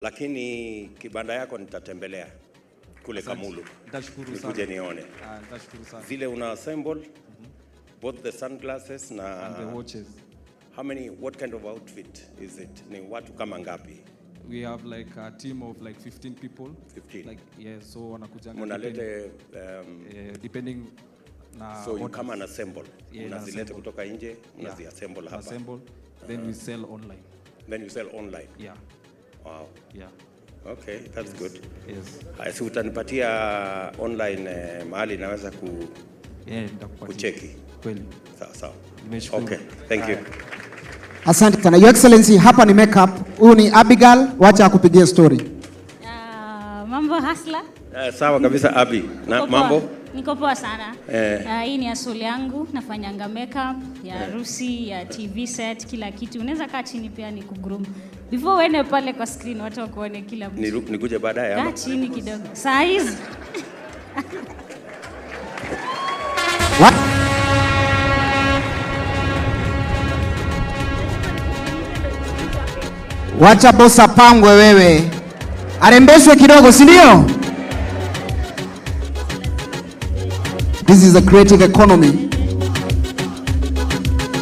Lakini kibanda yako nitatembelea kule Kamulu. Nitashukuru sana. Nikuje nione. Nitashukuru sana. Zile una assemble both the sunglasses na and the watches. what kind of outfit is it? Ni watu kama ngapi? We have like a team of like 15 people. 15. Like so wanakujanga. Munalete depending na so you come and assemble. Unazilete kutoka nje, unaziassemble hapa. Assemble, then we sell online. Then you sell online. Yeah. Wow. Yeah. Okay, that's good. Yes. Si utanipatia online mahali naweza nitakupatia. Kucheki. Kweli. Sawa. Nimeshukuru. Okay, thank you. Asante sana. Your Excellency, hapa ni makeup. Huyu ni Abigail, wacha akupigie story. Mambo hasla? Sawa kabisa Abi. Na mambo? Niko poa sana. Hii ni asili yangu, nafanyanga makeup ya harusi, ya TV set, kila kitu. Unaweza kaa chini pia nikugroom. Before uende pale kwa screen watu wakuone kila mtu. Nikuje baadaye ama? Kaa chini kidogo. Saa hizi. Wacha bosa pangwe wewe. Arembeshwe kidogo, si ndio? This is a creative economy.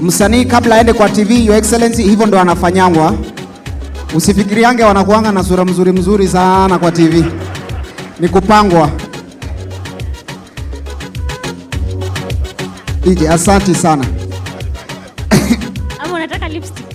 Msanii kabla aende kwa TV, Your Excellency, hivyo ndo anafanyangwa. Usifikiriange wanakuanga na sura mzuri sana kwa TV. Ni kupangwa. DJ, asante sana. Ama unataka lipstick?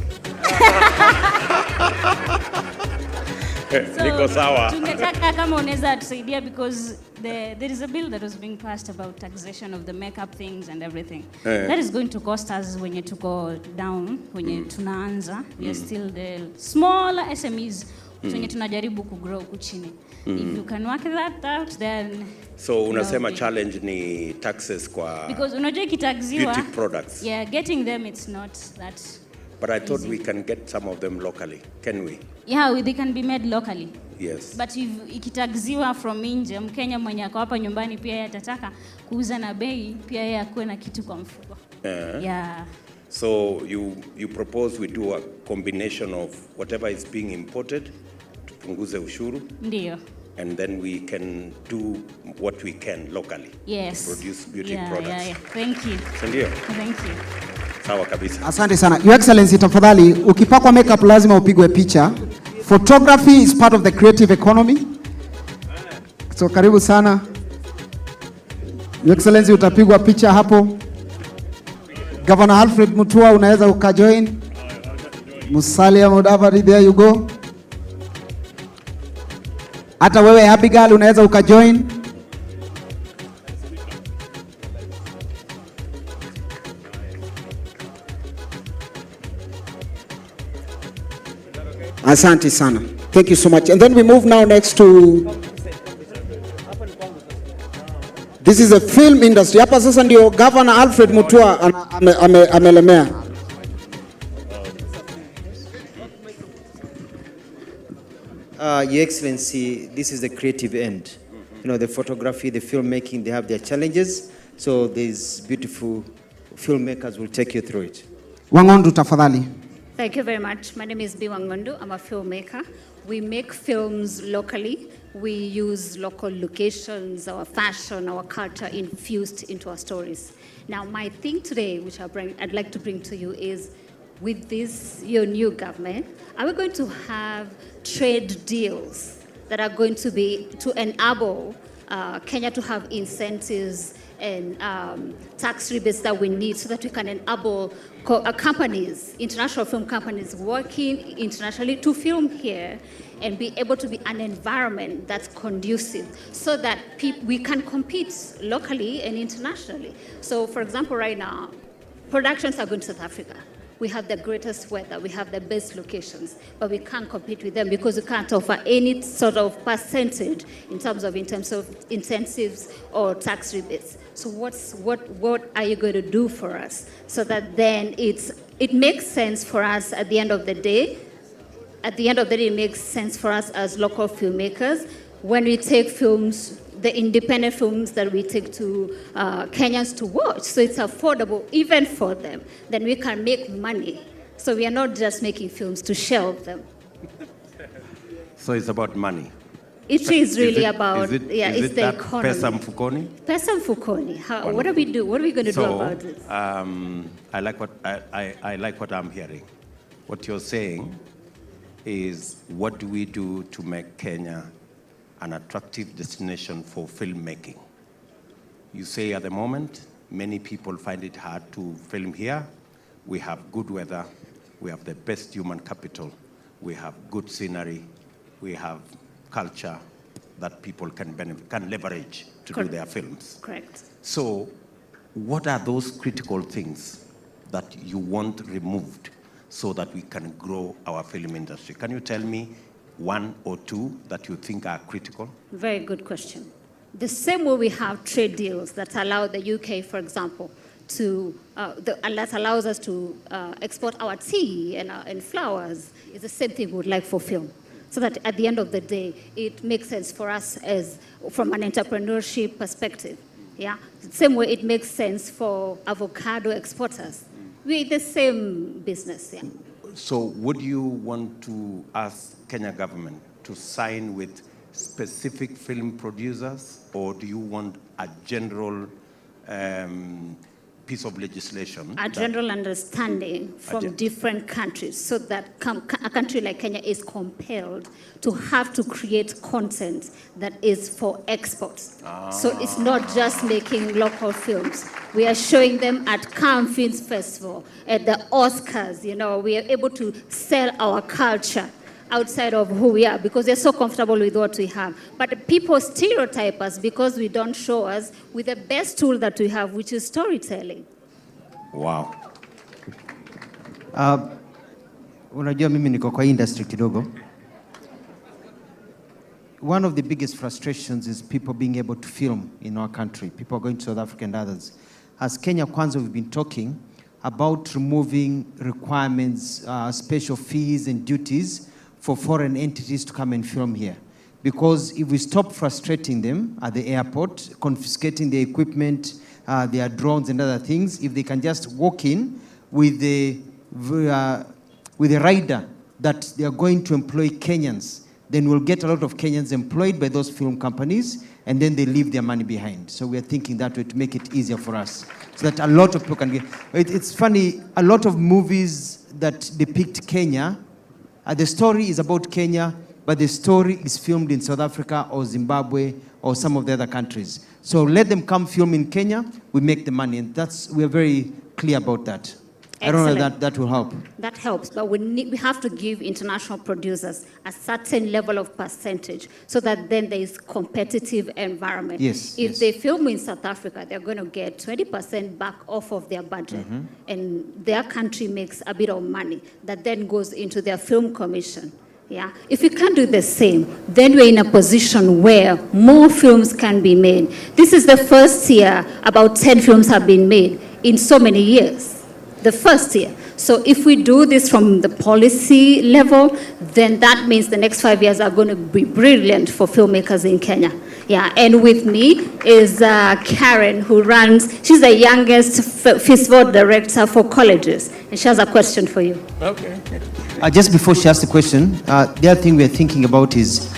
Niko sawa. Tungetaka kama unaweza tusaidia because there is a bill that was being passed about taxation of the makeup things and everything. That is going to cost us when you go down, when you tunaanza. We are still the small SMEs when tunajaribu kugrow kuchini. If you can work that out, then so unasema challenge ni taxes kwa because unajua kitaxiwa beauty products. Yeah, getting them it's not that. But I thought we can get some of them locally. Can we? Yeah, they can be made locally. Yes. But if ikitaxiwa from nje, Mkenya mwenye ako hapa nyumbani pia yeye atataka kuuza na bei, pia yeye akuwe na kitu kwa mfuko. Yeah. So you propose we do a combination of whatever is being imported, tupunguze ushuru. Ndio. And then we can do what we can locally. Yes. To produce beauty products. Yeah. Thank you. Ndio. Thank you. Sawa kabisa. Asante sana. Your Excellency, tafadhali ukipakwa makeup lazima upigwe picha. Photography is part of the creative economy. So karibu sana. Your Excellency, utapigwa picha hapo. Governor Alfred Mutua unaweza ukajoin. Musalia Mudavadi, there you go. Hata wewe Abigail unaweza ukajoin. Asante sana. Thank you so much. And then we move now next to this is a film industry. Hapa sasa ndio Governor Alfred Mutua amelemea. Your Excellency, this is the creative end. You know, the photography, the filmmaking, they have their challenges. So these beautiful filmmakers will take you through it. Wangondu tafadhali. Thank you very much. My name is B. Wangondu. I'm a filmmaker. We make films locally. We use local locations, our fashion, our culture infused into our stories. Now, my thing today, which I'd like to bring to you is, with this, your new government, are we going to have trade deals that are going to be to enable Kenya to have incentives and tax rebates that we need so that we can enable companies, international film companies working internationally to film here and be able to be an environment that's conducive so that we can compete locally and internationally. So for example, right now, productions are going to South Africa. We have the greatest weather, we have the best locations, but we can't compete with them because we can't offer any sort of percentage in terms of incentives or tax rebates. So what are you going to do for us so that then it makes sense for us at the end of the day? At the end of the day, it makes sense for us as local filmmakers when we take films, the independent films that we take to Kenyans to watch. So it's affordable even for them. Then we can make money. So we are not just making films to shelve them. So it's about money. It is really Is it- about, is it- yeah, is it's it the that economy. Pesa Mfukoni? Pesa Mfukoni. What are we do? What are we going to do So, about this? I like what I like what I'm hearing. What you're saying is, what do we do to make Kenya an attractive destination for filmmaking? You say at the moment, many people find it hard to film here. We have good weather, we have the best human capital, we have good scenery, we have culture that people can leverage to do their films. Correct. So, what are those critical things that you want removed so that we can grow our film industry? Can you tell me one or two that you think are critical? Very good question. The same way we have trade deals that allow the UK, for example, to that allows us to export our tea and flowers, is the same thing we would like for film. So that at the end of the day, it makes sense for us as from an entrepreneurship perspective. Yeah, the same way it makes sense for avocado exporters. We're the same business. Yeah. So, would you want to ask Kenya government to sign with specific film producers, or do you want a general piece of legislation? A general understanding from different countries, so that a country like Kenya is compelled to have to create content that is for export. So it's not just making local films. We are showing them at Cannes Film Festival, at the Oscars. You know, we are able to sell our culture outside of who we are because they're so comfortable with what we have. But people stereotype us because we don't show us with the best tool that we have, which is storytelling. Wow. Unajua mimi niko kwa industry kidogo. One of the biggest frustrations is people being able to film in our country. People are going to South Africa and others. As Kenya Kwanza, we've been talking about removing requirements, special fees and duties for foreign entities to come and film here. Because if we stop frustrating them at the airport, confiscating their equipment, their drones and other things, if they can just walk in with the rider that they are going to employ Kenyans, then we'll get a lot of Kenyans employed by those film companies, and then they leave their money behind. So we are thinking that way to make it easier for us, so that a lot of people can get. It's funny, a lot of movies that depict Kenya, the story is about Kenya, but the story is filmed in South Africa or Zimbabwe or some of the other countries. So let them come film in Kenya, we make the money, and we're very clear about that. Excellent. I don't know if that will help. That helps, but we have to give international producers a certain level of percentage so that then there is competitive environment. Yes. If they film in South Africa, they're going to get 20% back off of their budget, and their country makes a bit of money that then goes into their film commission. Yeah. If we can't do the same, then we're in a position where more films can be made. This is the first year about 10 films have been made in so many years. The first year. So if we do this from the policy level, then that means the next 5 years are going to be brilliant for filmmakers in Kenya. Yeah, and with me is Karen, who she's the youngest festival director for colleges, and she has a question for you. Okay. Just before she asks the question, the other thing we're thinking about is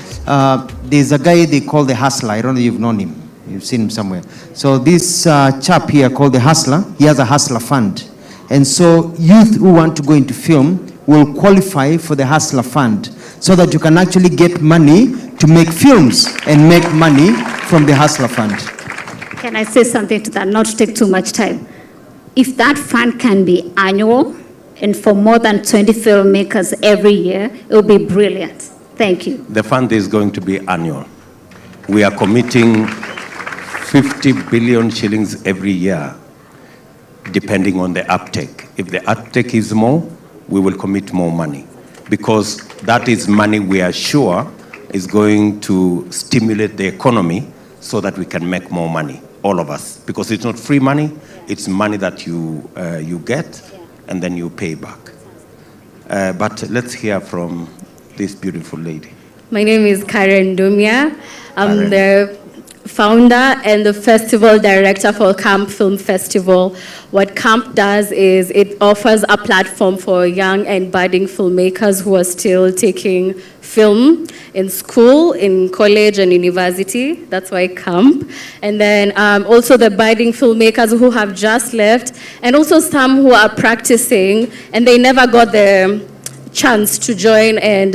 there's a guy they call the Hustler. I don't know if you've known him. You've seen him somewhere. So this chap here called the Hustler, he has a Hustler Fund. And so youth who want to go into film will qualify for the Hustler Fund so that you can actually get money to make films and make money from the Hustler Fund. Can I say something to that, not to take too much time? If that fund can be annual and for more than 20 filmmakers every year, it will be brilliant. Thank you. The fund is going to be annual. We are committing 50 billion shillings every year, depending on the uptake. If the uptake is more, we will commit more money, because that is money we are sure is going to stimulate the economy so that we can make more money, all of us. Because it's not free money, it's money that you get and then you pay back. But let's hear from this beautiful lady. My name is Karen Dumia. I'm the founder and the festival director for Camp Film Festival. What Camp does is it offers a platform for young and budding filmmakers who are still taking film in school, in college and university. That's why Camp. And then also the budding filmmakers who have just left, and also some who are practicing and they never got the chance to join and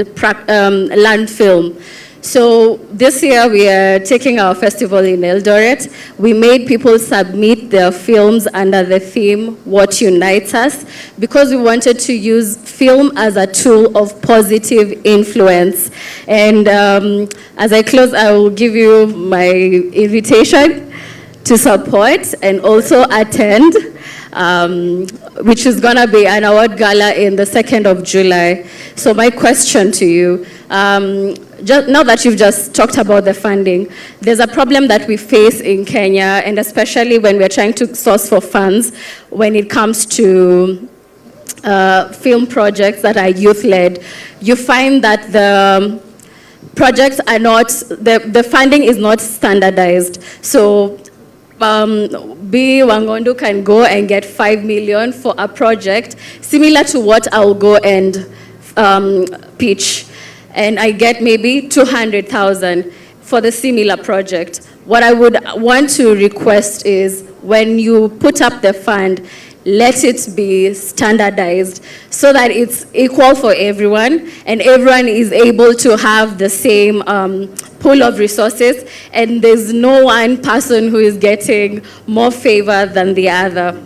learn film. So this year we are taking our festival in Eldoret. We made people submit their films under the theme, What Unites Us, because we wanted to use film as a tool of positive influence. And as I close, I will give you my invitation to support and also attend, which is gonna be an award gala in the 2nd of July. So my question to you, now that you've just talked about the funding, there's a problem that we face in Kenya, and especially when we're trying to source for funds when it comes to film projects that are youth-led. You find that the projects are not, the funding is not standardized. So B. Wangondu can go and get 5 million for a project similar to what I'll go and pitch. And I get maybe 200,000 for the similar project. What I would want to request is when you put up the fund, let it be standardized so that it's equal for everyone and everyone is able to have the same pool of resources, and there's no one person who is getting more favor than the other.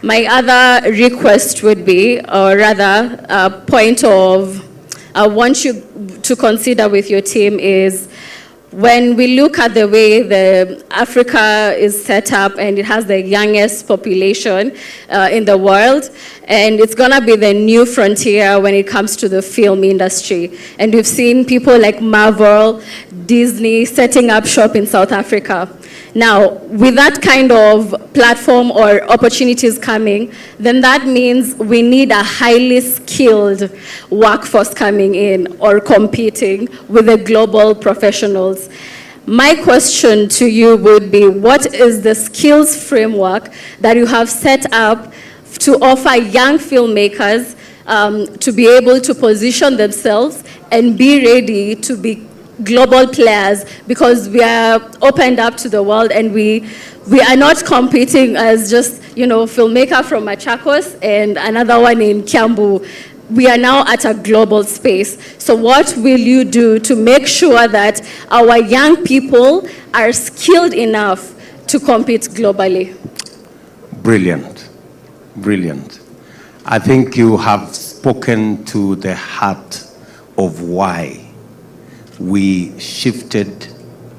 My other request would be, or rather a point of I want you to consider with your team is, when we look at the way Africa is set up and it has the youngest population in the world, and it's gonna be the new frontier when it comes to the film industry. And we've seen people like Marvel, Disney setting up shop in South Africa. Now, with that kind of platform or opportunities coming, then that means we need a highly skilled workforce coming in or competing with the global professionals. My question to you would be, what is the skills framework that you have set up to offer young filmmakers to be able to position themselves and be ready to be global players, because we are opened up to the world and we are not competing as just, filmmaker from Machakos and another one in Kiambu. We are now at a global space. So what will you do to make sure that our young people are skilled enough to compete globally? Brilliant, brilliant. I think you have spoken to the heart of why we shifted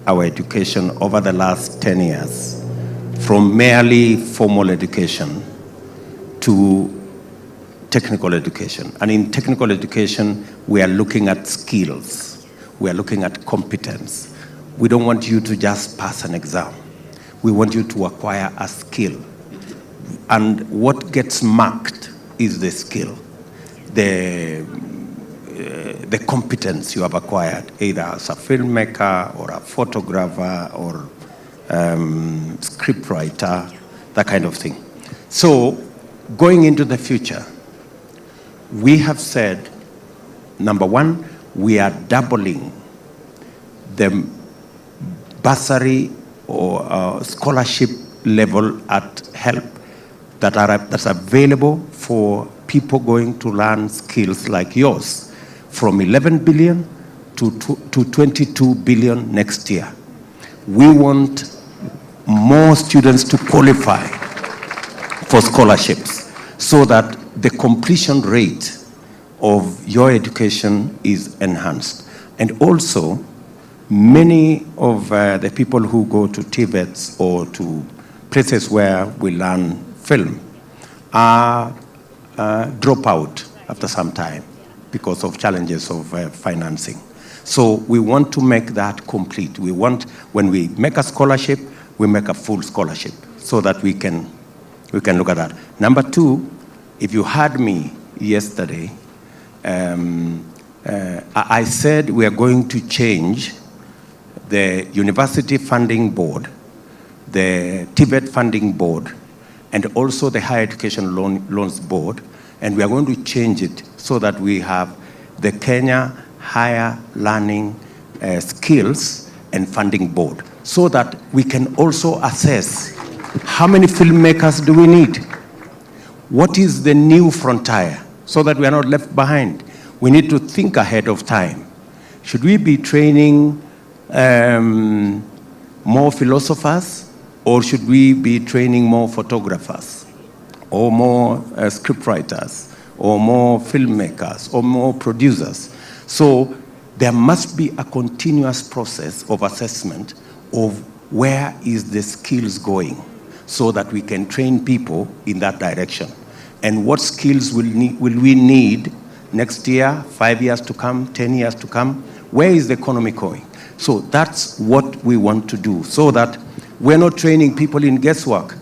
our education over the last 10 years from merely formal education to technical education. And in technical education, we are looking at skills. We are looking at competence. We don't want you to just pass an exam. We want you to acquire a skill. And what gets marked is the skill, the competence you have acquired, either as a filmmaker or a photographer or scriptwriter, that kind of thing. So going into the future, we have said, number one, we are doubling the bursary or scholarship level at HELP that's available for people going to learn skills like yours, from 11 billion to 22 billion next year. We want more students to qualify for scholarships so that the completion rate of your education is enhanced. And also, many of the people who go to TVETs or to places where we learn film are drop out after some time because of challenges of financing. So we want to make that complete. We want, when we make a scholarship, we make a full scholarship so that we can look at that. Number two, if you heard me yesterday, I said we are going to change the University Funding Board, the Tibet Funding Board, and also the Higher Education Loans Board, and we are going to change it so that we have the Kenya Higher Learning Skills and Funding Board, so that we can also assess how many filmmakers do we need? What is the new frontier, so that we are not left behind? We need to think ahead of time. Should we be training more philosophers, or should we be training more photographers, or more scriptwriters, or more filmmakers, or more producers? So there must be a continuous process of assessment of where is the skills going, so that we can train people in that direction. And what skills will we need next year, 5 years to come, 10 years to come? Where is the economy going? So that's what we want to do, so that we're not training people in guesswork,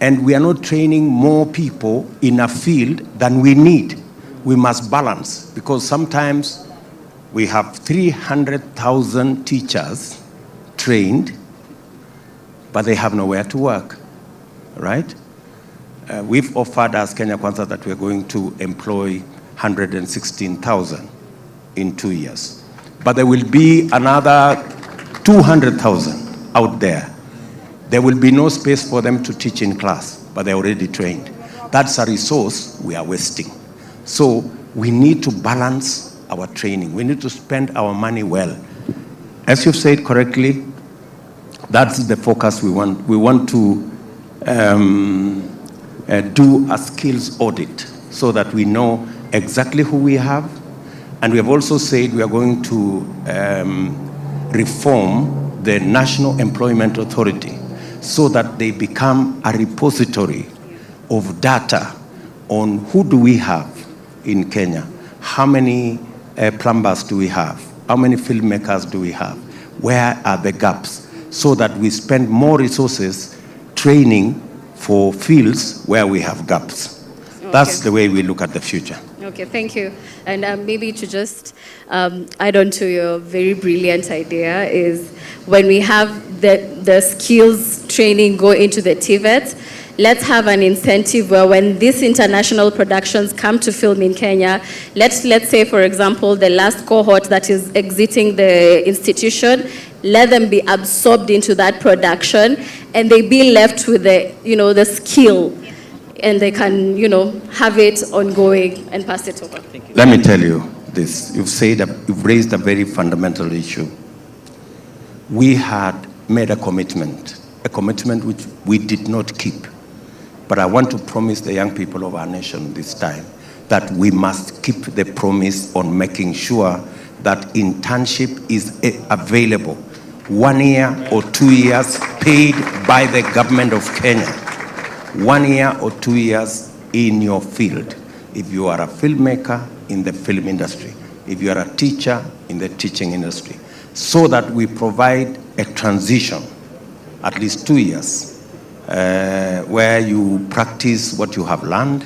and we are not training more people in a field than we need. We must balance, because sometimes we have 300,000 teachers trained, but they have nowhere to work, right? We've offered as Kenya Kwanza that we're going to employ 116,000 in 2 years. But there will be another 200,000 out there. There will be no space for them to teach in class, but they're already trained. That's a resource we are wasting. So we need to balance our training. We need to spend our money well. As you've said correctly, that's the focus we want. We want to do a skills audit, so that we know exactly who we have. And we have also said we are going to reform the National Employment Authority, so that they become a repository of data on who do we have in Kenya, how many plumbers do we have, how many filmmakers do we have, where are the gaps, so that we spend more resources training for fields where we have gaps. Okay. That's the way we look at the future. Okay, thank you. And maybe to just add on to your very brilliant idea is, when we have the skills training go into the TVET, let's have an incentive where when these international productions come to film in Kenya, let's say, for example, the last cohort that is exiting the institution, let them be absorbed into that production, and they be left with the skill, and they can, have it ongoing and pass it over. Let me tell you this. You've raised a very fundamental issue. We had made a commitment which we did not keep. But I want to promise the young people of our nation this time that we must keep the promise on making sure that internship is available 1 year or 2 years, paid by the government of Kenya. 1 year or 2 years in your field. If you are a filmmaker, in the film industry. If you are a teacher, in the teaching industry. So that we provide a transition, at least 2 years, where you practice what you have learned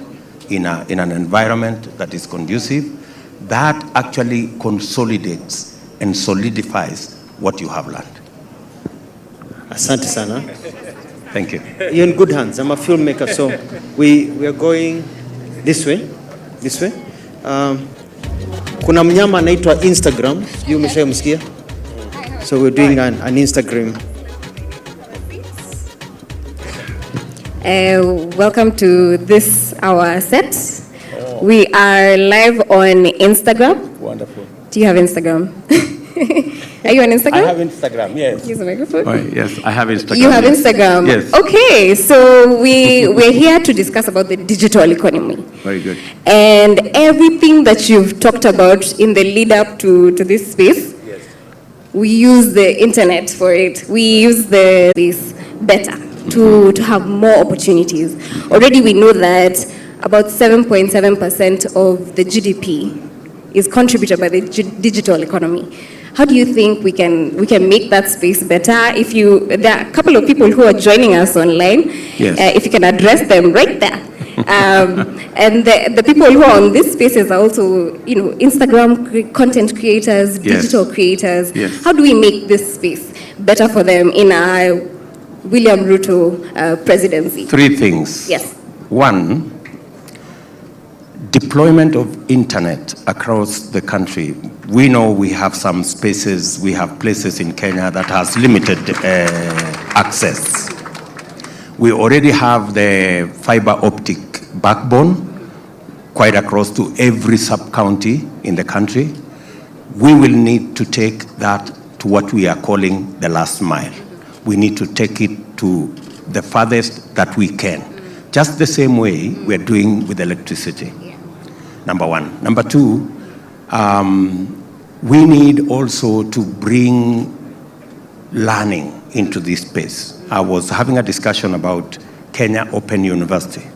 in an environment that is conducive, that actually consolidates and solidifies what you have learned. Asante sana. Thank you. You're in good hands. I'm a filmmaker, so we are going this way. Kuna mnyama anaitwa Instagram. You umeshamsikia? So we're doing an Instagram. Welcome to this our set. We are live on Instagram. Wonderful. Do you have Instagram? Are you on Instagram? I have Instagram, yes. Use the microphone. Oh, yes, I have Instagram. You have Instagram? Yes. Okay, so we're here to discuss about the digital economy. Very good. And everything that you've talked about in the lead up to this space, Yes. we use the internet for it. We use this better to have more opportunities. Already we know that about 7.7% of the GDP is contributed by the digital economy. How do you think we can make that space better? There are a couple of people who are joining us online. Yes. If you can address them right there. And the people who are on this spaces are also, Instagram content creators, Yes. digital creators. Yes. How do we make this space better for them in our William Ruto presidency? 3 things. Yes. 1, deployment of internet across the country. We know we have some spaces, we have places in Kenya that has limited access. We already have the fiber optic backbone quite across to every sub-county in the country. We will need to take that to what we are calling the last mile. We need to take it to the farthest that we can. Just the same way we're doing with electricity. Number 1. Number 2, we need also to bring learning into this space. I was having a discussion about Kenya Open University.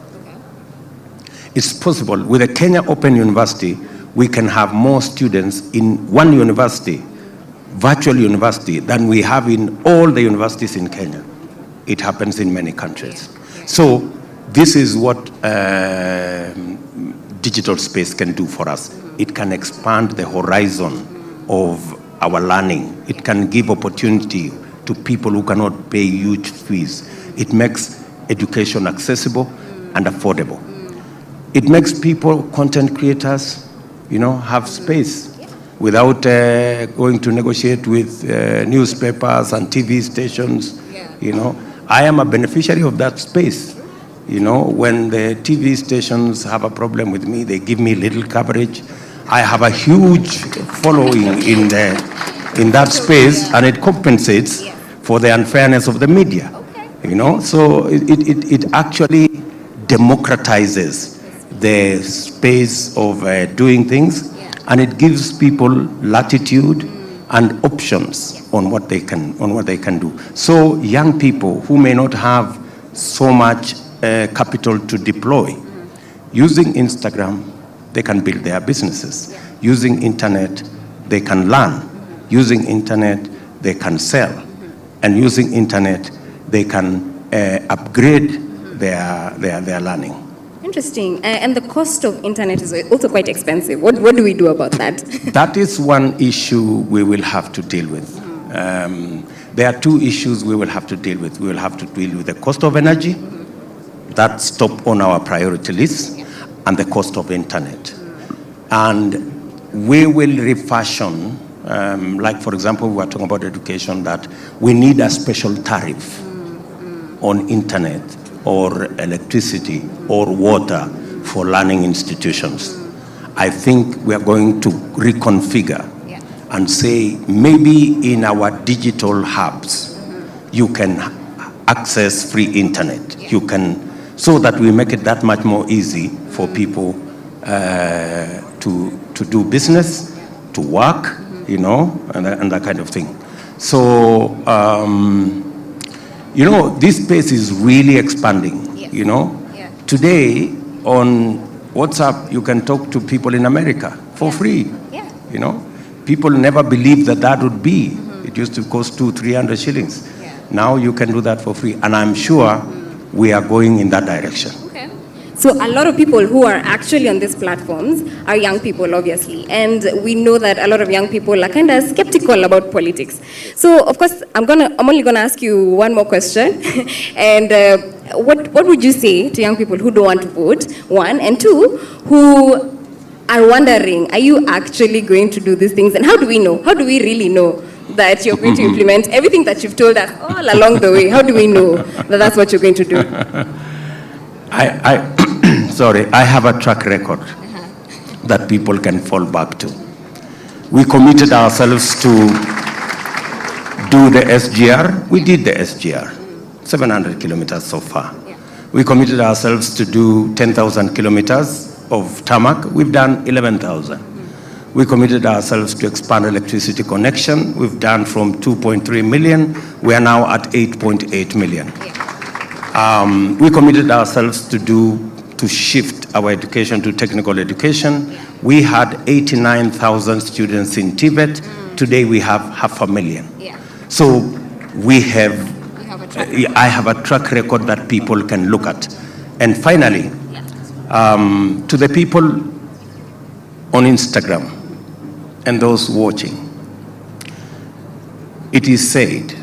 It's possible with a Kenya Open University, we can have more students in one university, virtual university, than we have in all the universities in Kenya. It happens in many countries. So this is what digital space can do for us. It can expand the horizon of our learning. It can give opportunity to people who cannot pay huge fees. It makes education accessible and affordable. It makes people, content creators, have space without going to negotiate with newspapers and TV stations. I am a beneficiary of that space. When the TV stations have a problem with me, they give me little coverage. I have a huge following in that space, and it compensates for the unfairness of the media. So it actually democratizes the space of doing things, and it gives people latitude and options on what they can do. So young people who may not have so much capital to deploy, using Instagram, they can build their businesses. Using internet, they can learn. Using internet, they can sell. And using internet, they can upgrade their learning. Interesting. And the cost of internet is also quite expensive. What do we do about that? That is one issue we will have to deal with. There are 2 issues we will have to deal with. We will have to deal with the cost of energy, that's top on our priority list, and the cost of internet. And we will refashion, like for example, we were talking about education, that we need a special tariff on internet or electricity or water for learning institutions. I think we are going to reconfigure and say maybe in our digital hubs, you can access free internet. You can, so that we make it that much more easy for people to do business, to work, and that kind of thing. So, this space is really expanding, Today, on WhatsApp, you can talk to people in America for free, People never believed that would be. It used to cost 200-300 shillings. Now you can do that for free. And I'm sure we are going in that direction. Okay. So a lot of people who are actually on these platforms are young people, obviously. And we know that a lot of young people are kind of skeptical about politics. So, of course, I'm only going to ask you one more question. And what would you say to young people who don't want to vote, 1, and 2, who are wondering, are you actually going to do these things? And how do we know? How do we really know that you're going to implement everything that you've told us all along the way? How do we know that that's what you're going to do? I have a track record that people can fall back to. We committed ourselves to do the SGR. We did the SGR, 700 kilometers so far. We committed ourselves to do 10,000 kilometers of tarmac. We've done 11,000. We committed ourselves to expand electricity connection. We've done from 2.3 million. We are now at 8.8 million. We committed ourselves to shift our education to technical education. We had 89,000 students in Tibet. Today we have 500,000. So I have a track record that people can look at. And finally, to the people on Instagram and those watching, it is said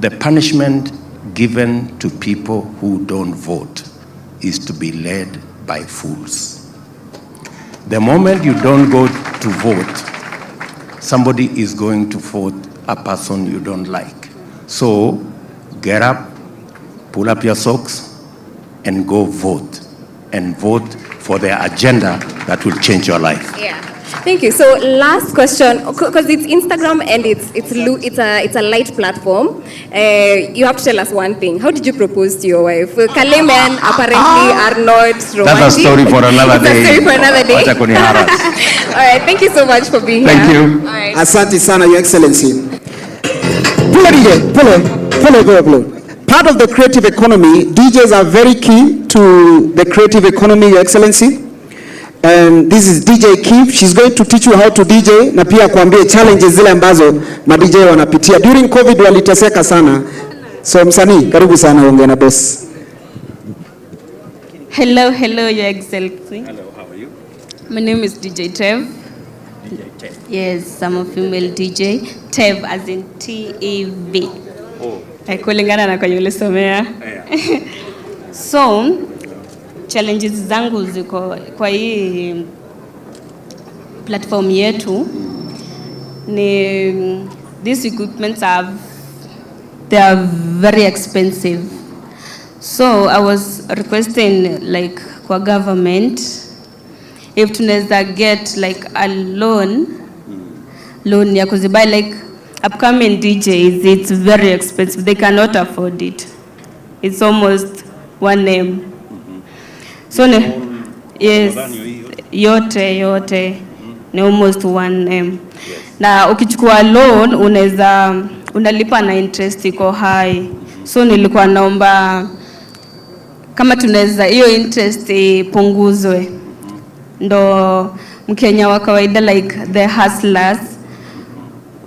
The punishment given to people who don't vote is to be led by fools. The moment you don't go to vote, somebody is going to vote a person you don't like. So get up, pull up your socks, and go vote. And vote for their agenda that will change your life. Yeah. Thank you. So last question, because it's Instagram and it's a light platform. You have to tell us one thing. How did you propose to your wife? Kale men apparently are not romantic. That's a story for another day. That's a story for another day. All right. Thank you so much for being Thank here. you. All right. Asante sana, Your Excellency. Pull it. Part of the creative economy, DJs are very key to the creative economy, Your Excellency. And this is DJ Keith. She's going to teach you how to DJ na pia kuambia challenges zile ambazo ma DJ wanapitia. During COVID waliteseka sana. So msanii, karibu sana ongea na boss. Hello, Your Excellency. Hello, how are you? My name is DJ Tev. DJ Tev. Yes, I'm a female DJ. Tev as in T-E-V. Oh. Kulingana na kwenye ulisomea. Yeah. So, challenges zangu ziko kwa hii platform yetu ni these equipments they are very expensive. So I was requesting like kwa government if tunaweza get like a loan ya kuzibuy like upcoming DJs. It's very expensive. They cannot afford it. It's almost one name. So yes, yote ni almost one name. Na ukichukua loan unalipa na interest iko high. So nilikuwa naomba kama tunaweza hiyo interest ipunguzwe. Ndo Mkenya wa kawaida like the hustlers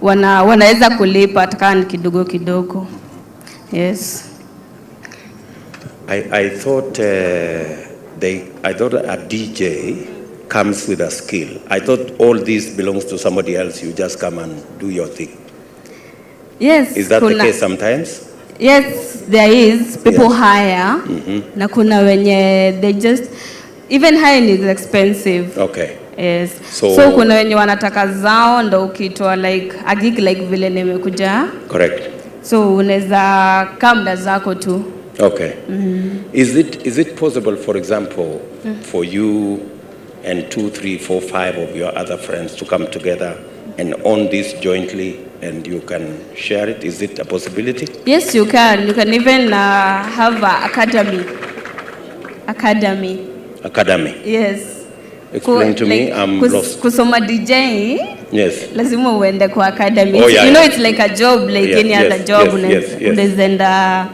wanaweza kulipa hata kidogo. Yes. I thought a DJ comes with a skill. I thought all this belongs to somebody else. You just come and do your thing. Yes. Is that the case sometimes? Yes, there is. People hire. Na kuna wenye they just even hiring is expensive. Okay. Yes. So kuna wenye wanataka zao ndo ukitoa like a gig like vile nimekuja. Correct. So unaweza kamda zako tu. Okay. Is it possible, for example, for you and 2, 3, 4, 5 of your other friends to come together and own this jointly and you can share it? Is it a possibility? Yes, you can. You can even have an academy. Academy. Yes. Explain to me. I'm lost. Kusoma DJ. Yes. Lazima uende kwa academy. Oh, yeah, you know, it's like a job, like any other job. Unaweza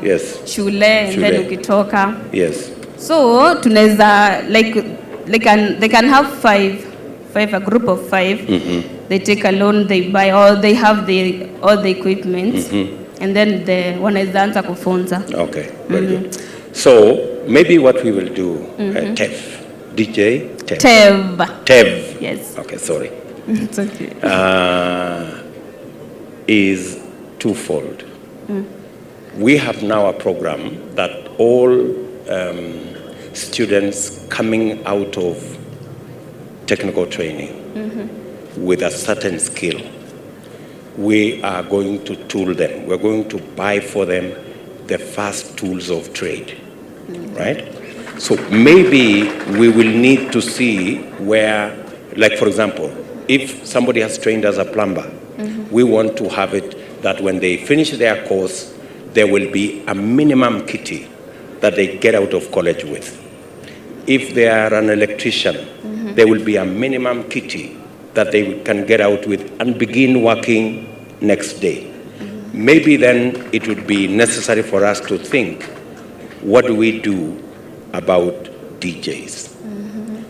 shule and then ukitoka. Yes. So tunaweza like they can have five, a group of 5. They take a loan, they buy all, they have all the equipment, and then wanaweza anza kufunza. Okay, very good. So maybe what we will do, Tev, DJ Tev. Yes. Okay, sorry. It's okay. Is twofold. We have now a program that all students coming out of technical training with a certain skill, we are going to tool them. We're going to buy for them the first tools of trade, right? So maybe we will need to see where, like for example, if somebody has trained as a plumber, we want to have it that when they finish their course, there will be a minimum kitty that they get out of college with. If they are an electrician, there will be a minimum kitty that they can get out with and begin working next day. Maybe then it would be necessary for us to think, what do we do about DJs?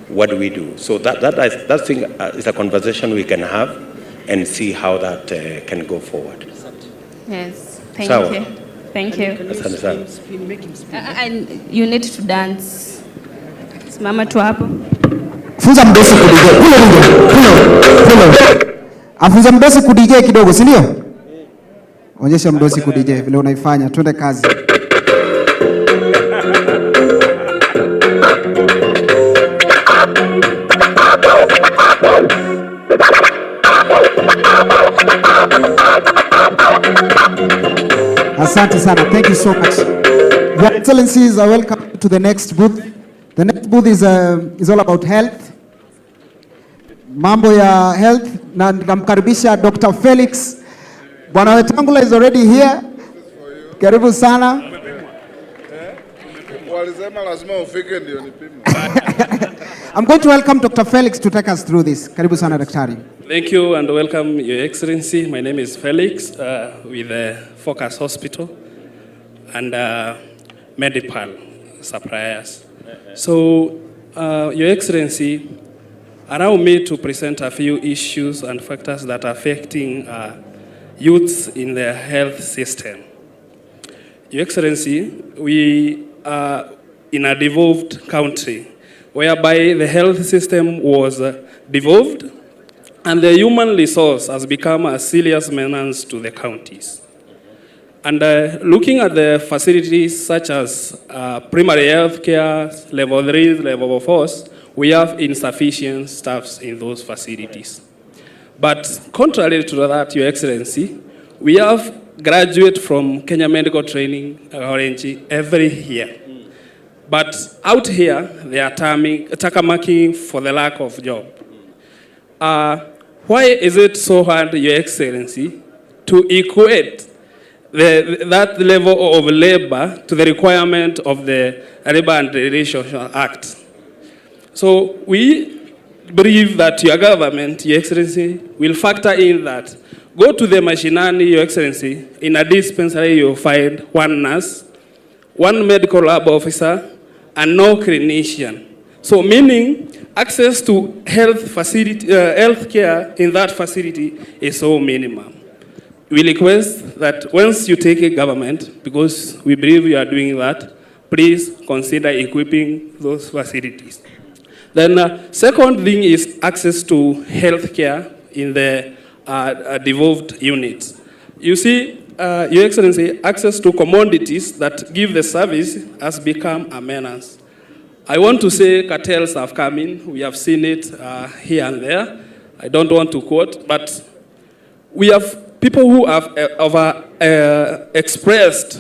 What do we do? So that thing is a conversation we can have and see how that can go forward. Yes, thank Sawa. you. Thank you. Asante sana. And you need to dance. Simama tu hapo. Funza mdosi ku DJ. Pulo. Afunza mdosi ku DJ kidogo, si ndio? Onyesha mdosi ku DJ vile unaifanya. Twende kazi. Asante sana. Thank you so much. Your Excellencies are welcome to the next booth. The next booth is all about health. Mambo ya health, na nikamkaribisha Dr. Felix. Bwana Wetangula is already here. Karibu sana. Walisema lazima ufike ndio nipime. I'm going to welcome Dr. Felix to take us through this. Karibu sana daktari. Thank you and welcome, Your Excellency. My name is Felix with Focus Hospital and Medipal suppliers. So, Your Excellency, allow me to present a few issues and factors that are affecting youths in the health system. Your Excellency, we are in a devolved country whereby the health system was devolved and the human resource has become a serious menace to the counties. And looking at the facilities such as primary health care, level 3, level 4, we have insufficient staffs in those facilities. But contrary to that, Your Excellency, we have graduates from Kenya Medical Training Orange every year. But out here, they are takamaking for the lack of job. Why is it so hard, Your Excellency, to equate that level of labor to the requirement of the Labor and Relations Act? So we believe that your government, Your Excellency, will factor in that. Go to the mashinani, Your Excellency, in a dispensary you'll find one nurse, one medical lab officer, and no clinician. So meaning access to health care in that facility is so minimum. We request that once you take a government, because we believe you are doing that, please consider equipping those facilities. Then second thing is access to health care in the devolved units. You see, Your Excellency, access to commodities that give the service has become a menace. I want to say cartels have come in. We have seen it here and there. I don't want to quote, but we have people who have expressed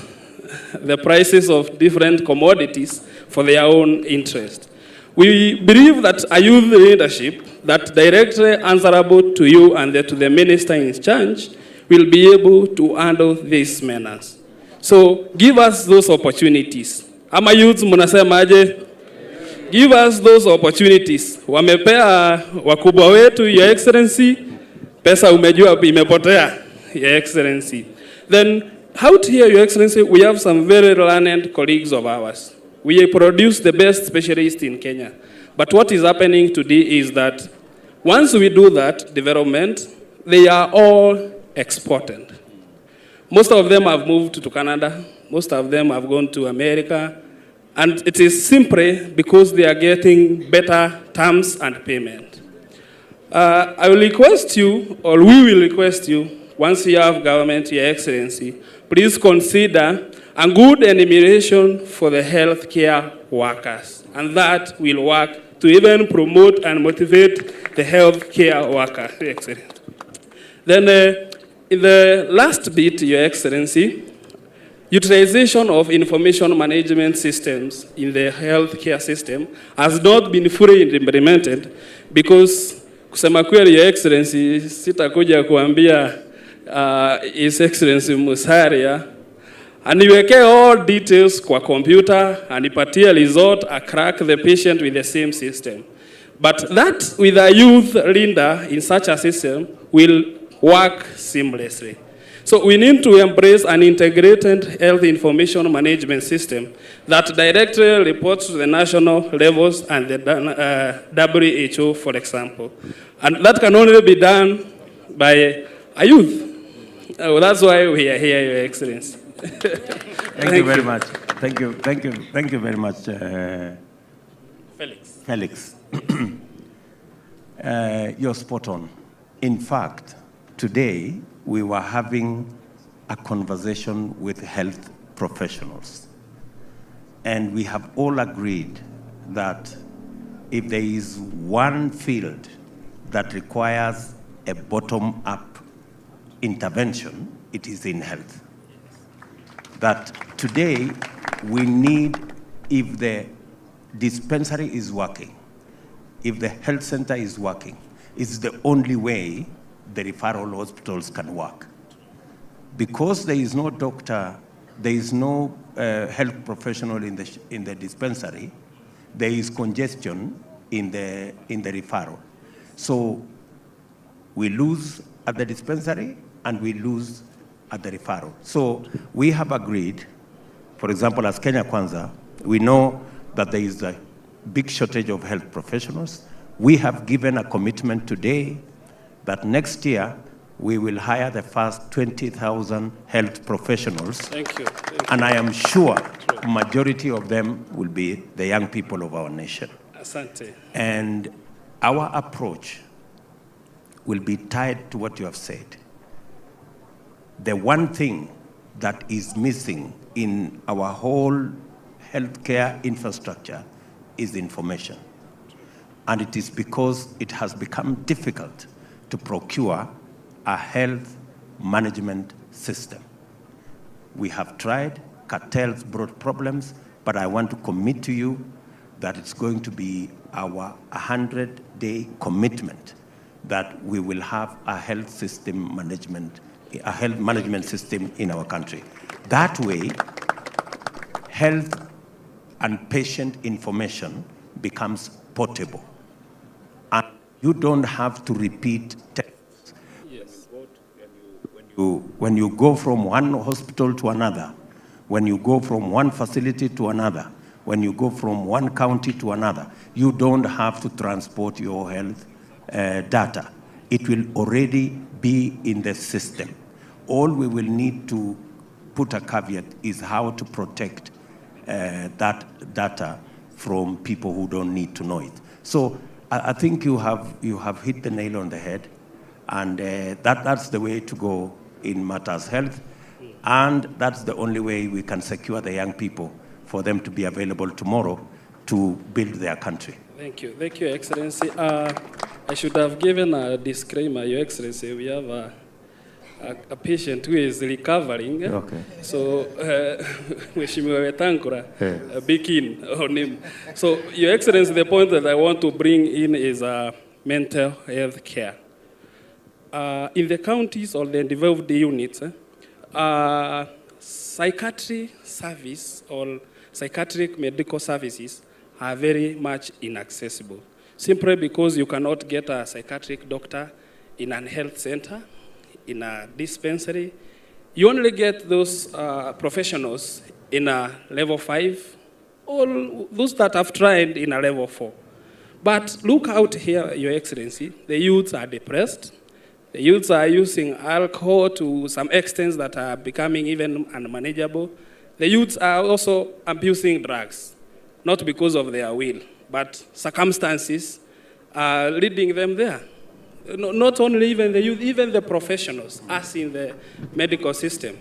the prices of different commodities for their own interest. We believe that a youth leadership that directly answerable to you and to the minister in charge will be able to handle this menace. So give us those opportunities. Ama youths munasemaje? Give us those opportunities. Wamepea wakubwa wetu, Your Excellency, pesa umejua imepotea, Your Excellency. Then out here, Your Excellency, we have some very learned colleagues of ours. We produce the best specialists in Kenya. But what is happening today is that once we do that development, they are all exported. Most of them have moved to Canada. Most of them have gone to America. And it is simply because they are getting better terms and payment. I will request you, or we will request you, once you have government, Your Excellency, please consider a good enumeration for the healthcare workers. And that will work to even promote and motivate the healthcare worker, Your Excellency. Then in the last bit, Your Excellency, utilization of information management systems in the healthcare system has not been fully implemented because, kusema kweli, Your Excellency, sitakuja kuambia His Excellency Musalia aniweke all details kwa computer, anipatie result, crack the patient with the same system. But that with a youth leader in such a system will work seamlessly. So we need to embrace an integrated health information management system that directly reports to the national levels and the WHO, for example. And that can only be done by a youth. That's why we are here, Your Excellency. Thank you very much. Thank you very much, Felix. You're spot on. In fact, today we were having a conversation with health professionals. And we have all agreed that if there is one field that requires a bottom-up intervention, it is in health. That today we need, if the dispensary is working, if the health center is working, it's the only way the referral hospitals can work. Because there is no doctor, there is no health professional in the dispensary, there is congestion in the referral. So we lose at the dispensary and we lose at the referral. So we have agreed, for example, as Kenya Kwanza, we know that there is a big shortage of health professionals. We have given a commitment today that next year we will hire the first 20,000 health professionals. Thank you. And I am sure majority of them will be the young people of our nation. Asante. And our approach will be tied to what you have said. The one thing that is missing in our whole healthcare infrastructure is information. And it is because it has become difficult to procure a health management system. We have tried, cartels brought problems, but I want to commit to you that it's going to be our 100-day commitment that we will have a health system management, a health management system in our country. That way, health and patient information becomes portable. And you don't have to repeat tests. Yes. When you go from one hospital to another, when you go from one facility to another, when you go from one county to another, you don't have to transport your health data. It will already be in the system. All we will need to put a caveat is how to protect that data from people who don't need to know it. So I think you have hit the nail on the head, and that's the way to go in matters health, and that's the only way we can secure the young people for them to be available tomorrow to build their country. Thank you, Your Excellency. I should have given a disclaimer, Your Excellency. We have a patient who is recovering. Okay. So, Mheshimiwa Wetangula, begin on him. So, Your Excellency, the point that I want to bring in is mental health care. In the counties or the developed units, psychiatry service or psychiatric medical services are very much inaccessible, simply because you cannot get a psychiatric doctor in a health center, in a dispensary. You only get those professionals in a level 5, or those that have tried in a level 4. But look out here, Your Excellency, the youths are depressed. The youths are using alcohol to some extent that are becoming even unmanageable. The youths are also abusing drugs, not because of their will, but circumstances are leading them there. Not only even the youth, even the professionals, us in the medical system.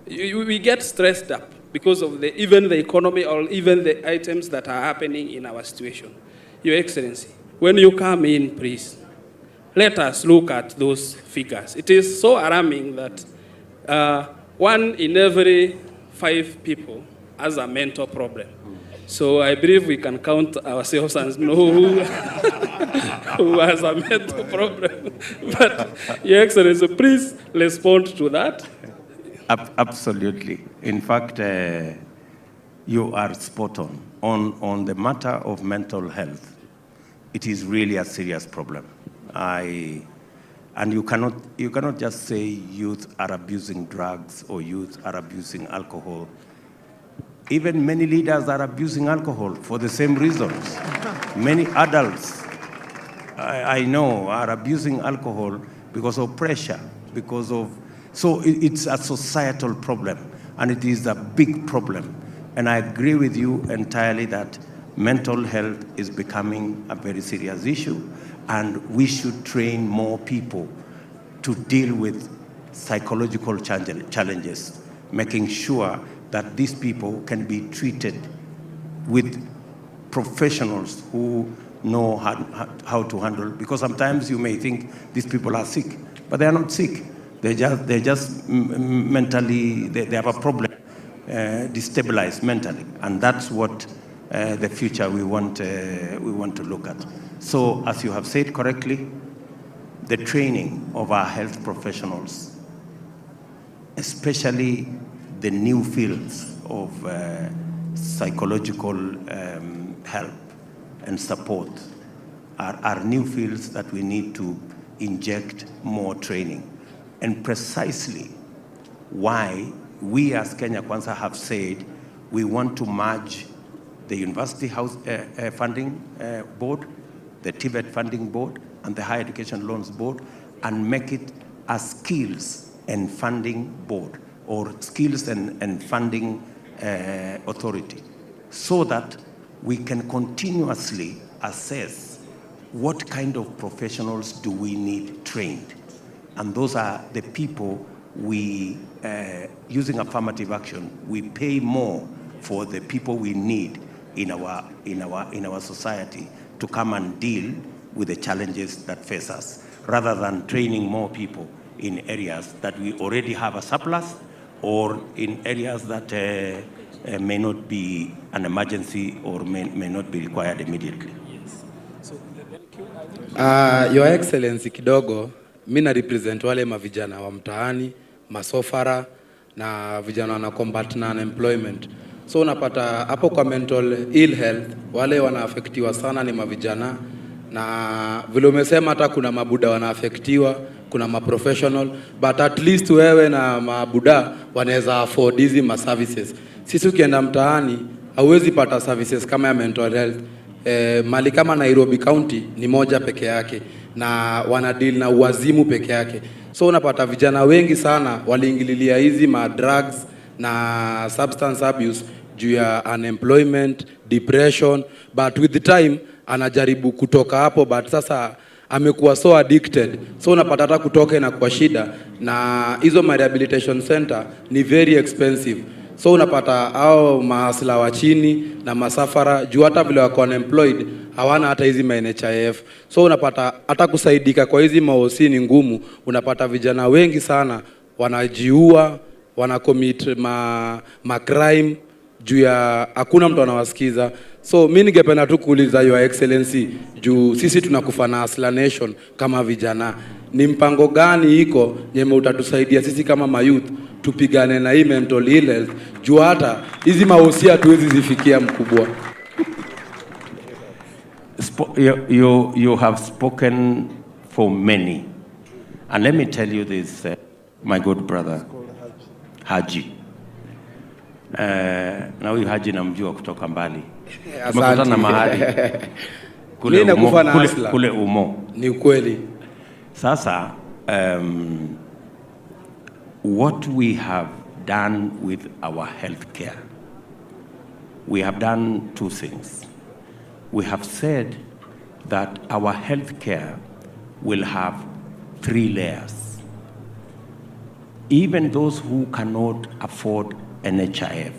We get stressed up because of even the economy or even the items that are happening in our situation. Your Excellency, when you come in, please, let us look at those figures. It is so alarming that 1 in every 5 people has a mental problem. So I believe we can count ourselves and know who has a mental problem. But, Your Excellency, please respond to that. Absolutely. In fact, you are spot on. On the matter of mental health, it is really a serious problem. And you cannot just say youth are abusing drugs or youth are abusing alcohol. Even many leaders are abusing alcohol for the same reasons. Many adults, I know, are abusing alcohol because of pressure, so it's a societal problem, and it is a big problem. And I agree with you entirely that mental health is becoming a very serious issue, and we should train more people to deal with psychological challenges, making sure that these people can be treated with professionals who know how to handle, because sometimes you may think these people are sick, but they are not sick. They're just mentally, they have a problem, destabilized mentally, and that's what the future we want to look at. So, as you have said correctly, the training of our health professionals, especially the new fields of psychological help and support, are new fields that we need to inject more training. And precisely why we as Kenya Kwanza have said we want to merge the University House Funding Board, the TVET Funding Board, and the Higher Education Loans Board, and make it a skills and funding board, or skills and funding authority, so that we can continuously assess what kind of professionals do we need trained. And those are the people we, using affirmative action, we pay more for the people we need in our society to come and deal with the challenges that face us, rather than training more people in areas that we already have a surplus, or in areas that may not be an emergency or may not be required immediately. Your Excellency, kidogo mimi na represent wale mavijana wa mtaani, masofara na vijana wana combat na unemployment. So unapata hapo kwa mental ill health, wale wanaafektiwa sana ni mavijana, na vile umesema hata kuna mabuda wanaafektiwa, kuna ma-professional, but at least wewe na mabuda wanaweza afford hizi ma-services. Sisi ukienda mtaani hauwezi pata services kama ya mental health. Mali kama Nairobi County ni moja peke yake, na wanadeal na uwazimu peke yake. So unapata vijana wengi sana waliingililia hizi ma drugs na substance abuse juu ya unemployment, depression, but with the time anajaribu kutoka hapo, but sasa amekuwa so addicted, so unapata hata kutoka na kwa shida, na hizo rehabilitation center ni very expensive. So unapata hao mahasla wa chini na masafara juu hata vile wako unemployed hawana hata hizi NHIF. So unapata hata kusaidika kwa hizi maosi ni ngumu. Unapata vijana wengi sana wanajiua, wanacommit ma crime juu ya hakuna mtu anawasikiza. So mimi ningependa tu kuuliza Your Excellency, juu sisi tunakufa na Hustler Nation kama vijana, ni mpango gani iko nyeme utatusaidia sisi kama mayouth tupigane na hii mental illness, juu hata hizi mahosia tuwezi zifikia mkubwa? You have spoken for many, and let me tell you this, my good brother Haji. Na huyu Haji namjua kutoka mbali. Tumekutana mahali kule Umo. Ni ukweli. Sasa what we have done with our healthcare, we have done two things. We have said that our healthcare will have 3 layers. Even those who cannot afford NHIF,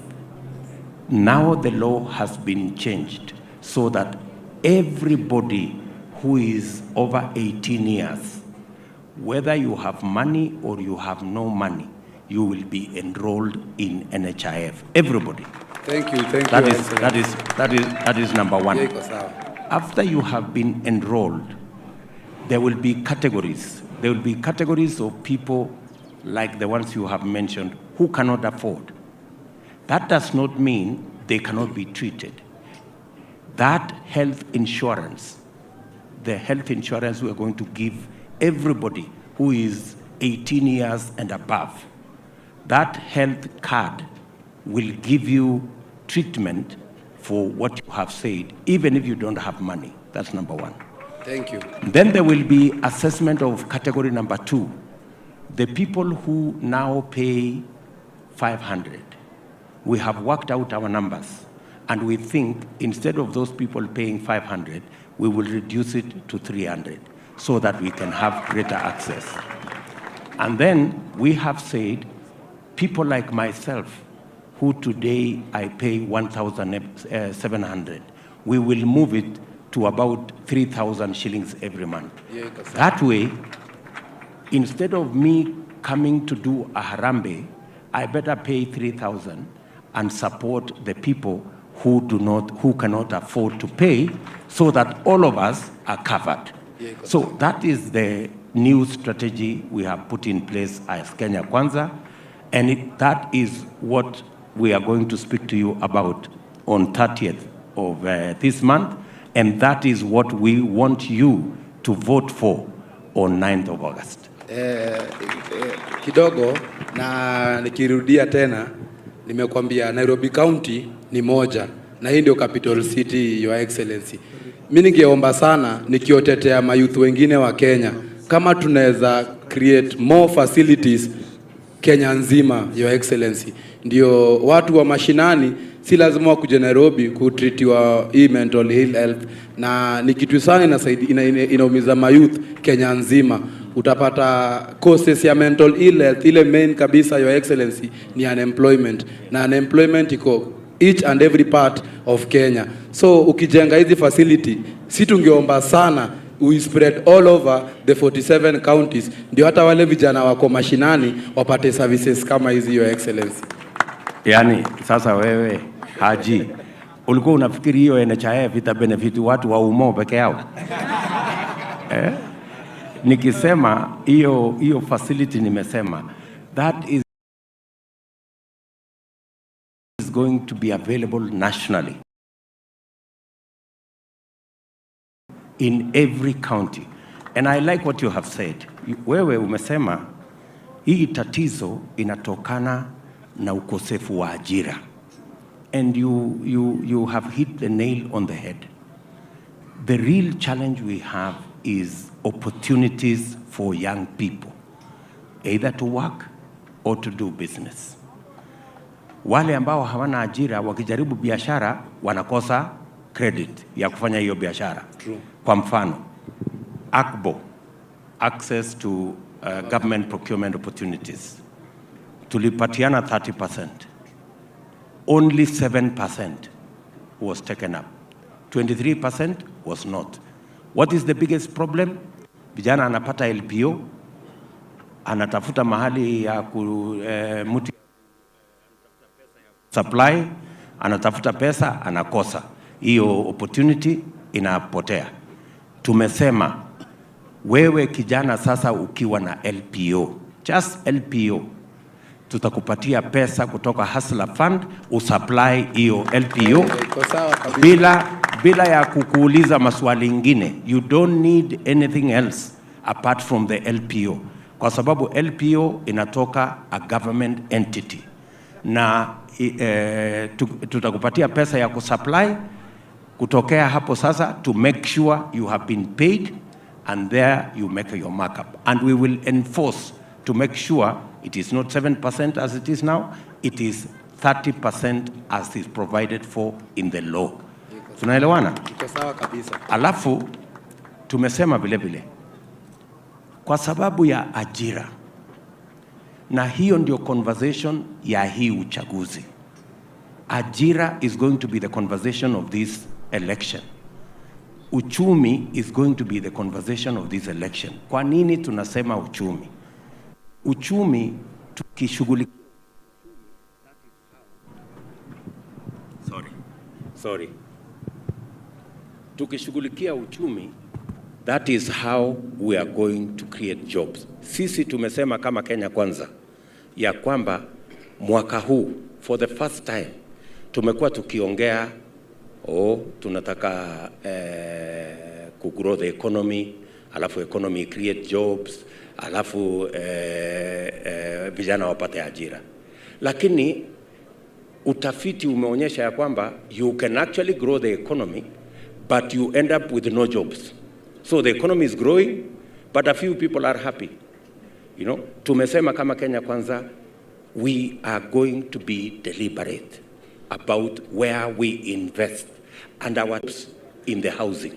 now the law has been changed so that everybody who is over 18 years, whether you have money or you have no money, you will be enrolled in NHIF. Everybody. Thank you. That is number one. After you have been enrolled, there will be categories. There will be categories of people like the ones you have mentioned who cannot afford. That does not mean they cannot be treated. That health insurance, the health insurance we are going to give everybody who is 18 years and above, that health card will give you treatment for what you have said, even if you don't have money. That's number one. Thank you. Then there will be assessment of category number 2. The people who now pay 500. We have worked out our numbers, and we think instead of those people paying 500, we will reduce it to 300 so that we can have greater access. And then we have said, people like myself, who today I pay 1,700, we will move it to about 3,000 shillings every month. That way, instead of me coming to do a harambe, I better pay 3,000 and support the people who cannot afford to pay, so that all of us are covered. So that is the new strategy we have put in place as Kenya Kwanza, and that is what we are going to speak to you about on 30th of this month, and that is what we want you to vote for on 9th of August. Kidogo na nikirudia tena, nimekwambia Nairobi County ni moja na hii ndio capital city, Your Excellency. Mimi ningeomba sana nikiotetea mayouth wengine wa Kenya, kama tunaweza create more facilities Kenya nzima, Your Excellency, ndio watu wa mashinani si lazima wakuje Nairobi kutritiwa hii mental health, na ni kitu sana inaumiza mayouth Kenya nzima. Utapata causes ya mental illness, ile main kabisa, Your Excellency, ni unemployment, na unemployment iko each and every part of Kenya. So ukijenga hizi facility, si tungeomba sana we spread all over the 47 counties, ndio hata wale vijana wako mashinani wapate services kama hizi, Your Excellency. Yani sasa wewe Haji, ulikuwa unafikiri hiyo NHIF ita benefit watu wa umo peke yao? Nikisema hiyo facility nimesema that is going to be available nationally in every county. And I like what you have said. Wewe umesema hii tatizo inatokana na ukosefu wa ajira. And you have hit the nail on the head. The real challenge we have is opportunities for young people, either to work or to do business. Wale ambao hawana ajira wakijaribu biashara wanakosa credit ya kufanya hiyo biashara. Kwa mfano, ACBO, access to government procurement opportunities, tulipatiana 30%. Only 7% was taken up. 23% was not. What is the biggest problem? Vijana anapata LPO, anatafuta mahali ya muti supply, anatafuta pesa, anakosa. Hiyo opportunity inapotea. Tumesema, wewe kijana sasa ukiwa na LPO, just LPO, tutakupatia pesa kutoka Hustler Fund, usupply hiyo LPO bila ya kukuuliza maswali ingine. You don't need anything else apart from the LPO, kwa sababu LPO inatoka a government entity, na tutakupatia pesa ya kusupply kutokea hapo sasa, to make sure you have been paid, and there you make your markup, and we will enforce to make sure it is not 7% as it is now, it is 30% as is provided for in the law. Tunaelewana? Iko sawa kabisa. Alafu tumesema vile vile, kwa sababu ya ajira, na hiyo ndio conversation ya hii uchaguzi. Ajira is going to be the conversation of this election. Uchumi is going to be the conversation of this election. Kwa nini tunasema uchumi? Uchumi tukishughulikia tukishughulikia uchumi, that is how we are going to create jobs. Sisi tumesema kama Kenya Kwanza ya kwamba mwaka huu for the first time tumekuwa tukiongea tunataka kugrow the economy, alafu economy create jobs, alafu vijana wapate ajira. Lakini utafiti umeonyesha ya kwamba you can actually grow the economy but you end up with no jobs. So the economy is growing but a few people are happy. You know, tumesema kama Kenya Kwanza, we are going to be deliberate about where we invest and our in the housing.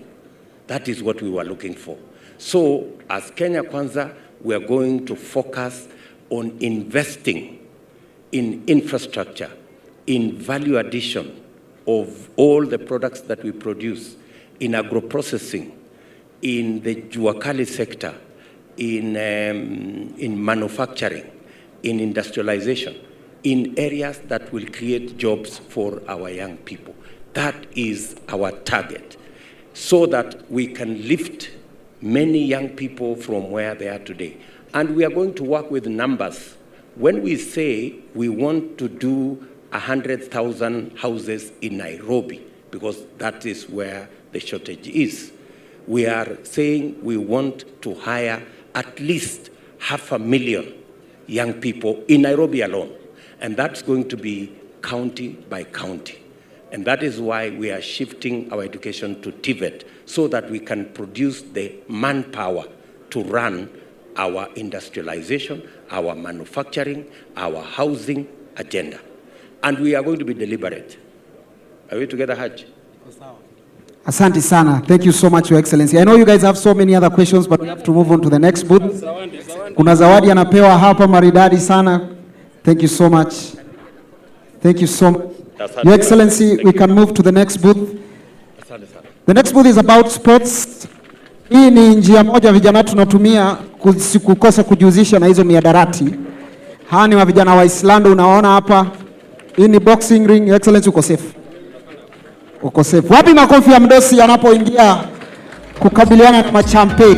That is what we were looking for. So as Kenya Kwanza, we are going to focus on investing in infrastructure, in value addition of all the products that we produce, in agro-processing, in the Juakali sector, in manufacturing, in industrialization, in areas that will create jobs for our young people. That is our target, so that we can lift many young people from where they are today. And we are going to work with numbers. When we say we want to do 100,000 houses in Nairobi, because that is where the shortage is, we are saying we want to hire at least 500,000 young people in Nairobi alone. And that's going to be county by county. And that is why we are shifting our education to TVET, so that we can produce the manpower to run our industrialization, our manufacturing, our housing agenda. And we are going to be deliberate. Are we together, Haj? Asante sana. Thank you so much, Your Excellency. I know you guys have so many other questions, but we have to move on to the next booth. Kuna zawadi anapewa hapa maridadi sana. Thank you so much. Thank you so much. Your Excellency, we can move to the next booth. The next booth is about sports. Hii ni njia moja vijana tunatumia kukosa kujihusisha na hizo miadarati. Hawa ni vijana wa Islando unaona hapa. Hii ni boxing ring. Your Excellency, uko safe. Uko safe. Wapi makofi ya mdosi anapoingia kukabiliana na machampion?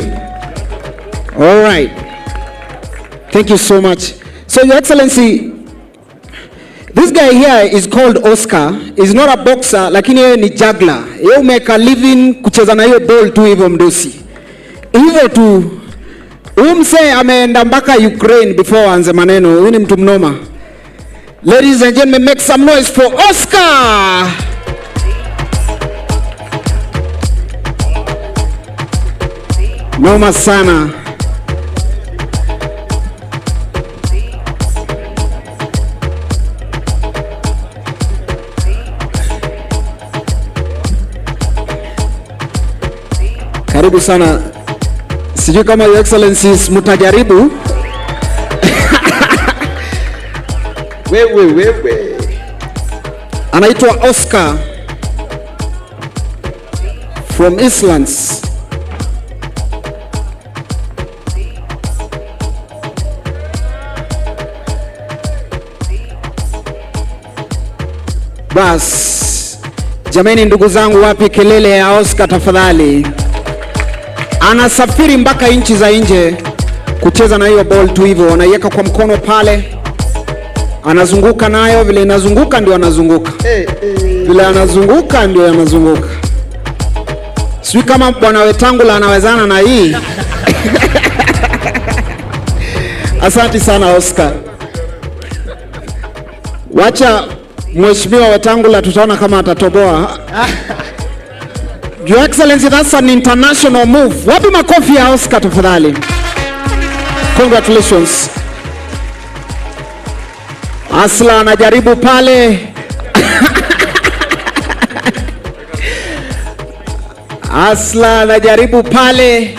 All right. Thank you so much. So, Your Excellency, this guy here is called Oscar. He's not a boxer, lakini yeye ni juggler. Yeye umeka living kucheza na hiyo ball tu hivyo mdosi. Hivyo tu. Umse ameenda mpaka Ukraine before anze maneno. Huyu ni mtu mnoma. Ladies and gentlemen, make some noise for Oscar. Noma sana. Karibu sana. Sijui kama Your Excellencies mutajaribu. Wewe. Anaitwa Oscar from Islands. Bas, jameni ndugu zangu, wapi kelele ya Oscar tafadhali? Anasafiri mpaka nchi za nje kucheza na hiyo ball tu hivyo, anaiweka kwa mkono pale, anazunguka nayo, vile inazunguka ndio anazunguka, vile anazunguka ndio anazunguka. Sijui kama bwana Wetangula anawezana na hii. Asante sana Oscar. Wacha Mheshimiwa Wetangula tutaona kama atatoboa. Your Excellency, that's an international move. Wapi makofi ya Oscar tafadhali? Congratulations. Asla anajaribu pale. Asla anajaribu pale.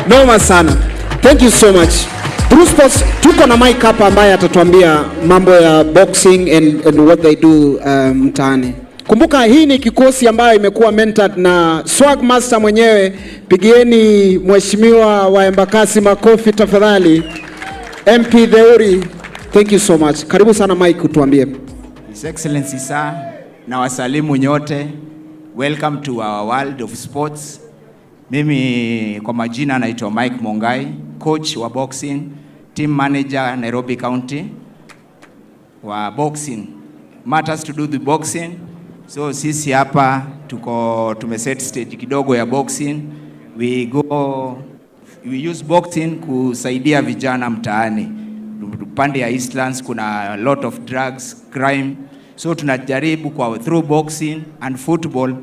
Noma sana. Thank you so much. Bruce Sports, tuko na Mike hapa ambaye atatuambia mambo ya boxing and what they do mtaani. Kumbuka hii ni kikosi ambayo imekuwa mentored na Swag Master mwenyewe. Pigieni Mheshimiwa wa Embakasi makofi tafadhali. MP Theuri, thank you so much. Karibu sana Mike utuambie. His Excellency sir, na wasalimu nyote. Welcome to our world of sports. Mimi kwa majina naitwa Mike Mongai, coach wa boxing, team manager Nairobi County wa boxing. Matters to do the boxing. So sisi hapa tumeset stage kidogo ya boxing. We use boxing kusaidia vijana mtaani. Upande ya Eastlands kuna a lot of drugs, crime. So tunajaribu kwa through boxing and football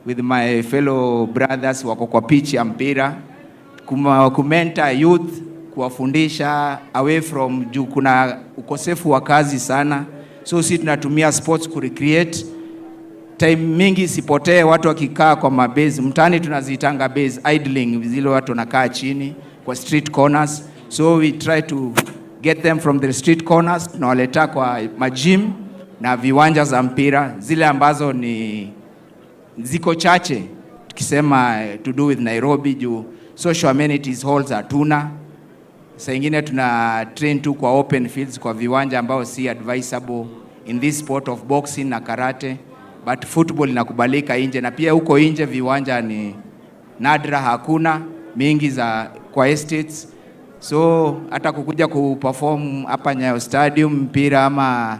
with my fellow brothers wako kwa pitch ya mpira kumenta youth, kuwafundisha away from juu kuna ukosefu wa kazi sana. So sisi tunatumia sports ku recreate time mingi sipotee watu wakikaa kwa mabase. Mtani tunaziitanga base idling, zile watu wanakaa chini kwa street corners. So we try to get them from the street corners, tunawaleta kwa majim na viwanja za mpira zile ambazo ni ziko chache, tukisema to do with Nairobi juu social amenities halls hatuna. Saa ingine tuna train tu kwa open fields, kwa viwanja ambao si advisable in this sport of boxing na karate, but football inakubalika nje, na pia huko nje viwanja ni nadra, hakuna mingi za kwa estates. So hata kukuja kuperform hapa Nyayo Stadium mpira ama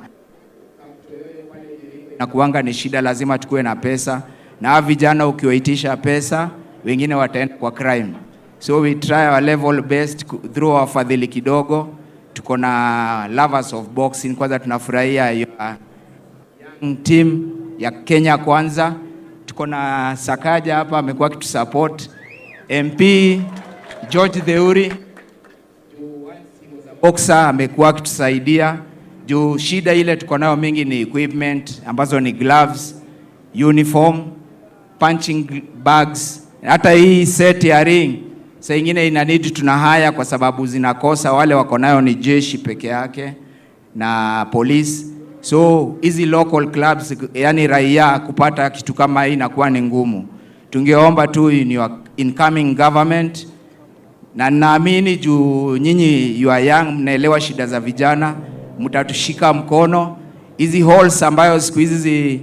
na kuanga ni shida, lazima tukue na pesa, na vijana ukiwaitisha pesa wengine wataenda kwa crime. So we try our level best through our fadhili kidogo. Tuko na lovers of boxing, kwanza tunafurahia young team ya Kenya kwanza. Tuko na Sakaja hapa amekuwa kitu support, MP George Theuri boxer amekuwa kitusaidia juu shida ile tuko nayo mingi ni equipment ambazo ni gloves, uniform, punching bags. Hata hii set ya ring saa ingine ina need tunahaya kwa sababu zinakosa, wale wako nayo ni jeshi peke yake na police. So hizi local clubs, yani raia kupata kitu kama hii inakuwa ni ngumu. Tungeomba tu in your incoming government, na naamini juu nyinyi you are young, mnaelewa shida za vijana, mtatushika mkono. Hizi halls ambayo siku hizi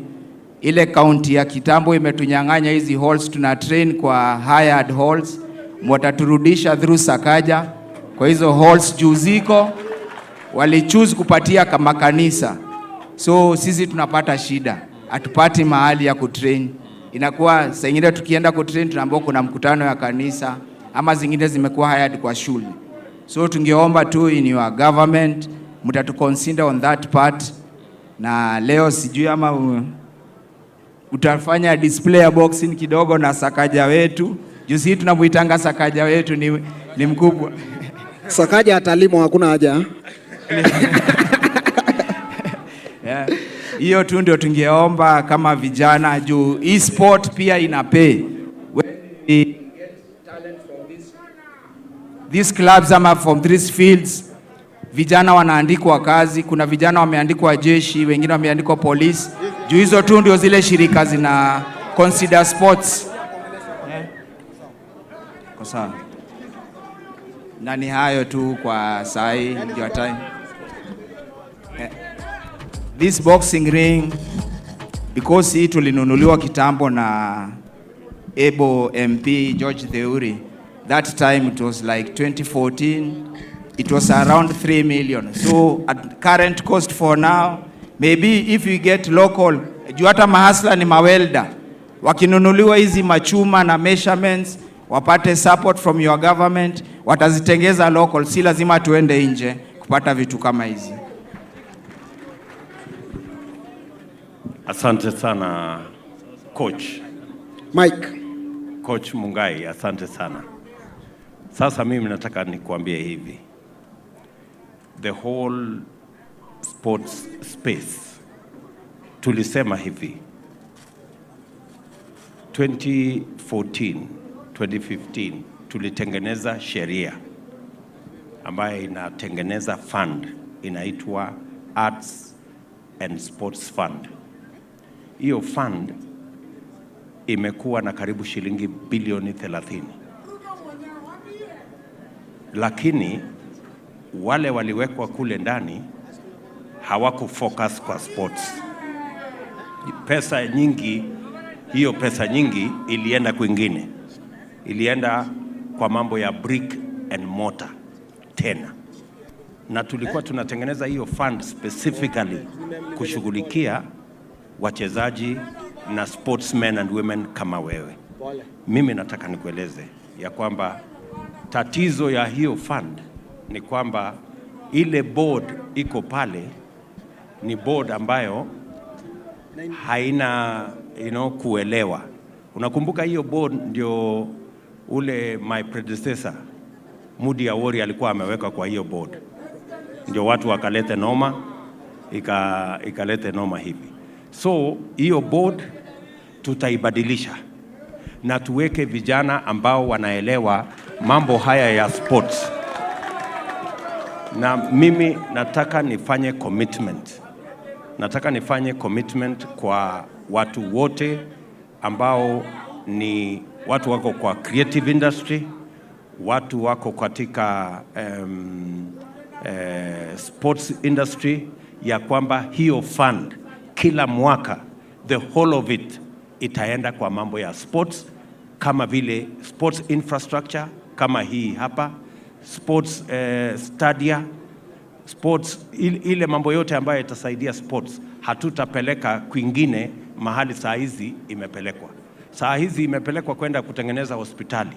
ile county ya kitambo imetunyang'anya hizi halls, tuna train kwa hired halls, mtaturudisha through Sakaja kwa hizo halls juu ziko walichoose kupatia kama kanisa. So sisi tunapata shida, hatupati mahali ya kutrain. Inakuwa saa ingine tukienda kutrain tunaambiwa kuna mkutano ya kanisa, ama zingine zimekuwa hired kwa shule. So tungeomba tu in your government mtatu consider on that part. Na leo sijui ama utafanya display ya boxing kidogo na Sakaja wetu. Juzi tunamuitanga Sakaja wetu ni mkubwa. Sakaja atalimo hakuna haja. Yeah. Hiyo tu ndio tungeomba kama vijana juu e-sport pia ina pay. These clubs ama from these fields, vijana wanaandikwa kazi. Kuna vijana wameandikwa jeshi, wengine wameandikwa police. Juu hizo tu ndio zile shirika zina consider sports. Kwa sawa. Na ni hayo tu kwa sai ndio time. This boxing ring, because hii tulinunuliwa kitambo na Ebo MP George Theuri. That time it was like 2014. It was around 3 million. So at current cost for now, maybe if we get local, juu hata mahasla ni mawelda, wakinunuliwa hizi machuma na measurements, wapate support from your government, watazitengeza local, si lazima tuende nje kupata vitu kama hizi. Asante sana coach Mike. Coach Mungai, asante sana. Sasa mimi nataka nikuambie hivi. The whole sports space tulisema hivi 2014, 2015 tulitengeneza sheria ambayo inatengeneza fund inaitwa Arts and Sports Fund. Hiyo fund imekuwa na karibu shilingi bilioni 30. Lakini wale waliwekwa kule ndani hawakufocus kwa sports. Pesa nyingi, hiyo pesa nyingi ilienda kwingine. Ilienda kwa mambo ya brick and mortar tena. Na tulikuwa tunatengeneza hiyo fund specifically kushughulikia wachezaji na sportsmen and women kama wewe. Mimi nataka nikueleze ya kwamba tatizo ya hiyo fund ni kwamba ile board iko pale ni board ambayo haina kuelewa. Unakumbuka hiyo board ndio ule my predecessor Mudi Awori alikuwa ameweka kwa hiyo board. Ndio watu wakalete noma, ikalete noma hivi. So hiyo board tutaibadilisha na tuweke vijana ambao wanaelewa mambo haya ya sports. Na mimi nataka nifanye commitment kwa watu wote ambao ni watu wako kwa creative industry, watu wako katika sports industry, ya kwamba hiyo fund kila mwaka the whole of it itaenda kwa mambo ya sports, kama vile sports infrastructure kama hii hapa, sports stadia, sports ile mambo yote ambayo itasaidia sports. Hatutapeleka kwingine mahali saa hizi imepelekwa. Saa hizi imepelekwa kwenda kutengeneza hospitali.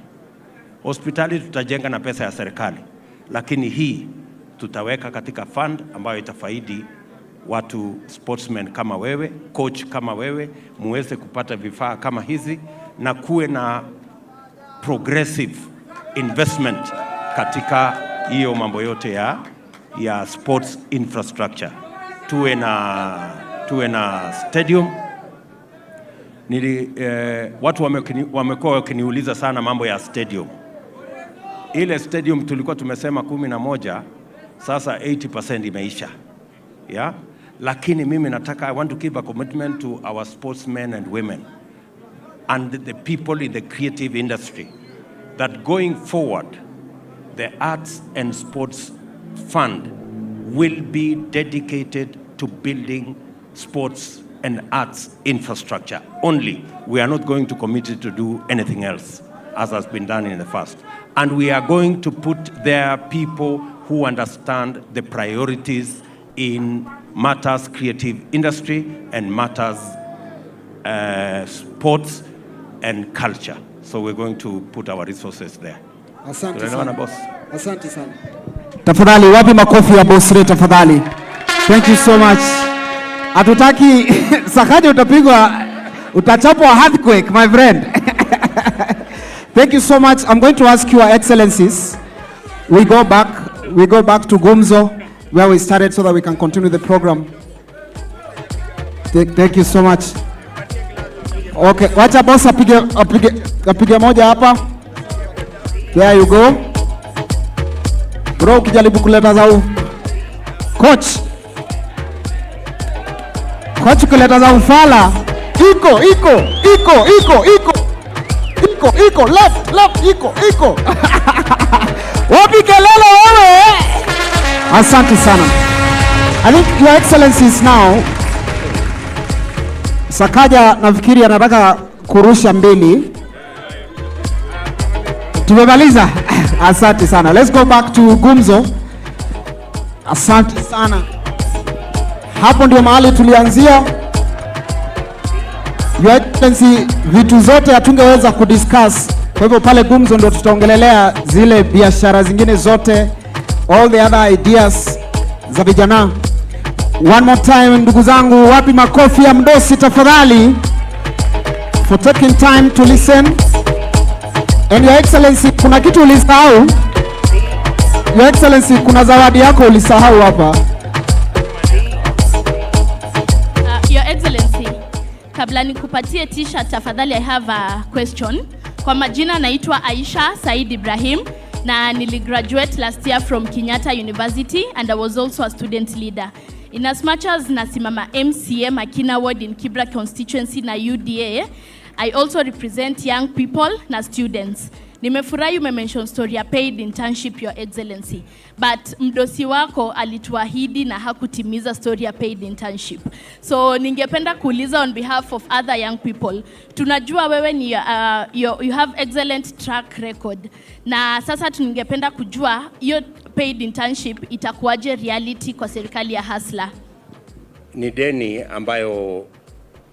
Hospitali tutajenga na pesa ya serikali, lakini hii tutaweka katika fund ambayo itafaidi watu sportsmen kama wewe, coach kama wewe, muweze kupata vifaa kama hizi na kuwe na progressive investment katika hiyo mambo yote ya sports infrastructure. Tuwe na stadium. Watu wamekuwa wakiniuliza sana mambo ya stadium. Ile stadium tulikuwa tumesema 11, sasa 80% imeisha. Yeah? Lakini mimi nataka, I want to give a commitment to our sportsmen and women and the people in the creative industry that going forward, the Arts and Sports Fund will be dedicated to building sports and arts infrastructure only. We are not going to commit it to do anything else as has been done in the past. And we are going to put there people who understand the priorities in matters creative industry and matters sports and culture. So we're going to put our resources there. Asante sana. sana. Boss. Asante sana. Tafadhali wapi makofi ya boss rate tafadhali. Thank you so much. Hatutaki Sakaja utapigwa, utachapwa earthquake my friend. Thank you so much. I'm going to ask your excellencies. We go back to Gumzo where we started so that we can continue the program. Thank you so much. Okay, wacha boss apige moja hapa. There you go. Bro, ukijaribu kuleta zau. Coach kuleta za ufala. Iko. Left, iko. Wapi kelele wewe? Asante sana. I think your excellencies now. Sakaja nafikiri anataka kurusha mbili. Tumemaliza. Asante sana. Let's go back to Gumzo. Asante sana. Hapo ndio mahali tulianzia. Your Excellency, vitu zote hatungeweza kudiscuss. Kwa hivyo pale Gumzo ndio tutaongelelea zile biashara zingine zote, all the other ideas za vijana. One more time ndugu zangu, wapi makofi ya mdosi tafadhali for taking time to listen. And Your Excellency, kuna kitu ulisahau. Your Excellency, kuna zawadi yako ulisahau hapa. Your Excellency, kabla nikupatie t-shirt tafadhali, I have a question. Kwa majina naitwa Aisha Said Ibrahim na niligraduate last year from Kenyatta University and I was also a student leader. In as much as nasimama MCA Makina Ward in Kibra constituency na UDA, I also represent young people na students. Nimefurahi umemention story ya paid internship, Your Excellency. But mdosi wako alituahidi na hakutimiza story ya paid internship. So ningependa kuuliza on behalf of other young people. Tunajua wewe ni you have excellent track record. Na sasa tuningependa kujua hiyo paid internship itakuwaje reality kwa serikali ya Hasla? Ni deni ambayo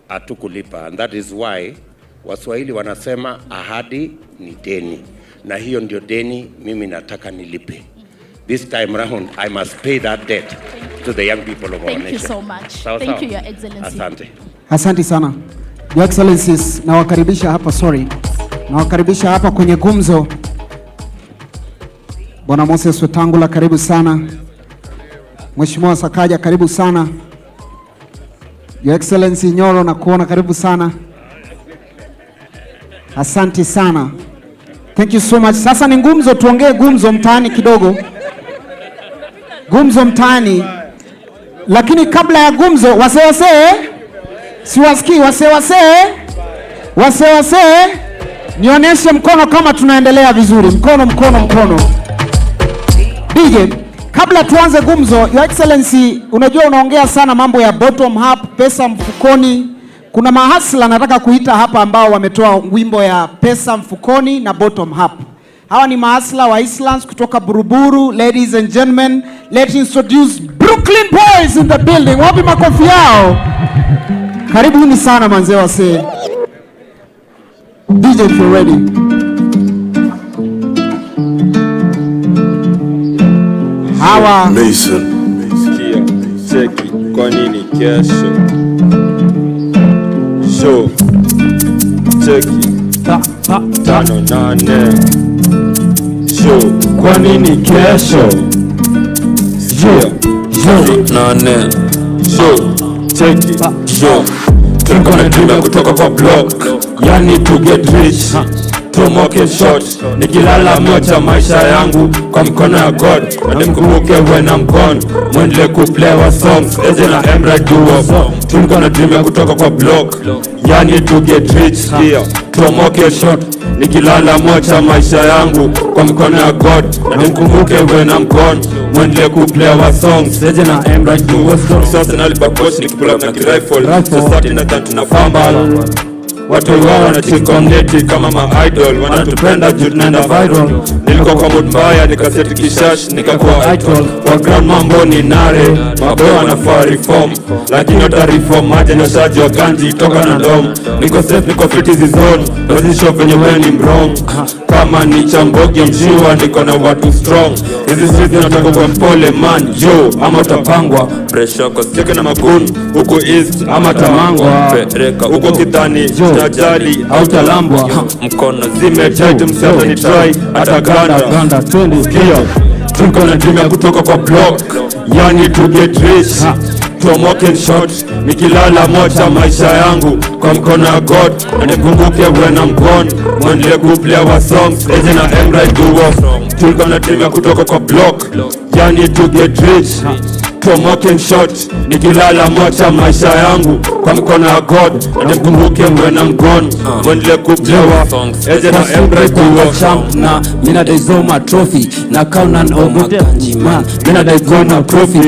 hatukulipa, and that is why Waswahili wanasema ahadi ni deni, na hiyo ndio deni mimi nataka nilipe. This time round I must pay that debt to the young people of our nation. Thank you so much. Thank you, Your Excellency. Asante. Asante sana. Your Excellencies, nawakaribisha hapa kwenye Gumzo. Bwana Moses Wetangula, karibu sana. Mheshimiwa Sakaja, karibu sana. Your Excellency Nyoro, na kuona, karibu sana. Asante sana. Thank you so much. Sasa ni gumzo, tuongee gumzo mtaani kidogo. Gumzo mtaani. Lakini kabla ya gumzo, wasee, siwasikii, wasee, nionyeshe mkono kama tunaendelea vizuri. Mkono. DJ, kabla tuanze gumzo, Your Excellency, unajua unaongea sana mambo ya bottom up, pesa mfukoni. Kuna mahasla nataka kuita hapa ambao wametoa wimbo ya pesa mfukoni na bottom up. Hawa ni mahasla wa Islands kutoka Buruburu. Ladies and gentlemen, let's introduce Brooklyn Boys in the building. Wapi makofi yao? Karibuni sana manzee wase. DJ if you're ready. Hawa Mason. Cheki kwa nini kesho? Show. Cheki 5-8. Show. Kwa nini kesho? Show. 8. Show. Cheki. Show. Tulikuwa dream kutoka kwa block. Yani to get rich. Tomoke short. Nikilala moja maisha yangu kwa mkono ya God. Nimkumbuke when I'm gone. Mwendele kuplay wa songs. Eje na Emra duo. Tulikuwa dream kutoka kwa block. Yani to get rich. Tomoke short. Nikilala moja maisha yangu kwa mkono ya God. Nimkumbuke when I'm gone. Mwendele kuplay wa songs. Eje na Emra duo. Sasa nalipa coach nikipula up na rifle. Sasa tuna fumble. Watu wao wanachikonneti kama ma-idol. Wanatupenda juu tunaenda viral. Nilikuwa kwa mood mbaya nikaseti kishash nikakuwa idol. Kwa ground mambo ni nare. Maboy wanafaa reform. Lakini ota reform maja na shaji wa ganji toka na dom. Niko safe niko fit hizi zone. Dozisho venye we ni mrong. Kama ni chambogi mshiwa niko na watu strong. Hizi streets zinataka kwa mpole man. Yo ama utapangwa. Pressure kwa seke na makun. Huku east ama tamangwa. Pereka huko kitani. Tajali au talambwa. Mkono zimetight msema ni try. Hata ganda twende skia. Tulikuwa na dream ya kutoka kwa block. Yani to get rich. Tomoke short. Nikilala moja maisha yangu kwa mkono ya God. Na nikumbuke when I'm gone. Mwendele kuplay wa songs. Eje na Emra duo. Tulikuwa na dream ya kutoka kwa block. Yani to get rich. Tomoke short. Nikilala moja maisha yangu kwa mkono ya God. Na nikumbuke when I'm gone. Mwendele kuplay wa songs. Eje na Emra duo. Champ na mina daizoma trophy. Na kauna omakanji man. Mina daizoma trophy.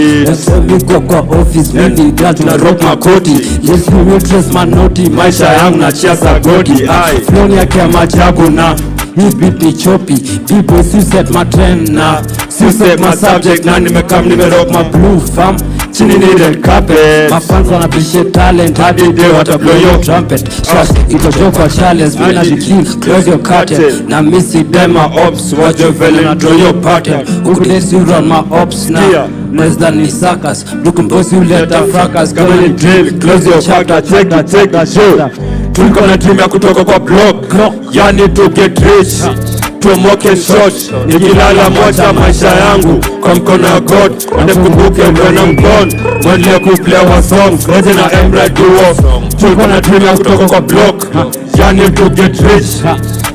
Niko kwa office. Mini gatu na rock makoti. Yes you will trust my naughty. Maisha yangu na chiasa godi. Floni yake ya majabu na hii beat ni choppy. People you set my trend na you set my subject na nimerock my blue fam. Chini ni red carpet. My fans wanna appreciate talent. Hadi day wata blow your trumpet. Shash ito joko challenge. Mina the king close your curtain. Na missy them my ops. Watch your fella na draw your pattern. Who days you run my ops now. Less than ni suckers. Looking boss you let the fracas. Come on drill. Close your chapter. Take the show. Tulikuwa na dream ya kutoka kwa block. Yani to get rich. Tomoke short. Nikilala moja maisha yangu kwa mkono ya God. Na nikumbuke when I'm gone. Mwendele kuplay wa songs. Eje na Emra duo. Tulikuwa na dream ya kutoka kwa block. Yani to get rich.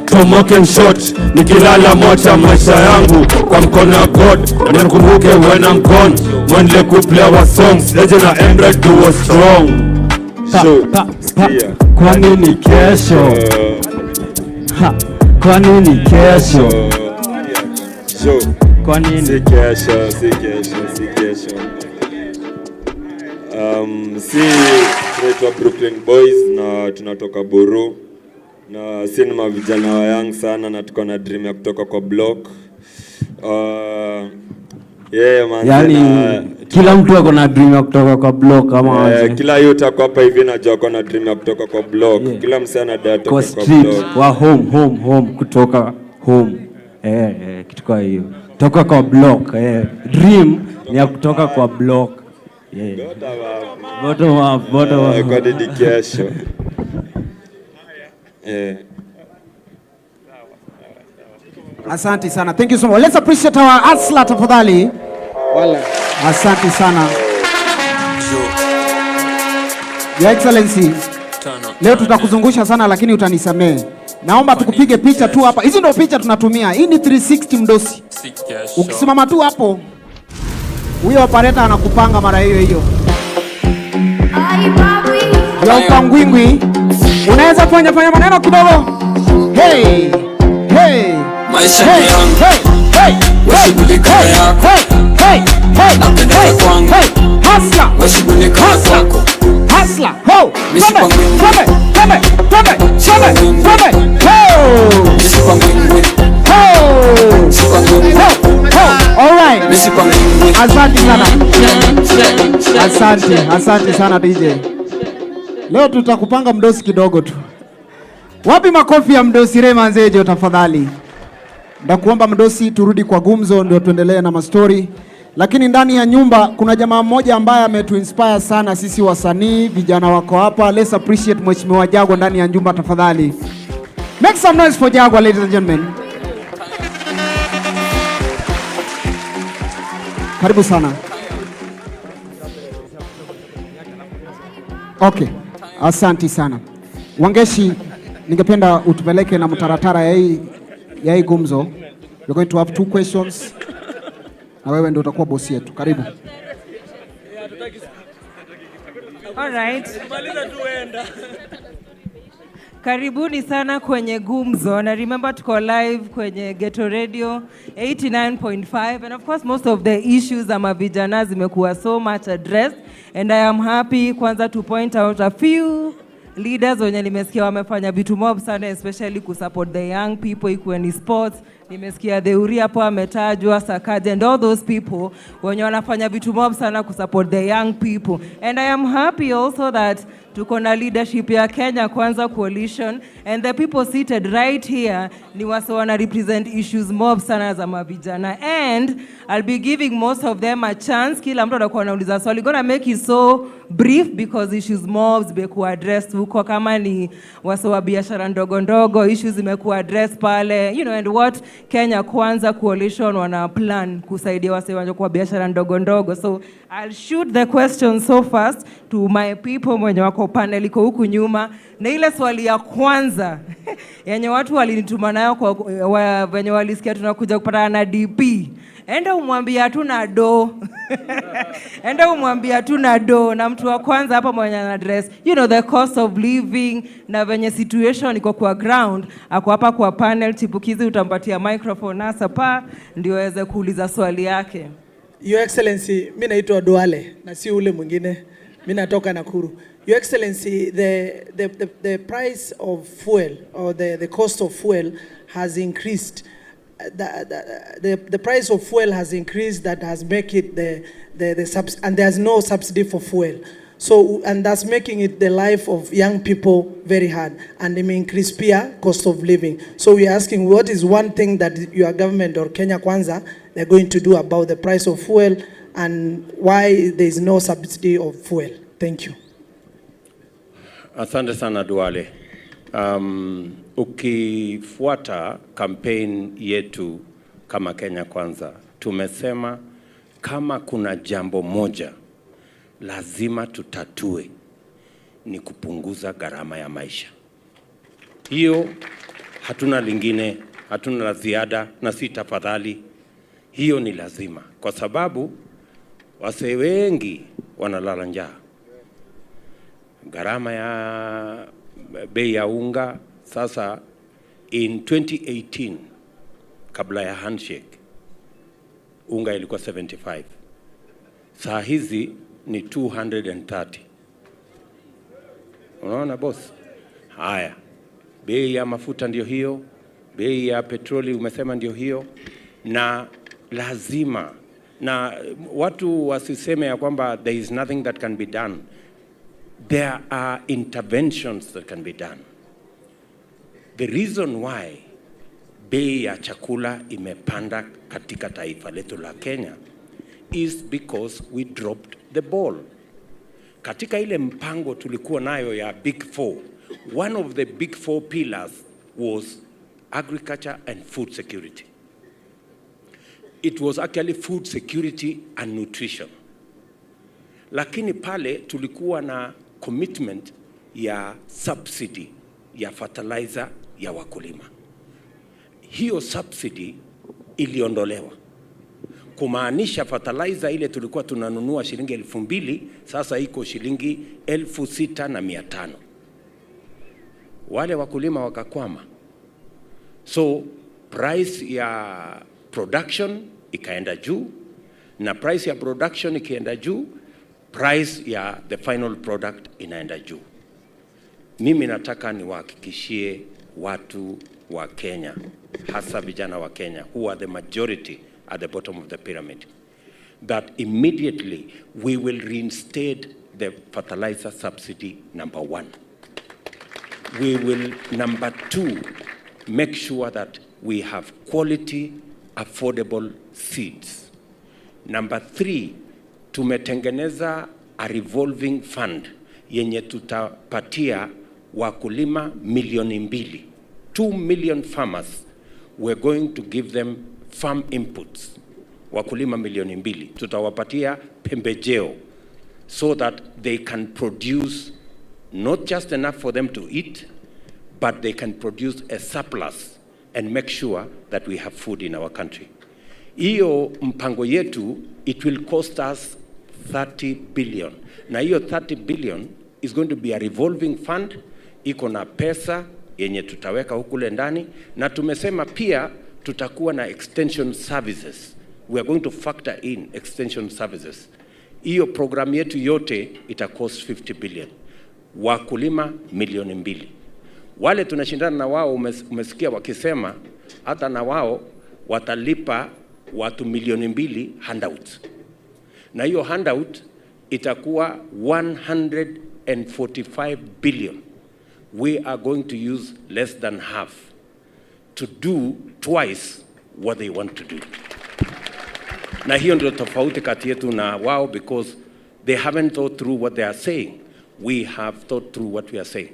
Tomoke short. Nikilala moja maisha yangu kwa mkono ya God. Na nikumbuke when I'm gone. Mwendele kuplay wa songs. Eje na Emra duo strong. Kwa nini kesho? Kwa nini kesho? Kwa nini? Si kesho. Si tunaitwa Brooklyn Boys na tunatoka Buru. Na si ni mavijana wa young sana na tuko na dream ya kutoka kwa block. Man, yani kila mtu ako na dream ya kutoka kwa block ama kila youth ako hapa hivi najua ako na dream ya kutoka kwa block. Kila msana data kwa street wa home kutoka home kitu kwa hiyo kutoka kwa block dream ni ya kutoka kwa block bottom up kwa dedication Asante sana. Thank you so much. Let's appreciate our hustler tafadhali. Asante sana. Your Excellency. Leo tutakuzungusha sana lakini utanisamehe. Naomba tukupige picha tu hapa. Hizi ndio picha tunatumia. Hii ni 360 mdosi. Ukisimama tu hapo, huyo operator anakupanga mara hiyo hiyo. Ya upangwingwi. Unaweza fanya maneno kidogo. Hey, hey. Maisha yangu. Hey. Washughulika yako. Hey. Napendeza kwangu. Hasla. Washughulika kwako. Hasla. Ho. Come. All right. Asante sana DJ. Leo tutakupanga mdosi kidogo tu. Wapi makofi ya mdosi Rema Nzejo tafadhali? Ndakuomba mdosi turudi kwa gumzo ndio tuendelee na mastori. Lakini ndani ya nyumba kuna jamaa mmoja ambaye ametuinspire sana sisi wasanii, vijana wako hapa. Let's appreciate Mheshimiwa Jagwa ndani ya nyumba tafadhali. Make some noise for Jagwa, ladies and gentlemen. Karibu sana. Okay. Asante sana. Wangeshi, ningependa utupeleke na mtaratara ya hii gumzo. We're going to have 2 questions. Na wewe ndio utakuwa bosi yetu. Karibu. All right. Karibuni sana kwenye gumzo. Na remember tuko live kwenye Ghetto Radio 89.5, and of course most of the issues ama vijana zimekuwa so much addressed, and I am happy kwanza to point out a few leaders wenye nimesikia wamefanya vitu mob sana, especially kusupport the young people ikuwe ni sports. Nimesikia Theuri hapo ametajwa, Sakaja and all those people wenye wanafanya vitu mob sana kusupport the young people. And I am happy also that tuko na leadership ya Kenya Kwanza Coalition, and the people seated right here ni wase wana represent issues mob sana za mavijana, and I'll be giving most of them a chance. Kila mtu atakuwa anauliza swali. Gonna make it so brief because issues mob zimekuwa addressed huko, kama ni wase wa biashara ndogo ndogo, issues zimekuwa addressed pale, you know, and what Kenya Kwanza Coalition wana plan kusaidia wase wa biashara ndogo ndogo. So I'll shoot the question so fast to my people mwenye wako panel iko huku nyuma. Na ile swali ya kwanza yenye watu walinituma nayo kwa wenye walisikia tunakuja kupata na DP. Enda umwambia tuna do. Enda umwambia tuna do. Na mtu wa kwanza hapa mwenye ana address, you know, the cost of living na venye situation iko kwa ground. Ako hapa kwa panel. Chipukizi utampatia microphone hasa pa ndio aweze kuuliza swali yake. Your Excellency, mimi naitwa Duale na si ule mwingine. Mimi natoka Nakuru. Your Excellency, the price of fuel or the cost of fuel has increased. The price of fuel has increased, that has make it and there's no subsidy for fuel. So, and that's making it the life of young people very hard, and it may increase peer cost of living. So we are asking, what is one thing that your government or Kenya Kwanza they're going to do about the price of fuel, and why there is no subsidy of fuel? Thank you. Asante sana Duale. Ukifuata campaign yetu kama Kenya Kwanza, tumesema kama kuna jambo moja lazima tutatue ni kupunguza gharama ya maisha. Hiyo hatuna lingine, hatuna la ziada na si tafadhali. Hiyo ni lazima, kwa sababu wase wengi wanalala njaa. Gharama ya bei ya unga sasa, in 2018 kabla ya handshake unga ilikuwa 75. Saa hizi ni 230. Unaona boss? Haya. Bei ya mafuta ndio hiyo, bei ya petroli umesema ndio hiyo, na lazima, na watu wasiseme ya kwamba there is nothing that can be done. There are interventions that can be done. The reason why bei ya chakula imepanda katika taifa letu la Kenya is because we dropped the ball. Katika ile mpango tulikuwa nayo ya Big Four, one of the Big Four pillars was agriculture and food security. It was actually food security and nutrition. Lakini pale tulikuwa na commitment ya subsidy ya fertilizer ya wakulima. Hiyo subsidy iliondolewa, kumaanisha fertilizer ile tulikuwa tunanunua shilingi 2,000 sasa iko shilingi 6,500. Wale wakulima wakakwama, so price ya production ikaenda juu, na price ya production ikienda juu, price ya the final product inaenda juu. Mimi nataka niwahakikishie watu wa Kenya, hasa vijana wa Kenya who are the majority at the bottom of the pyramid, that immediately we will reinstate the fertilizer subsidy, number 1. We will, number 2, make sure that we have quality, affordable seeds. Number 3, tumetengeneza a revolving fund yenye tutapatia wakulima 2,000,000. 2 million farmers, we're going to give them farm inputs. Wakulima 2,000,000 tutawapatia pembejeo so that they can produce not just enough for them to eat, but they can produce a surplus and make sure that we have food in our country. Hiyo mpango yetu, it will cost us 30 billion. Na hiyo 30 billion is going to be a revolving fund, iko na pesa yenye tutaweka hukule ndani, na tumesema pia tutakuwa na extension services. We are going to factor in extension services. Hiyo program yetu yote ita cost 50 billion. Wakulima 2,000,000. Wale tunashindana na wao, umesikia wakisema hata na wao watalipa watu 2,000,000 handout. Na hiyo handout itakuwa 145 billion. We are going to use less than half to do twice what they want to do. Na hiyo ndio tofauti kati yetu na wao, because they haven't thought through what they are saying. We have thought through what we are saying.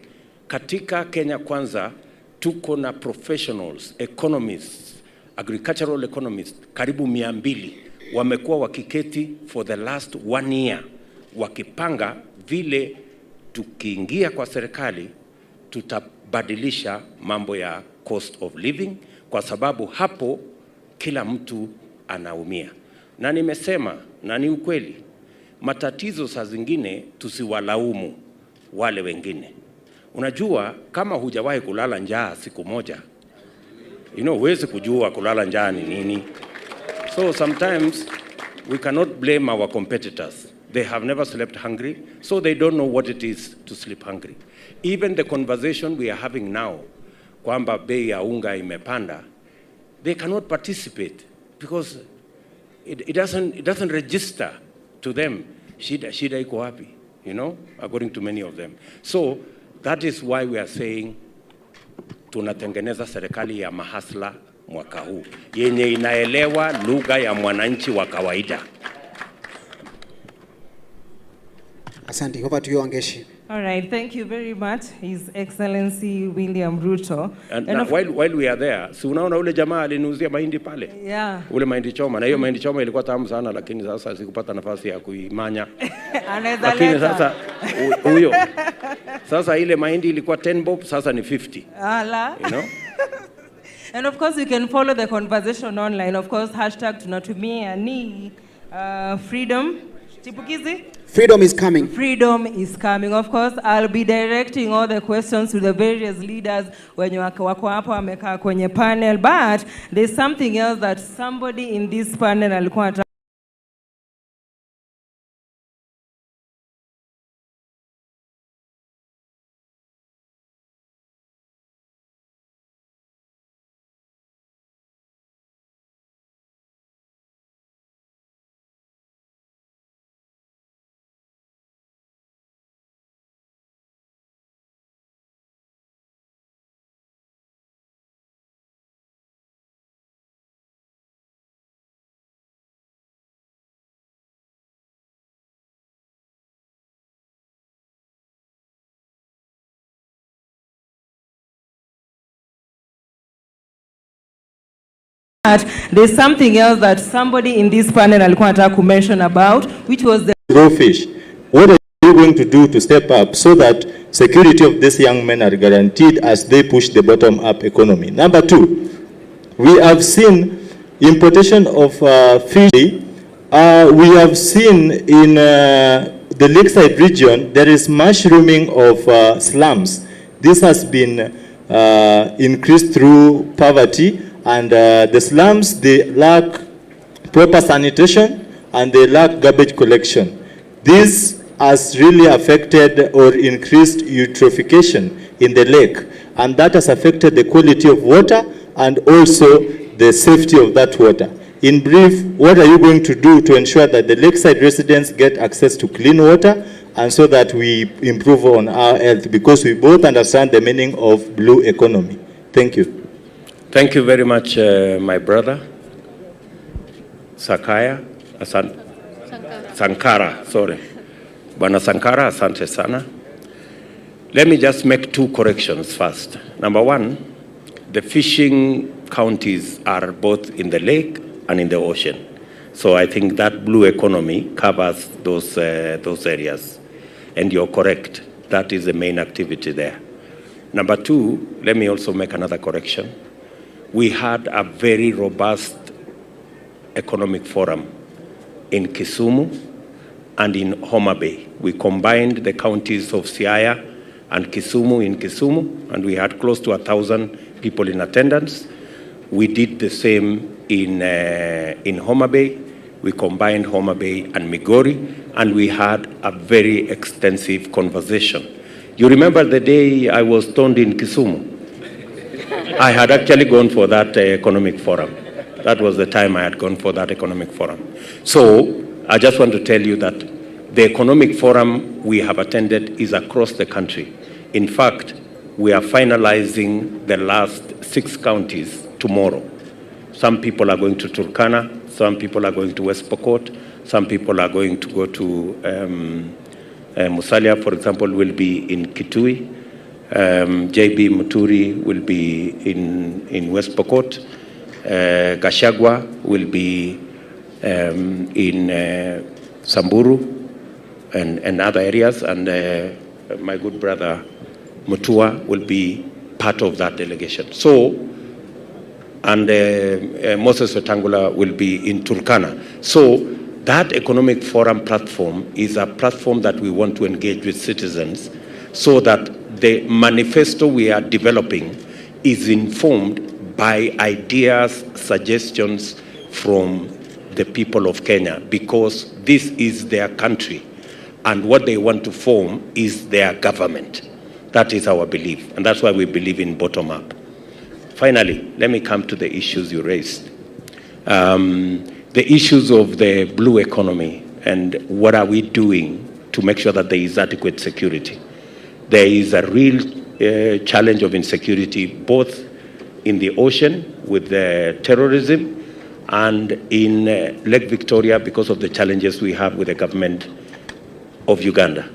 Katika Kenya Kwanza tuko na professionals, economists, agricultural economists karibu 200 wamekuwa wakiketi for the last 1 year wakipanga vile tukiingia kwa serikali tutabadilisha mambo ya cost of living, kwa sababu hapo kila mtu anaumia. Na nimesema, na ni ukweli, matatizo saa zingine tusiwalaumu wale wengine. Unajua, kama hujawahi kulala njaa siku moja, huwezi kujua kulala njaa ni nini. So sometimes we cannot blame our competitors. They have never slept hungry, so they don't know what it is to sleep hungry. Even the conversation we are having now, kwamba bei ya unga imepanda, they cannot participate because it doesn't register to them. Shida iko wapi, according to many of them. So that is why we are saying tunatengeneza serikali ya mahasla mwaka huu yenye inaelewa lugha ya mwananchi wa kawaida. Asante, over to you Angeshi. All right, thank you very much, His Excellency William Ruto. And while we are there, si unaona ule jamaa aliniuzia mahindi pale? Yeah. Ule mahindi choma, na hiyo mahindi choma ilikuwa tamu sana, lakini sasa sikupata nafasi ya kuimanya. Lakini sasa huyo sasa ile mahindi ilikuwa 10 bob, sasa ni 50. Ala. And of course you can follow the conversation online. Of course, #tunatumia ni freedom. Chipukizi? Freedom is coming. Freedom is coming. Of course, I'll be directing all the questions to the various leaders when you wako hapo wamekaa kwenye panel, but there's something else that somebody in this panel alikuwa there's something else that somebody in this panel alikuwa anataka mention about, which was the grow fish. What are you going to do to step up so that security of these young men are guaranteed as they push the bottom-up economy. Number two, we have seen importation of fish. We have seen in the lakeside region, there is mushrooming of slums. This has been increased through poverty, and the slums, they lack proper sanitation and they lack garbage collection. This has really affected or increased eutrophication in the lake, and that has affected the quality of water and also the safety of that water. In brief, what are you going to do to ensure that the lakeside residents get access to clean water, and so that we improve on our health, because we both understand the meaning of blue economy? Thank you. Thank you very much, my brother. Sankara, sorry. Bwana Sankara, asante sana. Let me just make two corrections first. Number one, the fishing counties are both in the lake and in the ocean. So I think that blue economy covers those areas. And you're correct, that is the main activity there. Number two, let me also make another correction. We had a very robust economic forum in Kisumu and in Homa Bay. We combined the counties of Siaya and Kisumu in Kisumu, and we had close to 1,000 people in attendance. We did the same in Homa Bay. We combined Homa Bay and Migori, and we had a very extensive conversation. You remember the day I was stoned in Kisumu? I had actually gone for that economic forum. That was the time I had gone for that economic forum. So I just want to tell you that the economic forum we have attended is across the country. In fact, we are finalizing the last 6 counties tomorrow. Some people are going to Turkana, some people are going to West Pokot, some people are going to go to Musalia, for example, will be in Kitui. JB Muturi will be in West Pokot. Gashagwa will be in Samburu and other areas, and my good brother Mutua will be part of that delegation. So, and Moses Wetangula will be in Turkana. So that economic forum platform is a platform that we want to engage with citizens, so that the manifesto we are developing is informed by ideas, suggestions from the people of Kenya, because this is their country, and what they want to form is their government. That is our belief, and that's why we believe in bottom-up. Finally, let me come to the issues you raised. The issues of the blue economy and what are we doing to make sure that there is adequate security. There is a real challenge of insecurity both in the ocean with the terrorism and in Lake Victoria because of the challenges we have with the government of Uganda.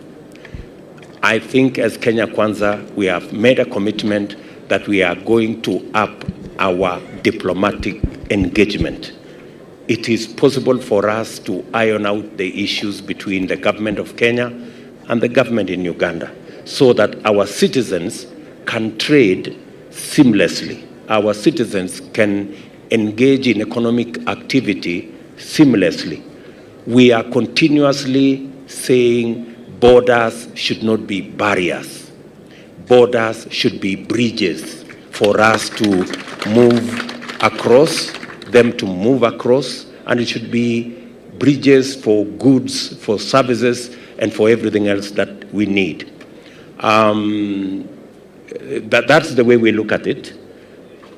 I think as Kenya Kwanza, we have made a commitment that we are going to up our diplomatic engagement. It is possible for us to iron out the issues between the government of Kenya and the government in Uganda, so that our citizens can trade seamlessly. Our citizens can engage in economic activity seamlessly. We are continuously saying borders should not be barriers. Borders should be bridges for us to move across, them to move across, and it should be bridges for goods, for services, and for everything else that we need. That's the way we look at it.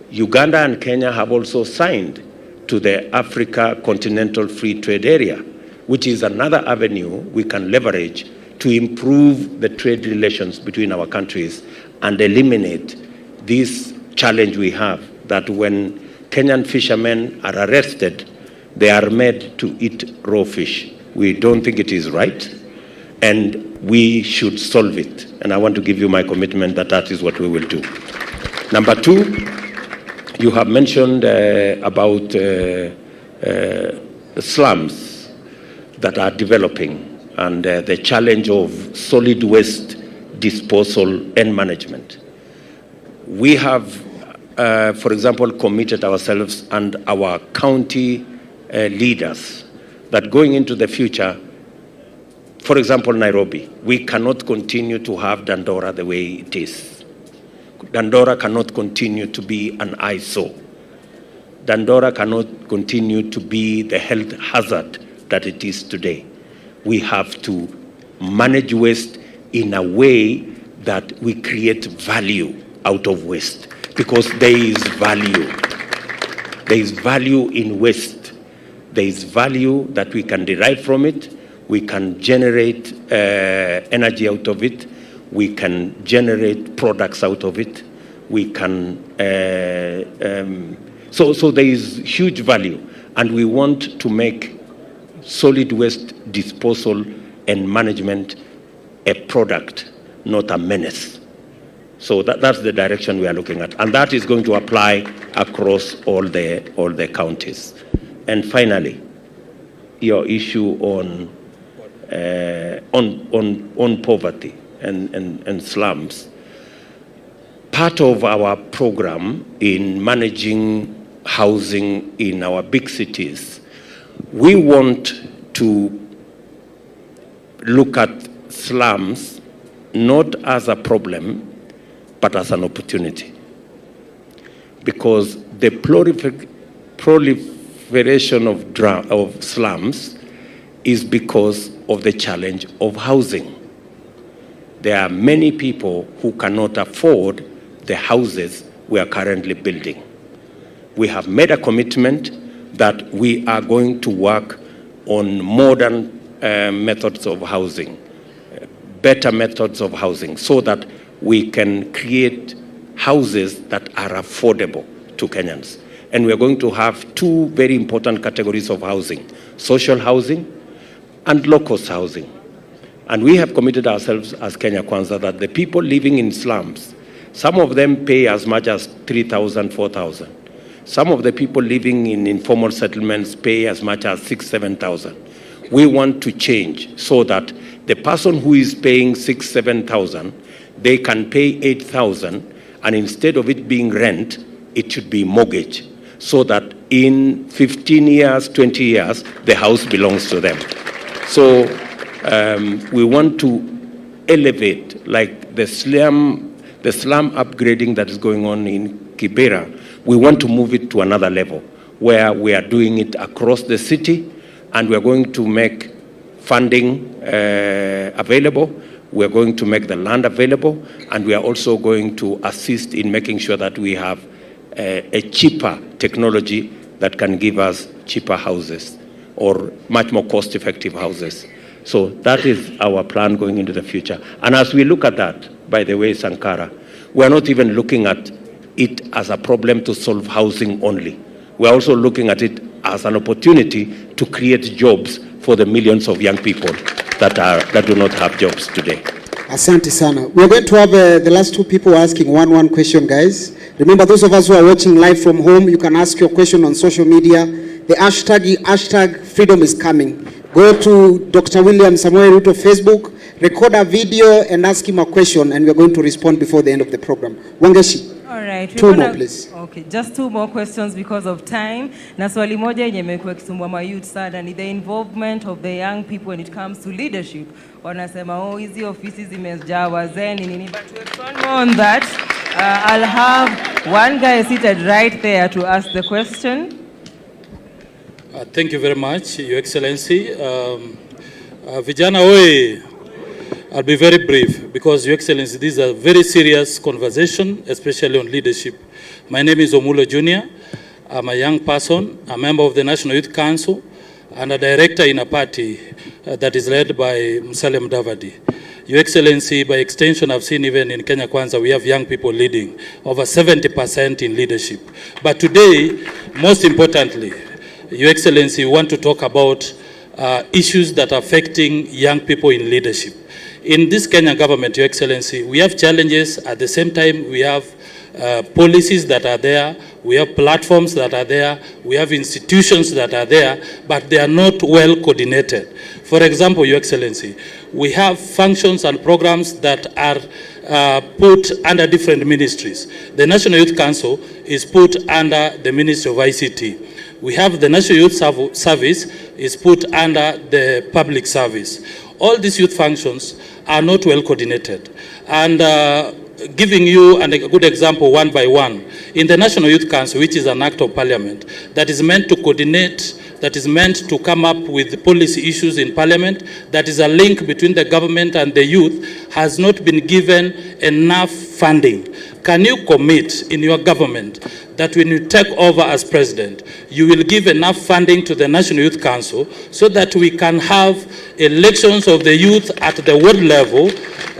Uganda and Kenya have also signed to the Africa Continental Free Trade Area, which is another avenue we can leverage to improve the trade relations between our countries and eliminate this challenge we have that when Kenyan fishermen are arrested, they are made to eat raw fish. We don't think it is right, and we should solve it. And I want to give you my commitment that that is what we will do. Number two, you have mentioned about slums that are developing and the challenge of solid waste disposal, and management. We have, for example, committed ourselves and our county leaders that going into the future, for example, Nairobi, we cannot continue to have Dandora the way it is. Dandora cannot continue to be an eyesore. Dandora cannot continue to be the health hazard that it is today. We have to manage waste in a way that we create value out of waste, because there is value. There is value in waste. There is value that we can derive from it. We can generate energy out of it. We can generate products out of it. We can, so there is huge value. And we want to make solid waste disposal and management a product, not a menace. So that's the direction we are looking at. And that is going to apply across all the counties. And finally, your issue on poverty and slums. Part of our program in managing housing in our big cities, we want to look at slums not as a problem, but as an opportunity. Because the proliferation of slums is because of the challenge of housing. There are many people who cannot afford the houses we are currently building. We have made a commitment that we are going to work on modern methods of housing, better methods of housing, so that we can create houses that are affordable to Kenyans. And we are going to have two very important categories of housing: social housing and low-cost housing. And we have committed ourselves as Kenya Kwanza that the people living in slums, some of them pay as much as 3,000, 4,000. Some of the people living in informal settlements pay as much as 6,000, 7,000. We want to change so that the person who is paying 6,000, 7,000, they can pay 8,000, and instead of it being rent, it should be mortgage, so that in 15 years, 20 years, the house belongs to them. So we want to elevate, like the slum upgrading that is going on in Kibera. We want to move it to another level, where we are doing it across the city, and we are going to make funding available. We are going to make the land available, and we are also going to assist in making sure that we have a cheaper technology that can give us cheaper houses, or much more cost-effective houses. So that is our plan going into the future. And as we look at that, by the way, Sankara, we are not even looking at it as a problem to solve housing only. We are also looking at it as an opportunity to create jobs for the millions of young people that do not have jobs today. Asante sana. We're going to have the last two people asking one question, guys. Remember, those of us who are watching live from home, you can ask your question on social media. The hashtag freedom is coming. Go to Dr. William Samuel Ruto Facebook, record a video and ask him a question, and we're going to respond before the end of the program. Wangeshi. All right. Two more, please. Okay, just two more questions because of time. Na swali moja yenye imekuwa kisumbua ma youth sana ni the involvement of the young people when it comes to leadership. Wanasema hizi ofisi zimejaa wazee nini, but to expand more on that, I'll have one guy seated right there to ask the question. Thank you very much, Your Excellency. Vijana oye, I'll be very brief because, Your Excellency, this is a very serious conversation, especially on leadership. My name is Omulo Jr. I'm a young person, a member of the National Youth Council, and a director in a party that is led by Musalia Mudavadi. Your Excellency, by extension, I've seen even in Kenya Kwanza, we have young people leading, over 70% in leadership. But today, most importantly, Your Excellency, we want to talk about issues that are affecting young people in leadership. In this Kenyan government, Your Excellency, we have challenges. At the same time, we have policies that are there, we have platforms that are there, we have institutions that are there, but they are not well coordinated. For example, Your Excellency, we have functions and programs that are put under different ministries. The National Youth Council is put under the Ministry of ICT. We have the National Youth Service is put under the Public Service. All these youth functions are not well coordinated. And giving you a good example one by one, in the National Youth Council, which is an act of parliament that is meant to coordinate, that is meant to come up with policy issues in parliament, that is a link between the government and the youth, has not been given enough funding. Can you commit in your government that when you take over as president, you will give enough funding to the National Youth Council so that we can have elections of the youth at the ward level,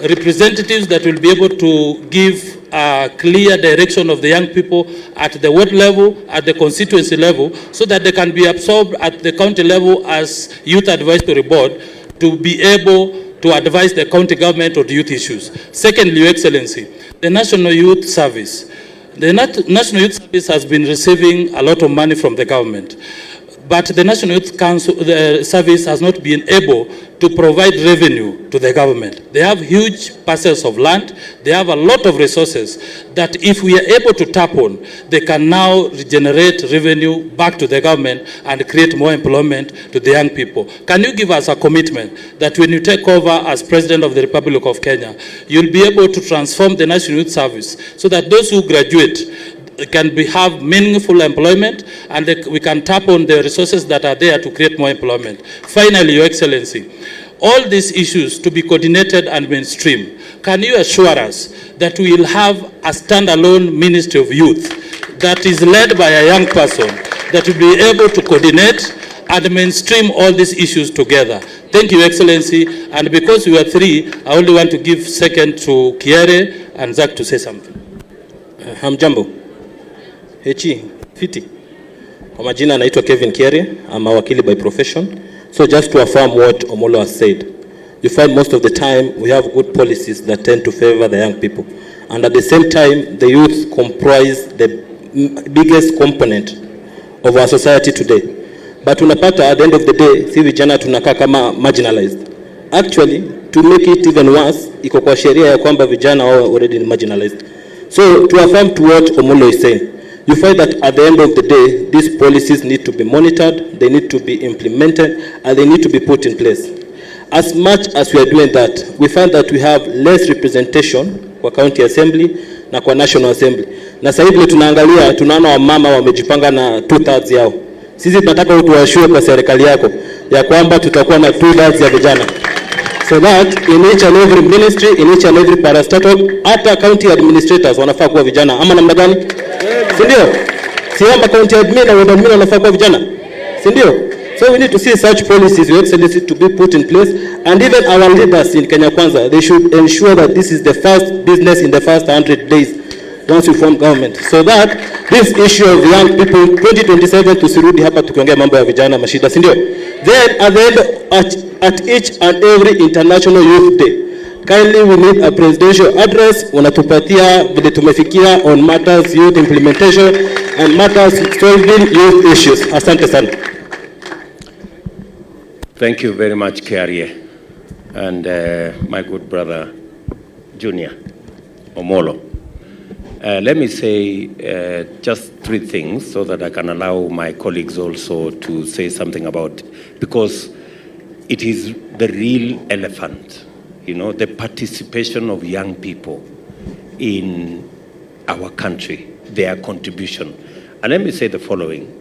representatives that will be able to give a clear direction of the young people at the ward level, at the constituency level, so that they can be absorbed at the county level as youth advisory board to be able to advise the county government on youth issues. Secondly, Your Excellency, the National Youth Service. The National Youth Service has been receiving a lot of money from the government, but the National Youth Council, the service has not been able to provide revenue to the government. They have huge parcels of land, they have a lot of resources that if we are able to tap on, they can now regenerate revenue back to the government and create more employment to the young people. Can you give us a commitment that when you take over as President of the Republic of Kenya, you'll be able to transform the National Youth Service so that those who graduate can have meaningful employment and we can tap on the resources that are there to create more employment. Finally, Your Excellency, all these issues to be coordinated and mainstream. Can you assure us that we will have a standalone Ministry of Youth that is led by a young person that will be able to coordinate and mainstream all these issues together? Thank you, Your Excellency. And because we are three, I only want to give second to Kiere and Zach to say something. Hamjambo. Hechi, fiti. Kwa majina anaitwa Kevin Kiere. I'm a wakili by profession. So just to affirm what Omolo has said, you find most of the time we have good policies that tend to favor the young people. And at the same time, the youth comprise the biggest component of our society today. But unapata at the end of the day, si vijana tunakaa kama marginalized. Actually, to make it even worse, iko kwa sheria ya kwamba vijana are already marginalized. So to affirm to what Omolo is saying, you find that at the end of the day, these policies need to be monitored, they need to be implemented, and they need to be put in place. As much as we are doing that, we find that we have less representation kwa county assembly na kwa national assembly. Na sasa hivi tunaangalia, tunaona wamama wamejipanga na 2/3 yao. Sisi tunataka tuwashue kwa serikali yako ya kwamba tutakuwa na 2/3 ya vijana. So that in each and every ministry, in each and every parastatal, hata county administrators wanafaa kuwa vijana. Ama namna gani? Sindio? Siamba county admin na ward admin wanafaa kuwa vijana. Sindio? So we need to see such policies, Your Excellency, to be put in place. And even our leaders in Kenya Kwanza, they should ensure that this is the first business in the first 100 days once we form government. So that this issue of young people, 2027 tusirudi hapa tukiongea mambo ya vijana mashida, sindio? Then at the end, at each and every International Youth Day, kindly we need a presidential address, unatupatia vile tumefikia on matters youth implementation and matters solving youth issues. Asante sana. Thank you very much, Kiarie, and my good brother, Junior Omolo. Let me say just 3 things so that I can allow my colleagues also to say something about, because it is the real elephant, you know, the participation of young people in our country, their contribution. And let me say the following.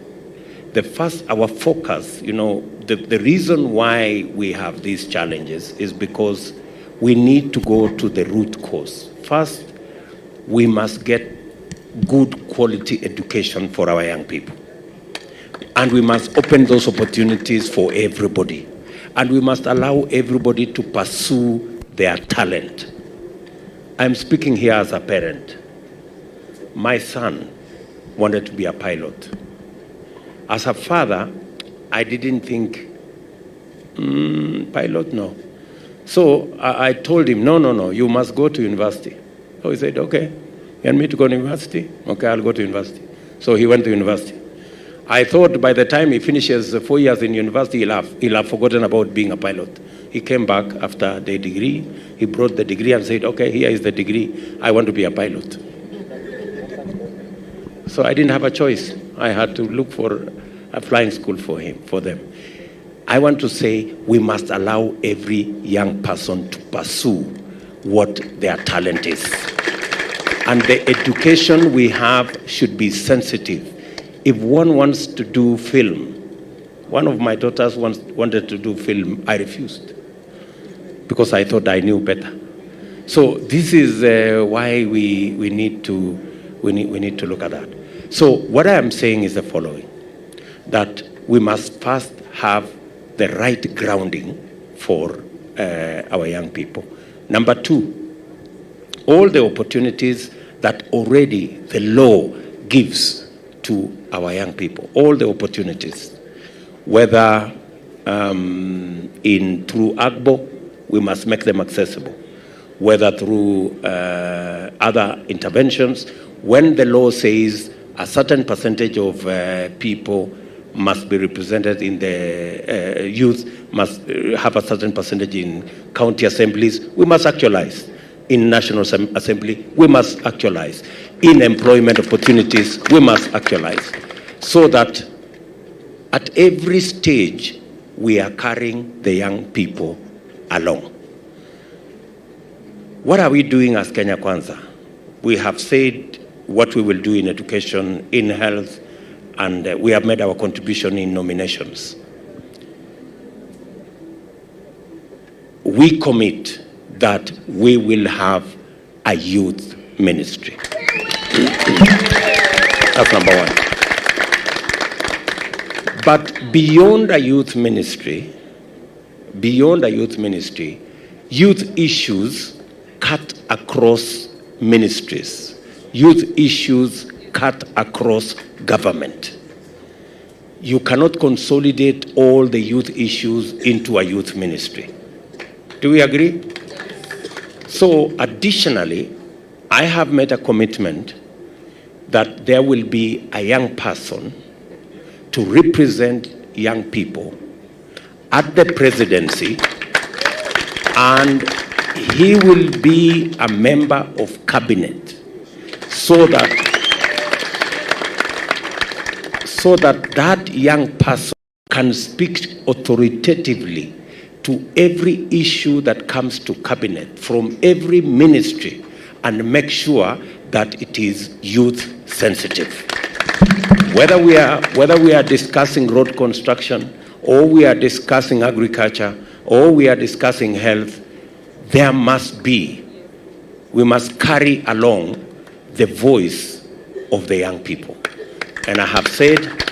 Our focus, you know, the reason why we have these challenges is because we need to go to the root cause. First, we must get good quality education for our young people. And we must open those opportunities for everybody. And we must allow everybody to pursue their talent. I'm speaking here as a parent. My son wanted to be a pilot. As a father, I didn't think, pilot, no. So I told him, no, you must go to university. So he said, okay. You want me to go to university? Okay, I'll go to university. So he went to university. I thought by the time he finishes 4 years in university, he'll have forgotten about being a pilot. He came back after the degree. He brought the degree and said, okay, here is the degree. I want to be a pilot. So I didn't have a choice. I had to look for a flying school for them. I want to say we must allow every young person to pursue what their talent is. And the education we have should be sensitive. If one wants to do film, one of my daughters wanted to do film, I refused because I thought I knew better. So this is why we need to look at that. So what I am saying is the following, that we must first have the right grounding for our young people. Number two, all the opportunities that already the law gives to our young people, all the opportunities, whether through AGBO, we must make them accessible, whether through other interventions, when the law says a certain percentage of people must be represented in the youth, must have a certain percentage in county assemblies, we must actualize. In National Assembly, we must actualize. In employment opportunities, we must actualize. So that at every stage, we are carrying the young people along. What are we doing as Kenya Kwanza? We have said what we will do in education, in health, and we have made our contribution in nominations. We commit that we will have a youth ministry. That's number one. But beyond a youth ministry, youth issues cut across ministries. Youth issues cut across government. You cannot consolidate all the youth issues into a youth ministry. Do we agree? So additionally, I have made a commitment that there will be a young person to represent young people at the presidency, and he will be a member of cabinet so that that young person can speak authoritatively to every issue that comes to cabinet from every ministry and make sure that it is youth sensitive. Whether we are discussing road construction, or we are discussing agriculture, or we are discussing health, we must carry along the voice of the young people. And I have said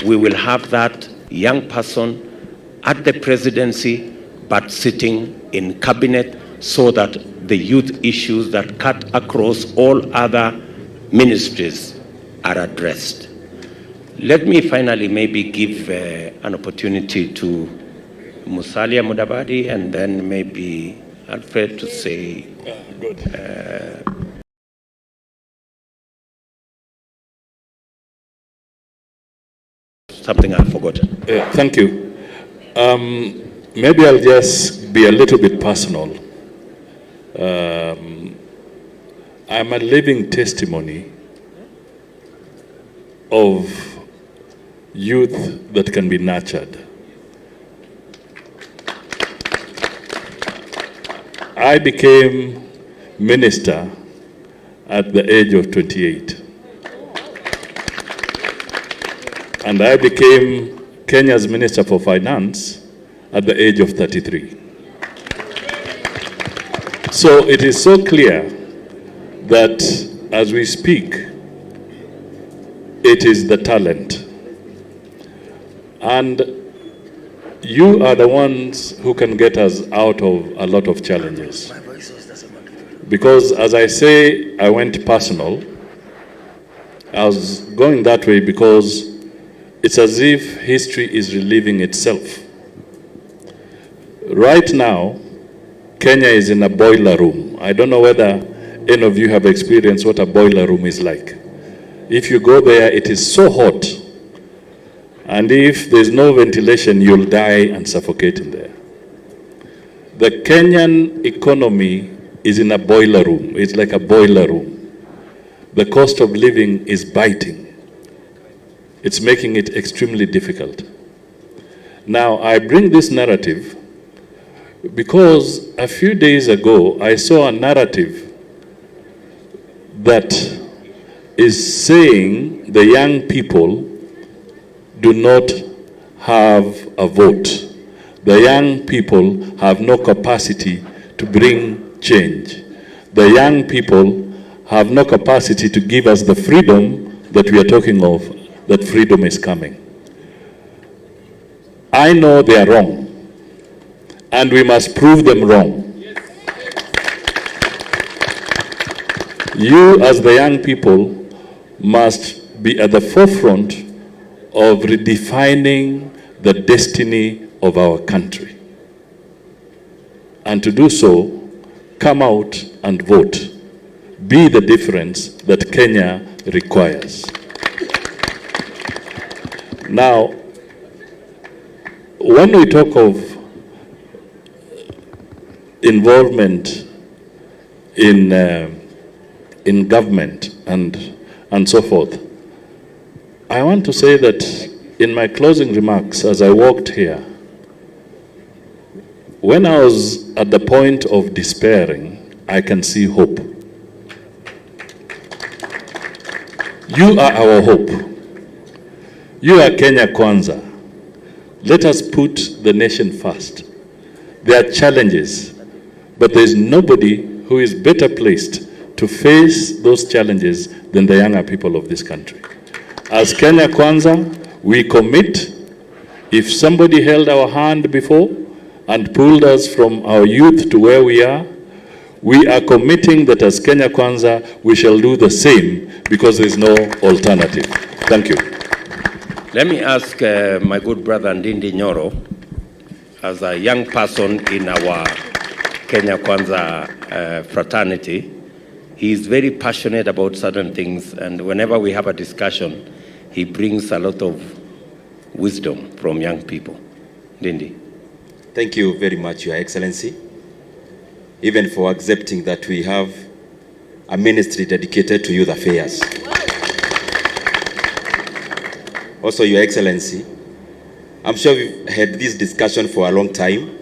we will have that young person at the presidency, but sitting in cabinet so that the youth issues that cut across all other ministries are addressed. Let me finally maybe give an opportunity to Musalia Mudavadi and then maybe Alfred to say something I've forgotten. Thank you. Maybe I'll just be a little bit personal. I'm a living testimony of youth that can be nurtured. I became minister at the age of 28. And I became Kenya's Minister for Finance at the age of 33. So it is so clear that as we speak, it is the talent. And you are the ones who can get us out of a lot of challenges. Because as I say, I went personal. I was going that way because it's as if history is reliving itself. Right now, Kenya is in a boiler room. I don't know whether any of you have experienced what a boiler room is like. If you go there, it is so hot. And if there's no ventilation, you'll die and suffocate in there. The Kenyan economy is in a boiler room. It's like a boiler room. The cost of living is biting. It's making it extremely difficult. Now, I bring this narrative because a few days ago, I saw a narrative that is saying the young people do not have a vote. The young people have no capacity to bring change. The young people have no capacity to give us the freedom that we are talking of, that freedom is coming. I know they are wrong, and we must prove them wrong. You, as the young people, must be at the forefront of redefining the destiny of our country. And to do so, come out and vote. Be the difference that Kenya requires. Now, when we talk of involvement in government and so forth, I want to say that in my closing remarks as I walked here, when I was at the point of despairing, I can see hope. You are our hope. You are Kenya Kwanza. Let us put the nation first. There are challenges, but there is nobody who is better placed to face those challenges than the younger people of this country. As Kenya Kwanza, we commit. If somebody held our hand before and pulled us from our youth to where we are committing that as Kenya Kwanza, we shall do the same because there is no alternative. Thank you. Let me ask my good brother Ndindi Nyoro, as a young person in our Kenya Kwanza fraternity. He is very passionate about certain things, and whenever we have a discussion, he brings a lot of wisdom from young people. Ndindi. Thank you very much, Your Excellency, even for accepting that we have a ministry dedicated to youth affairs. Also, Your Excellency, I'm sure we've had this discussion for a long time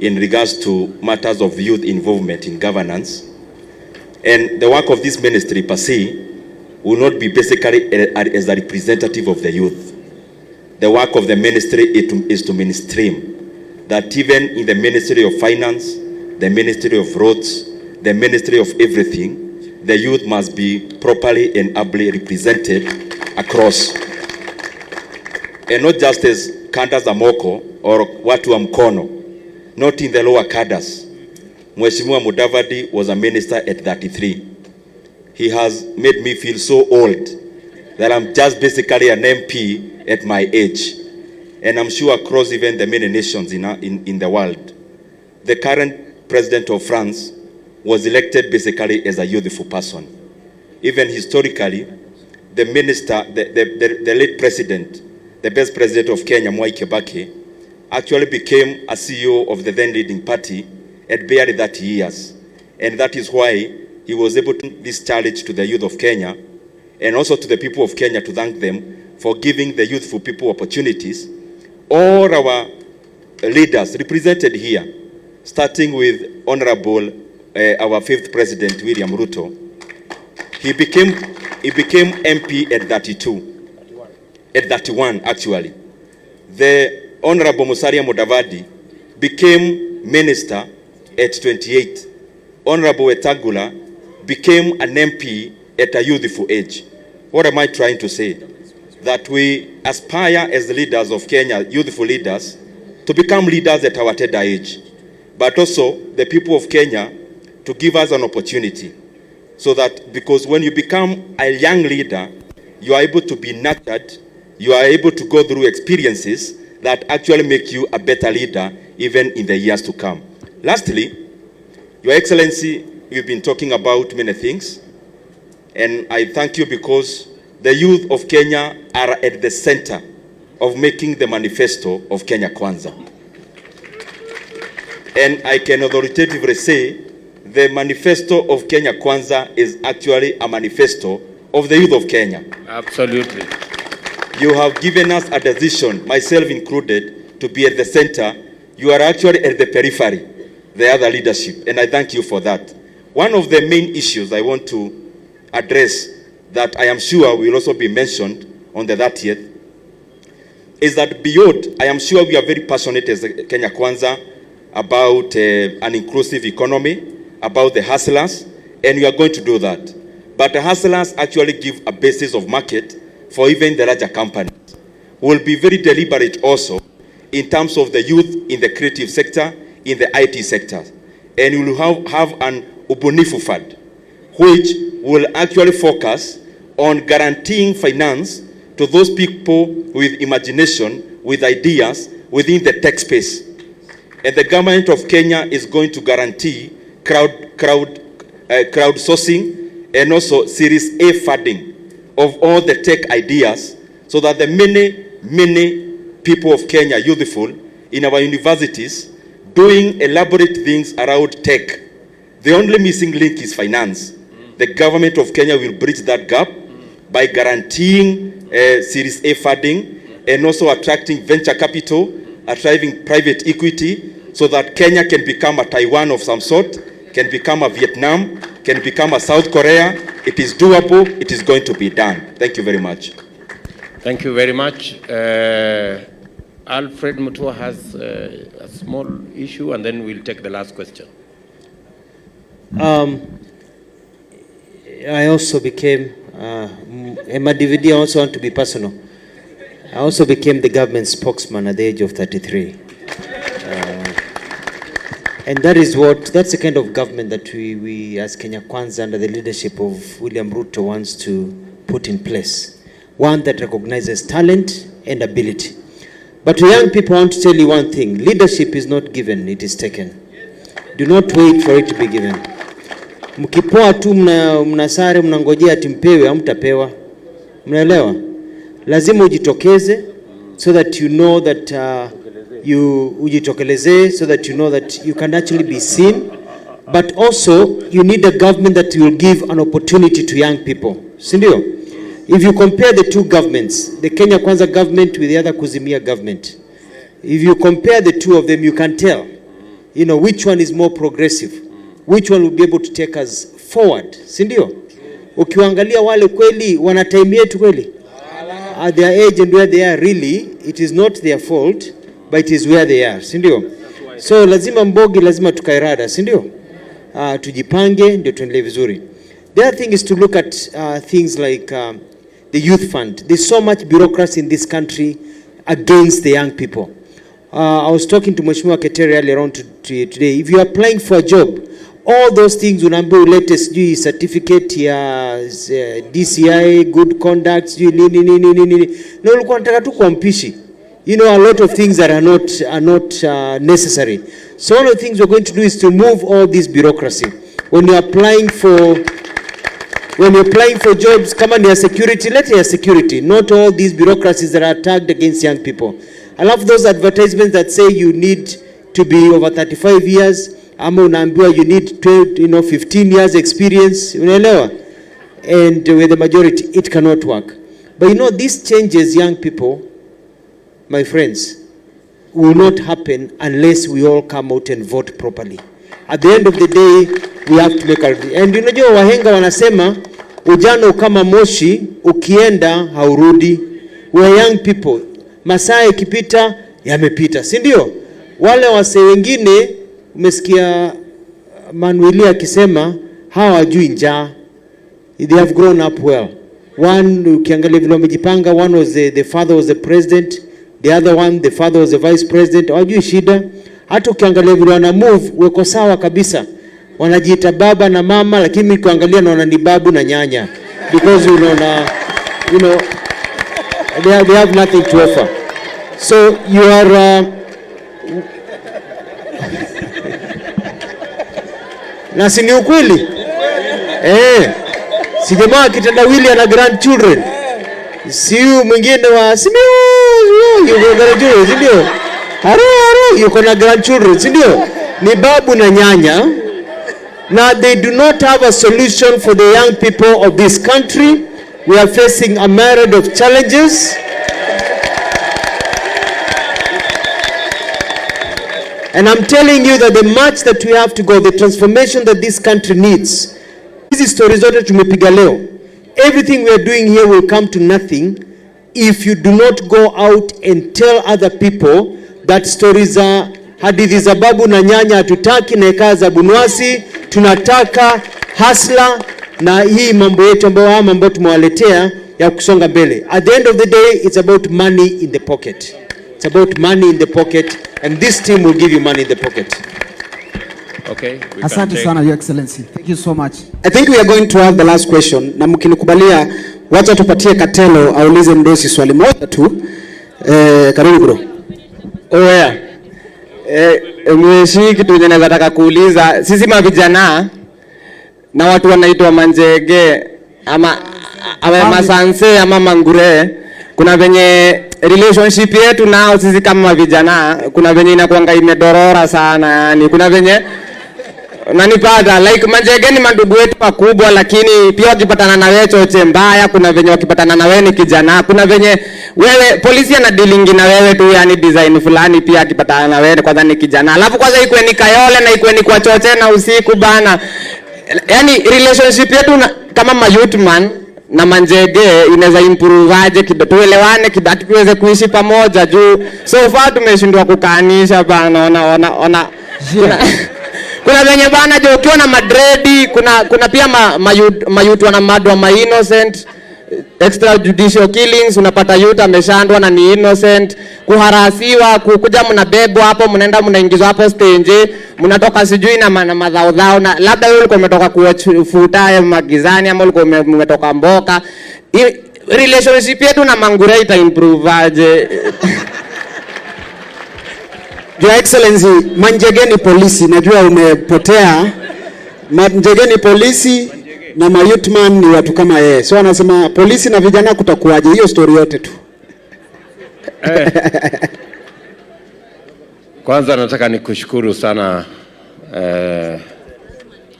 in regards to matters of youth involvement in governance. And the work of this ministry per se will not be basically as a representative of the youth. The work of the ministry is to mainstream that even in the Ministry of Finance, the Ministry of Roads, the Ministry of everything, the youth must be properly and ably represented across. And not just as kanda za moko or watu wa mkono, not in the lower cadres. Mheshimiwa Mudavadi was a minister at 33. He has made me feel so old that I'm just basically an MP at my age. And I'm sure across even the many nations in the world. The current president of France was elected basically as a youthful person. Even historically, the minister, the late president, the best president of Kenya, Mwai Kibaki, actually became a CEO of the then leading party at barely 30 years. And that is why he was able to this challenge to the youth of Kenya and also to the people of Kenya to thank them for giving the youthful people opportunities. All our leaders represented here, starting with Honorable, our 5th President, William Ruto, he became MP at 32, at 31 actually. The Honorable Musalia Mudavadi became minister at 28. Honorable Wetangula became an MP at a youthful age. What am I trying to say? That we aspire as the leaders of Kenya, youthful leaders, to become leaders at our tender age. But also the people of Kenya to give us an opportunity. So that, because when you become a young leader, you are able to be nurtured, you are able to go through experiences that actually make you a better leader even in the years to come. Lastly, Your Excellency, you've been talking about many things, and I thank you because the youth of Kenya are at the center of making the manifesto of Kenya Kwanza. And I can authoritatively say the manifesto of Kenya Kwanza is actually a manifesto of the youth of Kenya. Absolutely. You have given us a decision, myself included, to be at the center. You are actually at the periphery, the other leadership, and I thank you for that. One of the main issues I want to address that I am sure will also be mentioned on the 30th is that beyond, I am sure we are very passionate as Kenya Kwanza about an inclusive economy, about the hustlers, and we are going to do that. But the hustlers actually give a basis of market for even the larger companies. We'll be very deliberate also in terms of the youth in the creative sector, in the IT sector. And we will have an Ubunifu Fund, which will actually focus on guaranteeing finance to those people with imagination, with ideas within the tech space. And the government of Kenya is going to guarantee crowdsourcing and also Series A funding of all the tech ideas so that the many people of Kenya, youthful, in our universities, doing elaborate things around tech. The only missing link is finance. The government of Kenya will bridge that gap by guaranteeing Series A funding and also attracting venture capital, attracting private equity, so that Kenya can become a Taiwan of some sort, can become a Vietnam, can become a South Korea. It is doable. It is going to be done. Thank you very much. Thank you very much. Alfred Mutua has a small issue, and then we'll take the last question. I also became, in my DVD, I also want to be personal. I also became the government spokesman at the age of 33. And that's the kind of government that we as Kenya Kwanza under the leadership of William Ruto wants to put in place. One that recognizes talent and ability. But to young people, I want to tell you one thing. Leadership is not given, it is taken. Do not wait for it to be given. Mkipoa tu mnasare mnangojea timpewe, hamtapewa. Mnaelewa? Lazima ujitokeze so that you know that ujitokeleze so that you know that you can actually be seen. But also you need a government that will give an opportunity to young people. Sindio? If you compare the two governments, the Kenya Kwanza government with the other Kuzimia government, if you compare the two of them, you can tell, which one is more progressive, which one will be able to take us forward. Sindio? Ukiangalia wale kweli wana time yetu kweli. At their age and where they are really, it is not their fault, but it is where they are. Sindio? So lazima mbogi, lazima tukairada. Sindio? Tujipange, ndio tuendelee vizuri. The other thing is to look at things like the youth fund. There's so much bureaucracy in this country against the young people. I was talking to Mheshimiwa Keteri earlier on today. If you are applying for a job, all those things unaambiwa ulete sijui certificate ya DCI, good conduct, nini. Na ulikuwa nataka tu kwa mpishi. A lot of things that are not necessary. So one of the things we're going to do is to move all this bureaucracy. When you're applying for jobs, come on, your security, let your security, not all these bureaucracies that are tagged against young people. I love those advertisements that say you need to be over 35 years, ama unaambiwa you need 15 years experience, unaelewa? And with the majority, it cannot work. But these changes, young people, my friends, will not happen unless we all come out and vote properly. At the end of the day, we have to make a... And unajua wahenga wanasema, ujana kama moshi, ukienda haurudi. We are young people. Masaa ikipita, yamepita. Si ndio? Wale wase wengine, umesikia Manueli akisema, hawajui njaa. They have grown up well. One, ukiangalia vile wamejipanga, one was the father was the president. The other one, the father was the vice president. Hawajui shida. Hata ukiangalia vile wana move, weko sawa kabisa. Wanajiita baba na mama, lakini kuangalia naona ni babu na nyanya. Because they have nothing to offer. So you are Na si ni ukweli? Si jamaa kitendawili ana grandchildren. Si huyu mwingine wa yuko grandchildren, si ndio? Haro yuko na grandchildren, si ndio? Ni babu na nyanya. Now they do not have a solution for the young people of this country. We are facing a myriad of challenges. And I'm telling you that the march that we have to go, the transformation that this country needs, hizi stories zote tumepiga leo, everything we are doing here will come to nothing if you do not go out and tell other people that stories are hadithi za babu na nyanya hatutaki, na ekaa za bunwasi, tunataka hasla na hii mambo yetu ambayo tumewaletea ya kusonga mbele. At the end of the day, it's about money in the pocket. It's about money in the pocket, and this team will give you money in the pocket. Okay. Asante sana, Your Excellency. Thank you so much. I think we are going to have the last question. Na mkinikubalia, wacha tupatie Katelo aulize mdosi swali moja tu. Karibu bro. Mweshi kitu yenye nataka kuuliza, sisi mavijana na watu wanaitwa manjege ama masanse ama mangure, kuna venye relationship yetu nao sisi kama vijana, kuna venye inakuanga imedorora sana, yani kuna venye unanipata like manjege ni mandugu wetu wakubwa, lakini pia wakipatana na wewe choche mbaya, kuna venye wakipatana na wewe ni kijana, kuna venye wewe polisi ana dealing na wewe tu, yani design fulani, pia akipatana na wewe kwanza ni kijana, alafu kwanza ikwe ni kayole na ikwe ni kwa choche na usiku bana, yani relationship yetu kama youth man na manjege inaweza improve aje kidogo, tuelewane kidogo, tuweze kuishi pamoja juu so far tumeshindwa kukaanisha bana. Ona kuna venye bana jo ukiwa na madredi, kuna pia mayutu wana madwa ma innocent extrajudicial killings, unapata youth ameshandwa na ni innocent, kuharasiwa, kukuja mnabebwa hapo, mnaenda mnaingizwa hapo stage, mnatoka sijui na madhao, na labda wewe ulikuwa umetoka kufuta magizani ama ulikuwa umetoka mboka. Relationship yetu na mangure ita improve aje? Your Excellency, manjege ni polisi, najua umepotea. Manjege ni polisi na mayouthman ni watu kama yeye. So anasema polisi na vijana kutakuwaje? Hiyo story yote tu. Kwanza nataka nikushukuru sana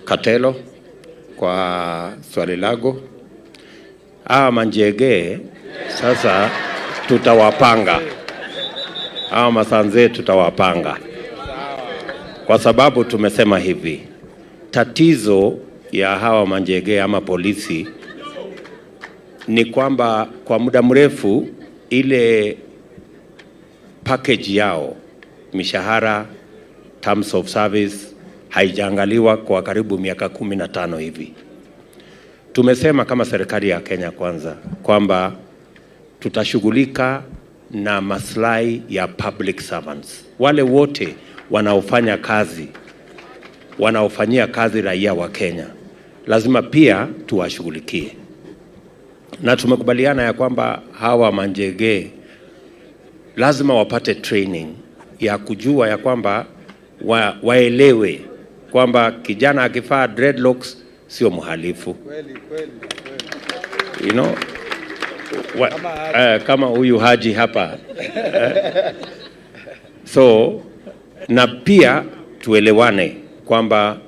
Katelo kwa swali lako. Manjege sasa tutawapanga. Masanze tutawapanga. Kwa sababu tumesema hivi, tatizo ya hawa manjege ama polisi ni kwamba kwa muda mrefu ile package yao, mishahara, terms of service haijaangaliwa kwa karibu miaka 15 hivi. Tumesema kama serikali ya Kenya Kwanza kwamba tutashughulika na maslahi ya public servants, wale wote wanaofanyia kazi raia wa Kenya, lazima pia tuwashughulikie. Na tumekubaliana ya kwamba hawa manjege lazima wapate training ya kujua ya kwamba waelewe kwamba kijana akifaa dreadlocks sio mhalifu. You know, kama huyu Haji hapa. So na pia tuelewane kwamba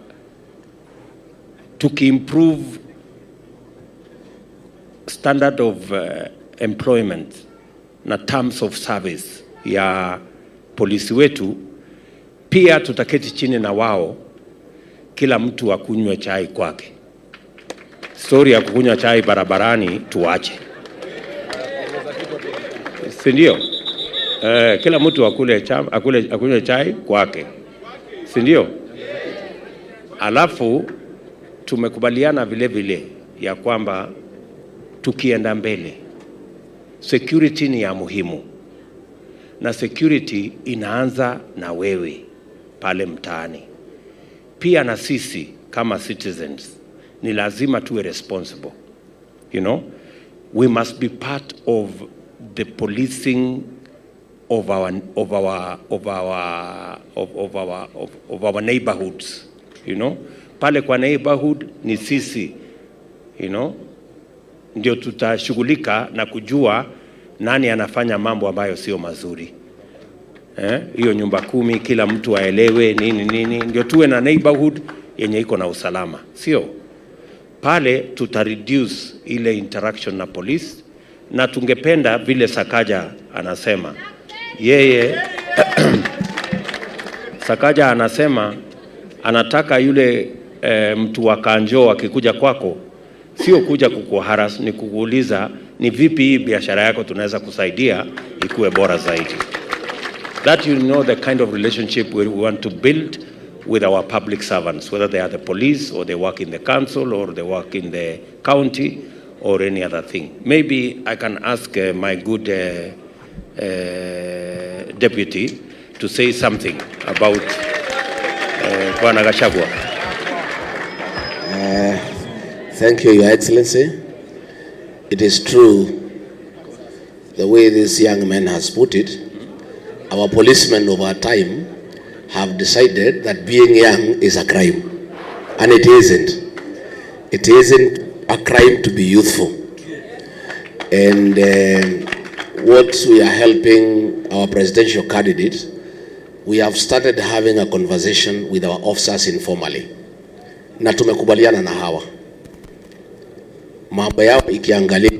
tukiimprove standard of employment na terms of service ya polisi wetu, pia tutaketi chini na wao, kila mtu akunywe chai kwake. Story ya kukunywa chai barabarani tuache, si ndio? Kila mtu akunywe chai kwake, si ndio? Alafu tumekubaliana vile vile ya kwamba tukienda mbele, security ni ya muhimu, na security inaanza na wewe pale mtaani. Pia na sisi kama citizens ni lazima tuwe responsible. You know, we must be part of the policing of our neighborhoods. You know, pale kwa neighborhood ni sisi, ndio tutashughulika na kujua nani anafanya mambo ambayo sio mazuri. Hiyo nyumba 10 kila mtu aelewe nini, ndio tuwe na neighborhood yenye iko na usalama. Sio pale tuta reduce ile interaction na police, na tungependa vile Sakaja anasema yeye Sakaja anasema anataka yule mtu wa kanjo akikuja kwako sio kuja kukuharas, ni kukuuliza ni vipi hii biashara yako tunaweza kusaidia ikuwe bora zaidi. That the kind of relationship we want to build with our public servants, whether they are the police or they work in the council or they work in the county or any other thing. Maybe I can ask my good deputy to say something about Bwana Gachagua. Thank you, Your Excellency. It is true, the way this young man has put it, our policemen over time have decided that being young is a crime. And it isn't. It isn't a crime to be youthful. And what we are helping our presidential candidate, we have started having a conversation with our officers informally. Na tumekubaliana na hawa. Mambo yao ikiangalia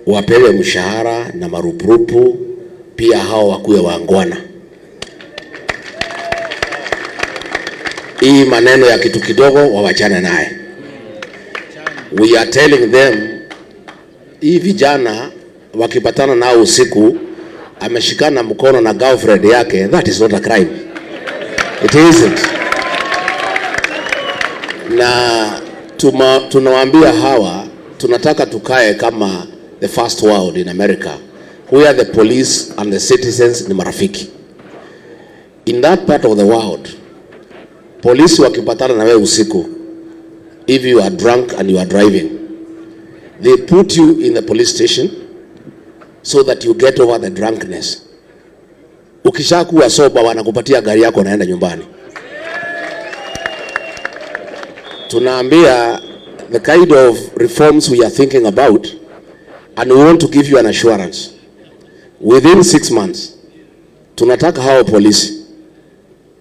wapewe mshahara na marupurupu, pia hao wakuwe waangwana. Hii maneno ya kitu kidogo wawachane naye. We are telling them, hii vijana wakipatana nao usiku ameshikana mkono na girlfriend yake, that is not a crime. It isn't. Na tunawaambia hawa tunataka tukae kama the first world in America, where the police and the citizens ni marafiki. In that part of the world, polisi wakipatana na wewe usiku, if you are drunk and you are driving, they put you in the police station so that you get over the drunkenness. Ukishakuwa soba wanakupatia gari yako naenda nyumbani. Tunaambia the kind of reforms we are thinking about, and we want to give you an assurance. Within 6 months, tunataka hao polisi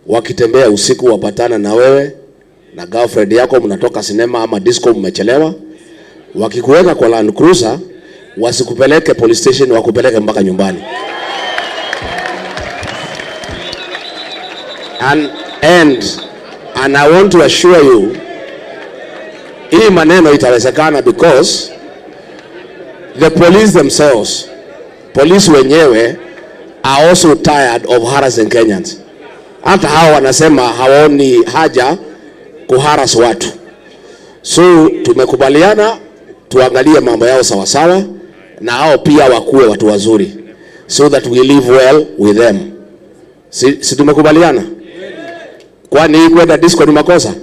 wakitembea usiku wapatana na wewe na girlfriend yako, mnatoka sinema ama disco, mmechelewa, wakikuweka kwa Land Cruiser wasikupeleke police station, wakupeleke mpaka nyumbani. And I want to assure you, hii maneno itawezekana because the police themselves, police wenyewe are also tired of harassing Kenyans. Hata hao wanasema hawaoni haja kuharas watu. So tumekubaliana tuangalie mambo yao sawa sawa, na hao pia wakuwe watu wazuri, so that we live well with them. Si tumekubaliana? Kwani kwenda disco ni makosa?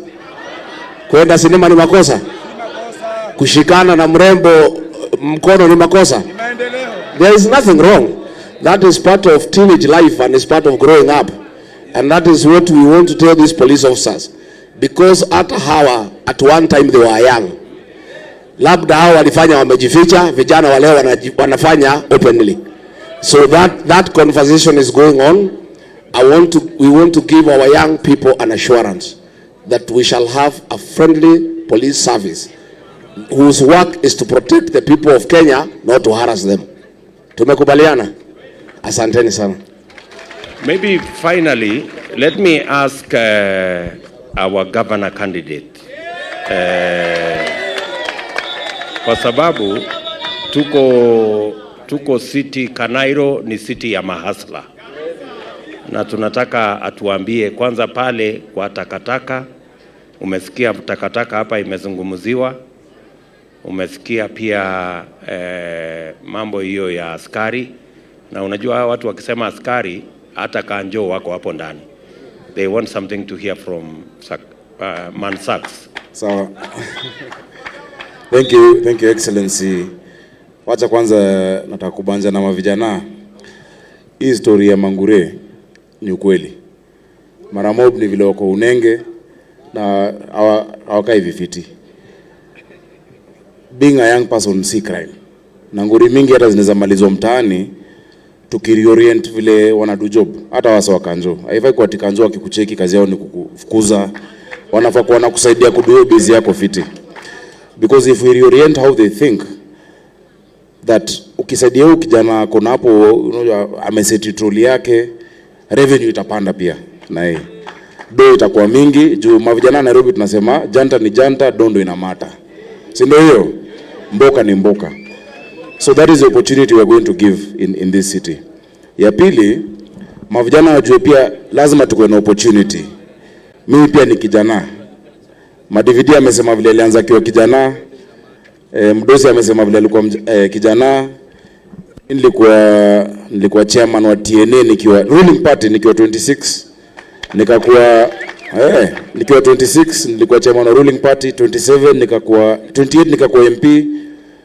Kwenda sinema ni makosa? Kushikana na mrembo mkono ni makosa? There is nothing wrong. That is part of teenage life and is part of growing up. And that is what we want to tell these police officers. Because at one time they were young. Labda hao walifanya wamejificha, vijana wale wanafanya openly. So that conversation is going on. We want to give our young people an assurance that we shall have a friendly police service whose work is to protect the people of Kenya, not to harass them. Tumekubaliana? Asanteni sana. Maybe finally, let me ask our governor candidate. Kwa sababu tuko city, Kanairo ni city ya mahasla. Na tunataka atuambie kwanza pale kwa takataka. Umesikia takataka hapa imezungumziwa. Umesikia pia mambo hiyo ya askari. Na unajua watu wakisema askari hata kanjo wako hapo ndani. They want something to hear from Man Sachs. So, thank you Excellency. Wacha kwanza nataka kubanja na mavijana. Hii story ya Mangure ni ukweli. Mara mob ni vile wako unenge na hawakai vifiti. Being a young person si crime. Na nguri mingi hata zinaweza malizwa mtaani tukireorient vile wanadu job. Hata wasa wakanjo. Haifai kwa tikanjo wakikucheki kazi yao ni kukufukuza. Wanafaa kuwa wanakusaidia kuduo busy yako fiti. Because if we reorient how they think, that ukisaidia huyu kijana kona hapo ameseti troli yake, revenue itapanda pia na yeye. Do itakuwa mingi juu mavijana Nairobi tunasema janta ni janta, dondo inamata. Si ndio hiyo? Mboka ni mboka. So that is the opportunity we are going to give in this city. Ya pili, mavijana wajue pia lazima tuwe na opportunity. Mimi pia ni kijana. Madividi amesema vile alianza kiwa kijana. Mdosi amesema vile alikuwa kijana. Nilikuwa chairman wa TNA nikiwa ruling party nikiwa 26. Nikakuwa nikiwa 26 nilikuwa chairman wa ruling party, 27 nikakuwa 28 nikakuwa MP,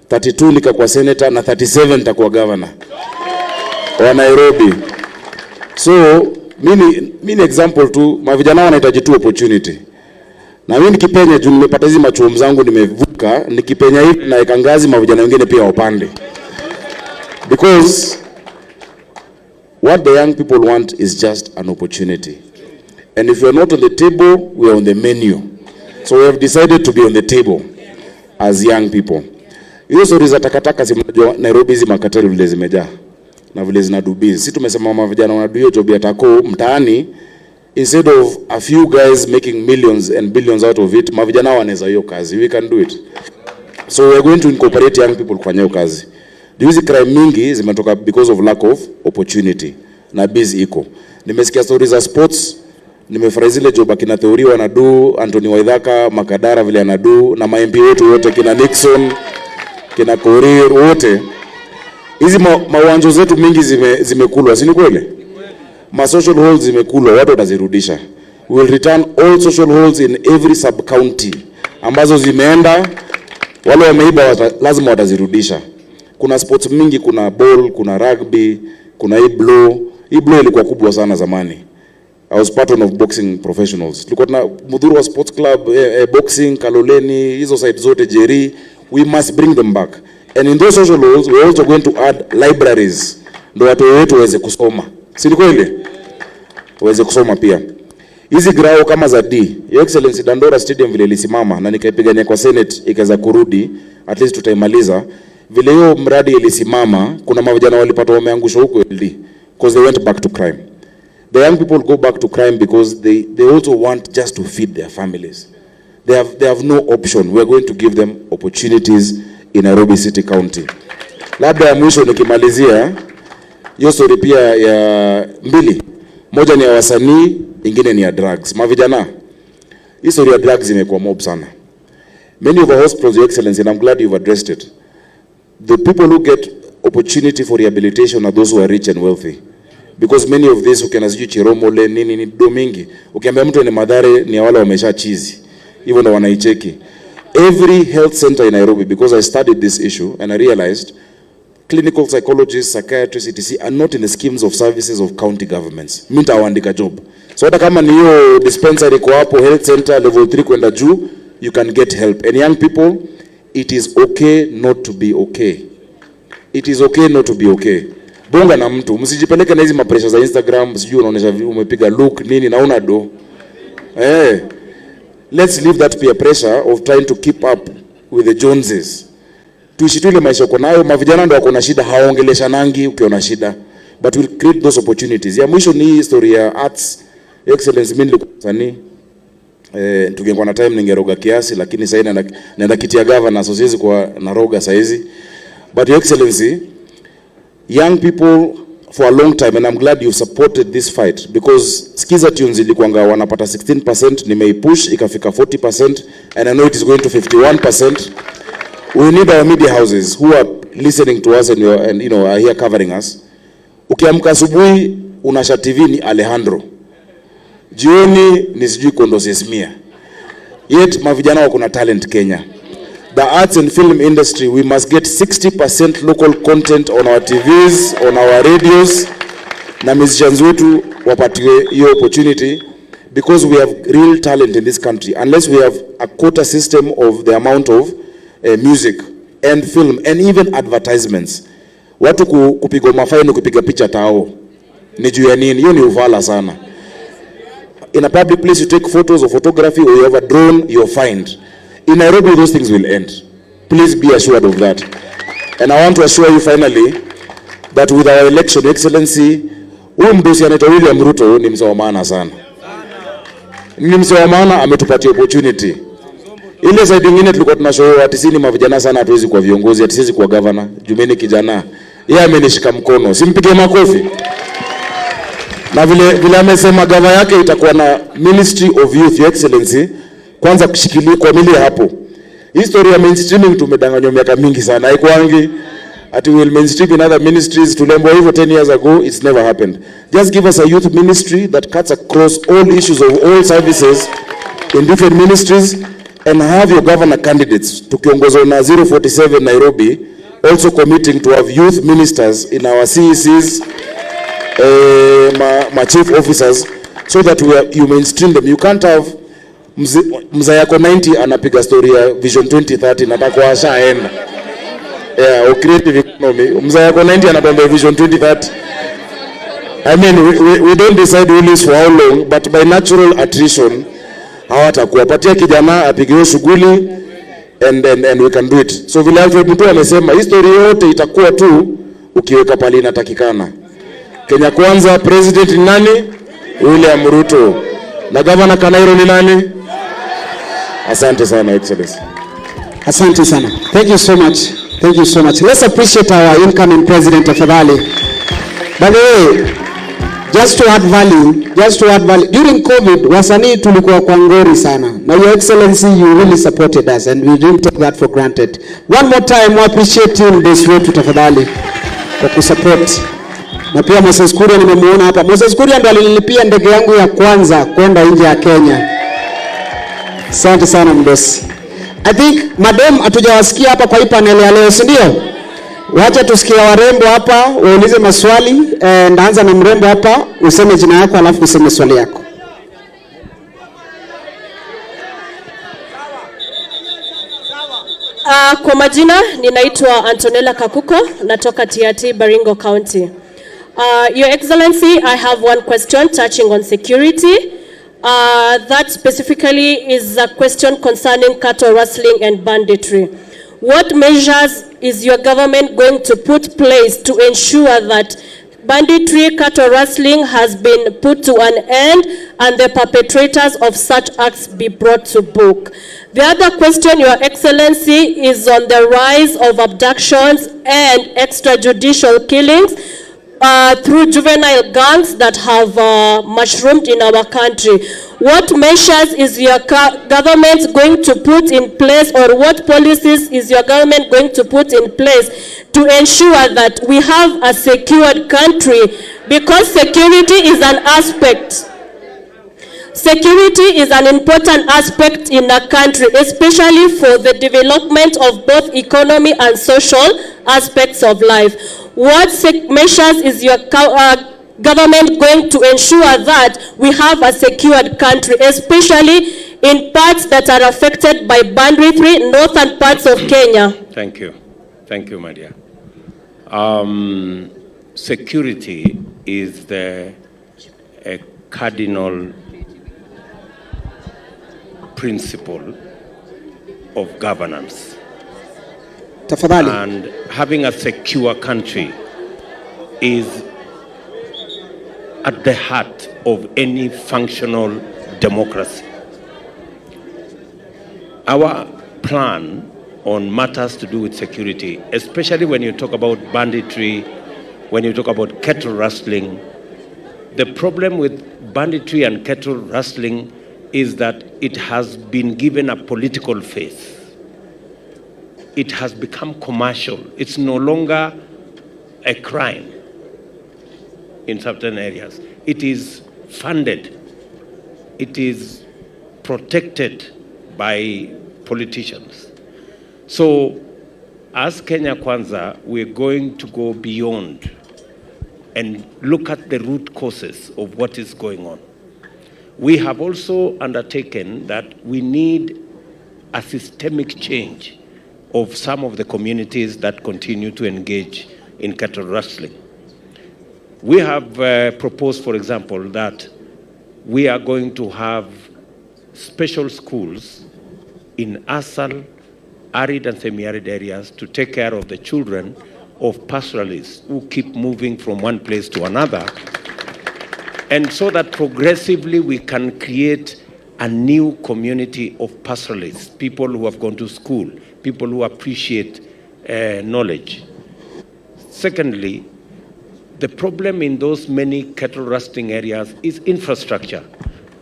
32 nikakuwa senator na 37 nitakuwa governor wa Nairobi. So mimi example tu, mavijana wanahitaji tu opportunity. Na mimi nikipenya juu nimepata hizi machuo zangu nimevuka, nikipenya hivi na ikangazi mavijana wengine pia wapande. Because what the young people want is just an opportunity. And if we are not on the table, we are on the menu. So we have decided to be on the table as young people. Hiyo stories za takataka si mnajua Nairobi hizi makateri vile zimejaa na vile zinadubizi. Sisi tumesema mama vijana wanadu hiyo job ya tako mtaani, instead of a few guys making millions and billions out of it, mavijana wanaweza hiyo kazi. We can do it. So we are going to incorporate young people kwa hiyo kazi. Hizi crime mingi zimetoka because of lack of opportunity na busy iko. Nimesikia stories za sports, nimefurahi zile job akina Theory wanadu, Anthony Waithaka, Makadara vile anadu na ma-MP wetu wote kina Nixon, kina Korir wote. Hizi mawanjo zetu mingi zimekulwa, si ni kweli? Ma social halls zimekulwa, watu watazirudisha. We will return all social halls in every sub county ambazo zimeenda, wale wameiba lazima watazirudisha. Kuna sports mingi, kuna ball, kuna rugby, kuna hii blow. Hii blow ilikuwa kubwa sana zamani. I was part of boxing professionals. Tulikuwa na Mudhuru wa Sports Club, boxing, Kaloleni, hizo side zote Jerry. We must bring them back. And in those social halls, we are also going to add libraries. Ndio watu wetu waweze kusoma. Si ni kweli? Waweze kusoma pia. Hizi grao kama za D, Your Excellency Dandora Stadium vile ilisimama na nikaipigania kwa Senate ikaweza kurudi, at least tutaimaliza. Vile hiyo mradi ilisimama, kuna mavijana walipata wameangushwa huko LD because they went back to crime. The young people go back to crime because they also want just to feed their families. They have no option. We are going to give them opportunities in Nairobi City County. Labda ya mwisho nikimalizia, hiyo story pia ya mbili. Moja ni ya wasanii, ingine ni ya drugs. Mavijana, hii story ya drugs imekuwa mob sana. Many of our hospitals, Your Excellency, and I'm glad you've addressed it. The people who get opportunity for rehabilitation are those who are rich and wealthy. Because many of these ukiana sijui Chiromole nini do mingi, ukiambia mtu ni Mathare ni wale wamesha chizi. Hivyo ndo wanaicheki. Every health center in Nairobi, because I studied this issue and I realized clinical psychologists, psychiatrists, etc. are not in the schemes of services of county governments. Mimi nitawaandika job. So hata kama ni hiyo dispensary kwa hapo health center level 3 kwenda juu, you can get help. And young people, it is okay not to be okay. It is okay not to be okay. Bonga na mtu, msijipeleke na hizi mapresha za Instagram, sijui unaonesha umepiga look nini na una do. Let's leave that peer pressure of trying to keep up with the Joneses. Tuishi tu ile maisha uko nayo, mavijana ndio wako na shida, haongelesha nangi ukiona shida. But we'll create those opportunities. Ya mwisho ni story ya arts. Excellence, mimi nilikuwa msanii. Tungekuwa na time ningeroga kiasi, lakini sasa naenda kiti ya governor, so siwezi kwa naroga sasa hizi. But Your Excellency, young people for a long time, and I'm glad you supported this fight, because Skiza Tunes ilikuanga wanapata 16%, nimeipush ikafika 40%, and I know it is going to 51%. We need our media houses who are listening to us and you know are here covering us. Ukiamka asubuhi unasha TV ni Alejandro, jioni ni sijui Kondo Sesmia. Yet mavijana wako na talent Kenya. The arts and film industry, we must get 60% local content on our TVs, on our radios, na musicians wetu wapatiwe hiyo opportunity, because we have real talent in this country, unless we have a quota system of the amount of music and film and even advertisements. Watu kupigwa mafaini kupiga picha tao ni juu ya nini? Hiyo ni uvala sana. In a public place you take photos or photography or you have a drone, you're fined. In Nairobi those things will end. Please be assured of that. And I want to assure you finally that with our election, Your Excellency, huyu mdosi anaitwa William Ruto ni mzee wa maana sana. Ni mzee wa maana, ametupatia opportunity. Ile side nyingine tulikuwa tunashow ati sisi mavijana sana hatuwezi kwa viongozi, ati sisi kwa governor. Jumeni kijana, yeye amenishika mkono. Simpige makofi. Na vile amesema gava yake itakuwa na Ministry of Youth, Your Excellency. Kwanza kushikilia kwa mili hapo. History ya mainstreaming tumedanganywa miaka mingi sana. Haikuangi ati will mainstream in other ministries. Tulembo hivyo 10 years ago, it's never happened. Just give us a youth ministry that cuts across all issues of all services in different ministries, and have your governor candidates tukiongozwa na 047 Nairobi also committing to have youth ministers in our CECs, my chief officers, so that you mainstream them. You can't have mzee yako 90 anapiga story ya Vision 2030 nataka ashaenda. Yeah, or creative economy. Mzee yako 90 anatuambia Vision 2030. I mean, we don't decide who lives for how long, but by natural attrition hawatakuwapatia kijana apigiwe shughuli and we can do it. So vile Alfred Mutua amesema history yote itakuwa tu ukiweka pale inatakikana. Kenya Kwanza president ni nani? William Ruto. Na governor Kanairo ni nani? Asante sana, Excellency. Asante sana. Thank you so much. Thank you so much. Let's appreciate our incoming president tafadhali. By the way, just to add value, during COVID, wasanii tulikuwa kwa ngori sana. Now, Your Excellency, you really supported us and we didn't take that for granted. One more time, we appreciate you this way tafadhali kwa kusupport. Na pia Moses Kuria nimemuona hapa. Moses Kuria ndo alinilipia ndege yangu ya kwanza kwenda nje ya Kenya. Asante sana mdosi. I think madam hatujawasikia hapa kwa hii panel ya leo, si ndio? Wacha tusikie warembo hapa waulize maswali. Ndaanza na mrembo hapa, useme jina yako alafu useme swali yako. Kwa majina ninaitwa Antonella Kakuko, natoka Tiaty, Baringo County. Your Excellency, I have one question touching on security. That specifically is a question concerning cattle rustling and banditry. What measures is your government going to put place to ensure that banditry, cattle rustling has been put to an end and the perpetrators of such acts be brought to book? The other question, Your Excellency, is on the rise of abductions and extrajudicial killings through juvenile gangs that have mushroomed in our country. What measures is your government going to put in place, or what policies is your government going to put in place to ensure that we have a secured country? Because security is an aspect. Security is an important aspect in a country, especially for the development of both economy and social aspects of life. What measures is your government going to ensure that we have a secured country, especially in parts that are affected by banditry, northern parts of Kenya? Thank you. Thank you, my dear. Security is the cardinal principle of governance. Tafadhali. And having a secure country is at the heart of any functional democracy. Our plan on matters to do with security, especially when you talk about banditry, when you talk about cattle rustling, the problem with banditry and cattle rustling is that it has been given a political face. It has become commercial. It's no longer a crime in certain areas. It is funded. It is protected by politicians. So, as Kenya Kwanza, we're going to go beyond and look at the root causes of what is going on. We have also undertaken that we need a systemic change of some of the communities that continue to engage in cattle rustling. We have proposed, for example, that we are going to have special schools in ASAL, arid and semi-arid areas to take care of the children of pastoralists who keep moving from one place to another, and so that progressively we can create a new community of pastoralists, people who have gone to school, people who appreciate knowledge. Secondly, the problem in those many cattle rustling areas is infrastructure.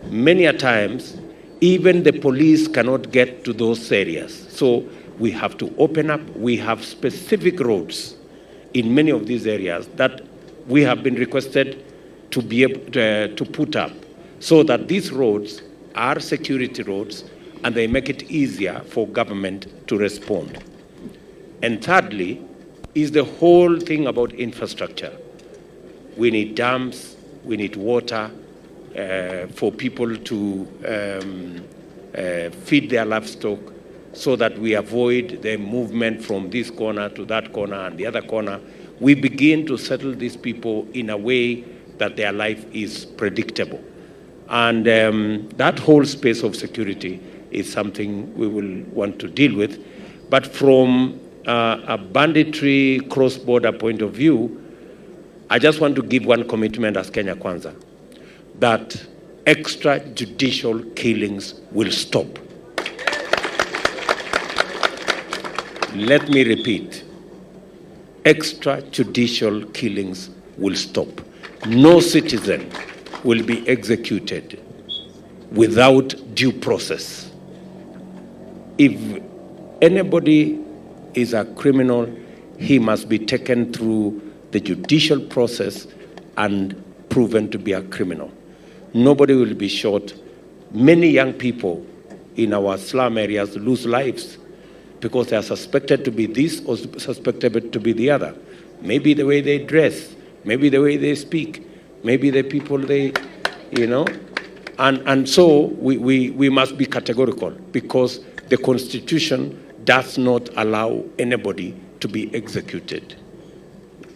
Many a times, even the police cannot get to those areas. So we have to open up. We have specific roads in many of these areas that we have been requested to be able to put up, so that these roads are security roads and they make it easier for government to respond. And thirdly, is the whole thing about infrastructure. We need dams, we need water for people to feed their livestock, so that we avoid the movement from this corner to that corner and the other corner. We begin to settle these people in a way that their life is predictable. And that whole space of security is something we will want to deal with. But from a banditry cross-border point of view, I just want to give one commitment as Kenya Kwanza, that extrajudicial killings will stop. Let me repeat, extrajudicial killings will stop. No citizen will be executed without due process. If anybody is a criminal, he must be taken through the judicial process and proven to be a criminal. Nobody will be shot. Many young people in our slum areas lose lives because they are suspected to be this or suspected to be the other. Maybe the way they dress, maybe the way they speak, maybe the people they, you know. And so we must be categorical, because the Constitution does not allow anybody to be executed.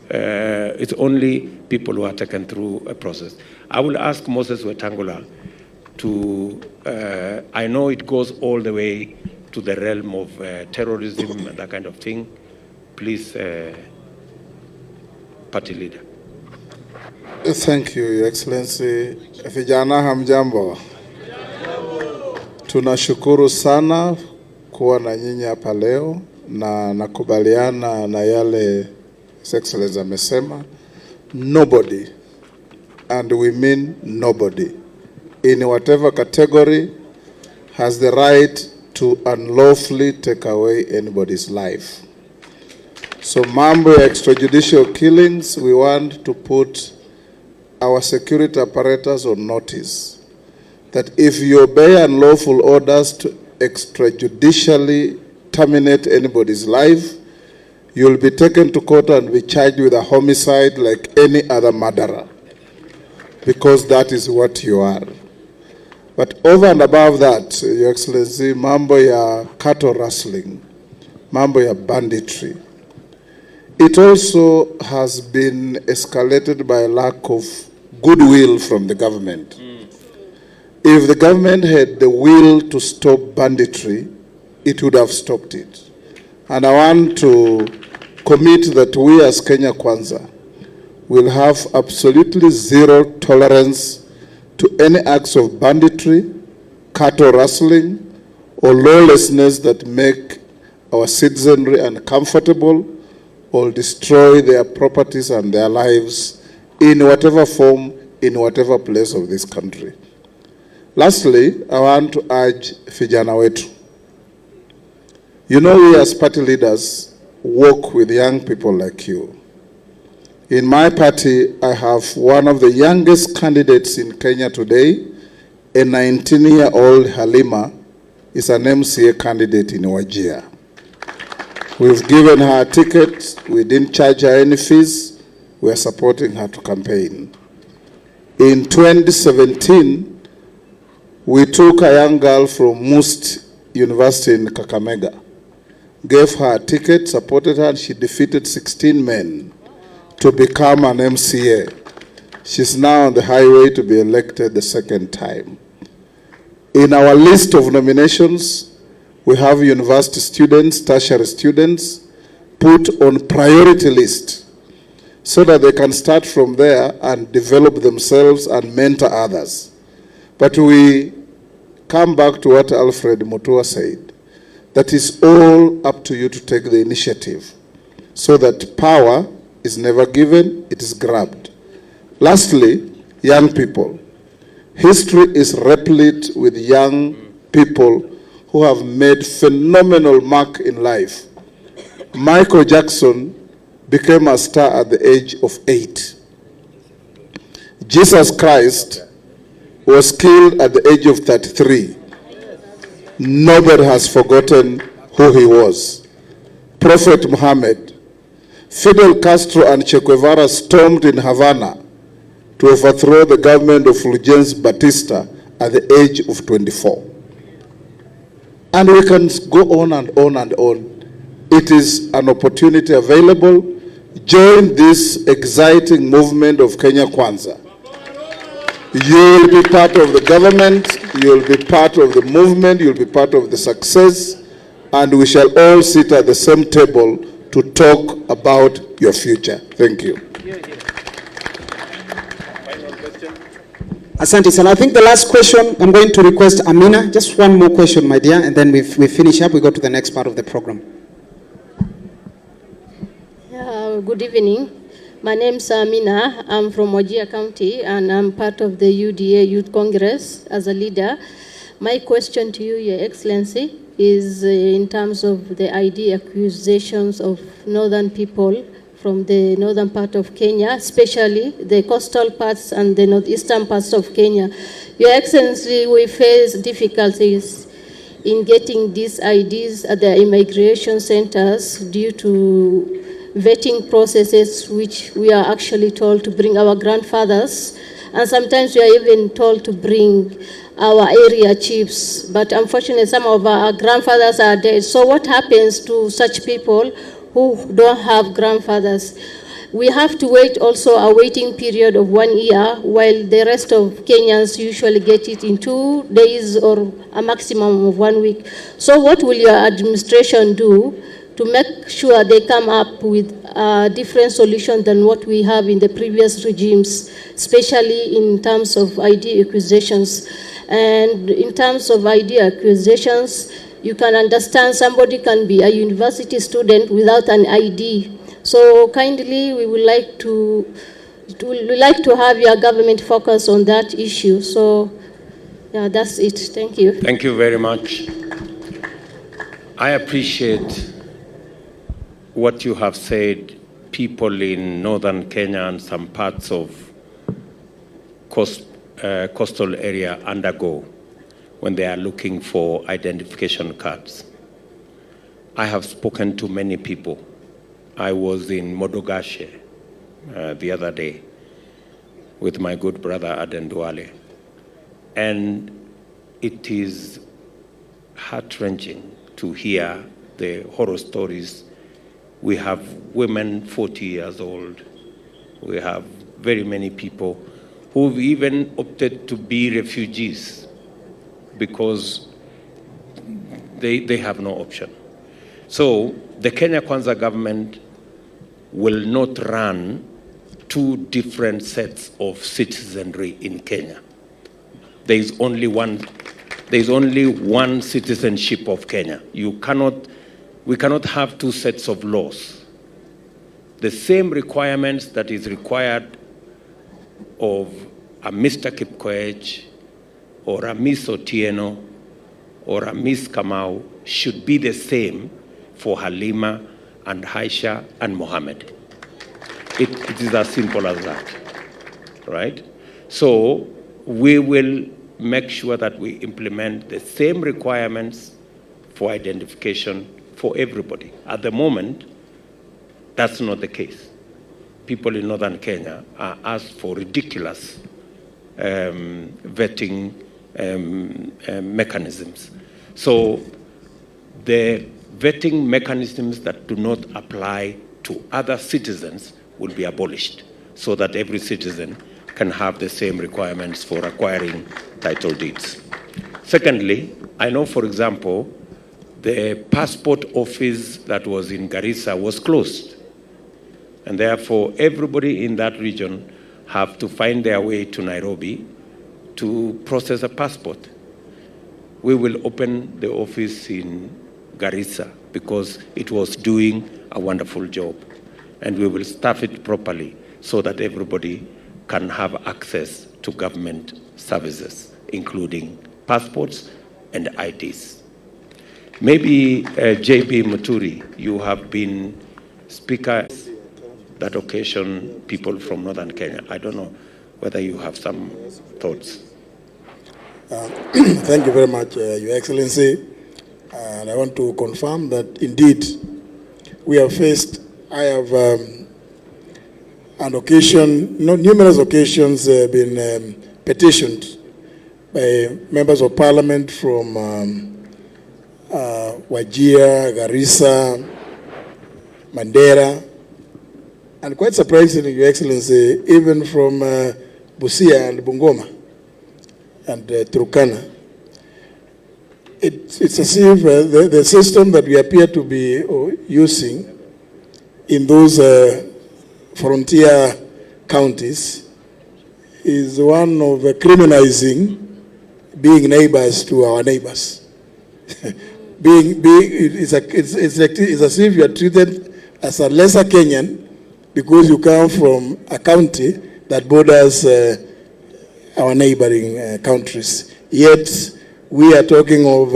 It's only people who are taken through a process. I will ask Moses Wetangula to, I know it goes all the way to the realm of terrorism and that kind of thing. Please, party leader. Thank you, Your Excellency. Vijana hamjambo. Tunashukuru sana kuwa na nyinyi hapa leo, na nakubaliana na yale His Excellency amesema. Nobody, and we mean nobody, in whatever category has the right to unlawfully take away anybody's life. So mambo ya extrajudicial killings, we want to put our security apparatus on notice that if you obey unlawful orders to extrajudicially terminate anybody's life, you'll be taken to court and be charged with a homicide like any other murderer, because that is what you are. But over and above that, Your Excellency, mambo ya cattle rustling, mambo ya banditry, it also has been escalated by a lack of goodwill from the government. If the government had the will to stop banditry, it would have stopped it. And I want to commit that we as Kenya Kwanza will have absolutely zero tolerance to any acts of banditry, cattle rustling, or lawlessness that make our citizenry uncomfortable or destroy their properties and their lives in whatever form, in whatever place of this country. Lastly, I want to urge vijana wetu. You know, we as party leaders work with young people like you. In my party, I have one of the youngest candidates in Kenya today, a 19-year-old Halima, is an MCA candidate in Wajir. We've given her a ticket. We didn't charge her any fees. We're supporting her to campaign. In 2017, We took a young girl from Must University in Kakamega, gave her a ticket, supported her, and she defeated 16 men to become an MCA. She's now on the highway to be elected the second time. In our list of nominations, we have university students, tertiary students, put on priority list so that they can start from there and develop themselves and mentor others. But we come back to what Alfred Mutua said, that is all up to you to take the initiative so that power is never given, it is grabbed. Lastly, young people. History is replete with young people who have made phenomenal mark in life. Michael Jackson became a star at the age of 8. Jesus Christ was killed at the age of 33. Nobody has forgotten who he was. Prophet Muhammad, Fidel Castro and Che Guevara stormed in Havana to overthrow the government of Fulgencio Batista at the age of 24. And we can go on and on and on. It is an opportunity available. Join this exciting movement of Kenya Kwanza. You will be part of the government, you will be part of the movement, you will be part of the success, and we shall all sit at the same table to talk about your future. Thank you. Asante sana. I think the last question, I'm going to request Amina. Just one more question, my dear, and then we finish up. We go to the next part of the program. Good evening. My name is Amina. I'm from Wajir County, and I'm part of the UDA Youth Congress as a leader. My question to you, Your Excellency, is in terms of the ID accusations of northern people from the northern part of Kenya, especially the coastal parts and the northeastern parts of Kenya. Your Excellency, we face difficulties in getting these IDs at the immigration centers due to vetting processes, which we are actually told to bring our grandfathers, and sometimes we are even told to bring our area chiefs, but unfortunately some of our grandfathers are dead. So what happens to such people who don't have grandfathers? We have to wait also a waiting period of 1 year, while the rest of Kenyans usually get it in 2 days or a maximum of 1 week. So what will your administration do to make sure they come up with a different solution than what we have in the previous regimes, especially in terms of ID accusations? And in terms of ID accusations, you can understand somebody can be a university student without an ID. So kindly, we would like to have your government focus on that issue. So yeah, that's it. Thank you. Thank you very much. I appreciate what you have said. People in northern Kenya and some parts of coastal area undergo when they are looking for identification cards. I have spoken to many people. I was in Modogashe the other day with my good brother Aden Duale, and it is heart-wrenching to hear the horror stories. We have women 40 years old. We have very many people who've even opted to be refugees because they have no option. So the Kenya Kwanza government will not run two different sets of citizenry in Kenya. There is only one citizenship of Kenya. We cannot have two sets of laws. The same requirements that is required of a Mr. Kipkoech or a Miss Otieno or a Miss Kamau should be the same for Halima and Haisha and Mohammed. It is as simple as that, right? So we will make sure that we implement the same requirements for identification for everybody. At the moment, that's not the case. People in northern Kenya are asked for ridiculous vetting mechanisms. So the vetting mechanisms that do not apply to other citizens will be abolished so that every citizen can have the same requirements for acquiring title deeds. Secondly, I know, for example, the passport office that was in Garissa was closed. And therefore, everybody in that region have to find their way to Nairobi to process a passport. We will open the office in Garissa because it was doing a wonderful job. And we will staff it properly so that everybody can have access to government services, including passports and IDs. Maybe JB Muturi, you have been speaker that occasion people from Northern Kenya. I don't know whether you have some thoughts. Thank you very much, Your Excellency. And I want to confirm that indeed we have faced, I have on occasion, numerous occasions been petitioned by members of parliament from Wajir, Garissa, Mandera, and quite surprisingly, Your Excellency, even from Busia and Bungoma and Turkana. It's as if the system that we appear to be using in those frontier counties is one of criminalizing being neighbors to our neighbors. It's as if you are treated as a lesser Kenyan because you come from a county that borders our neighboring countries. Yet we are talking of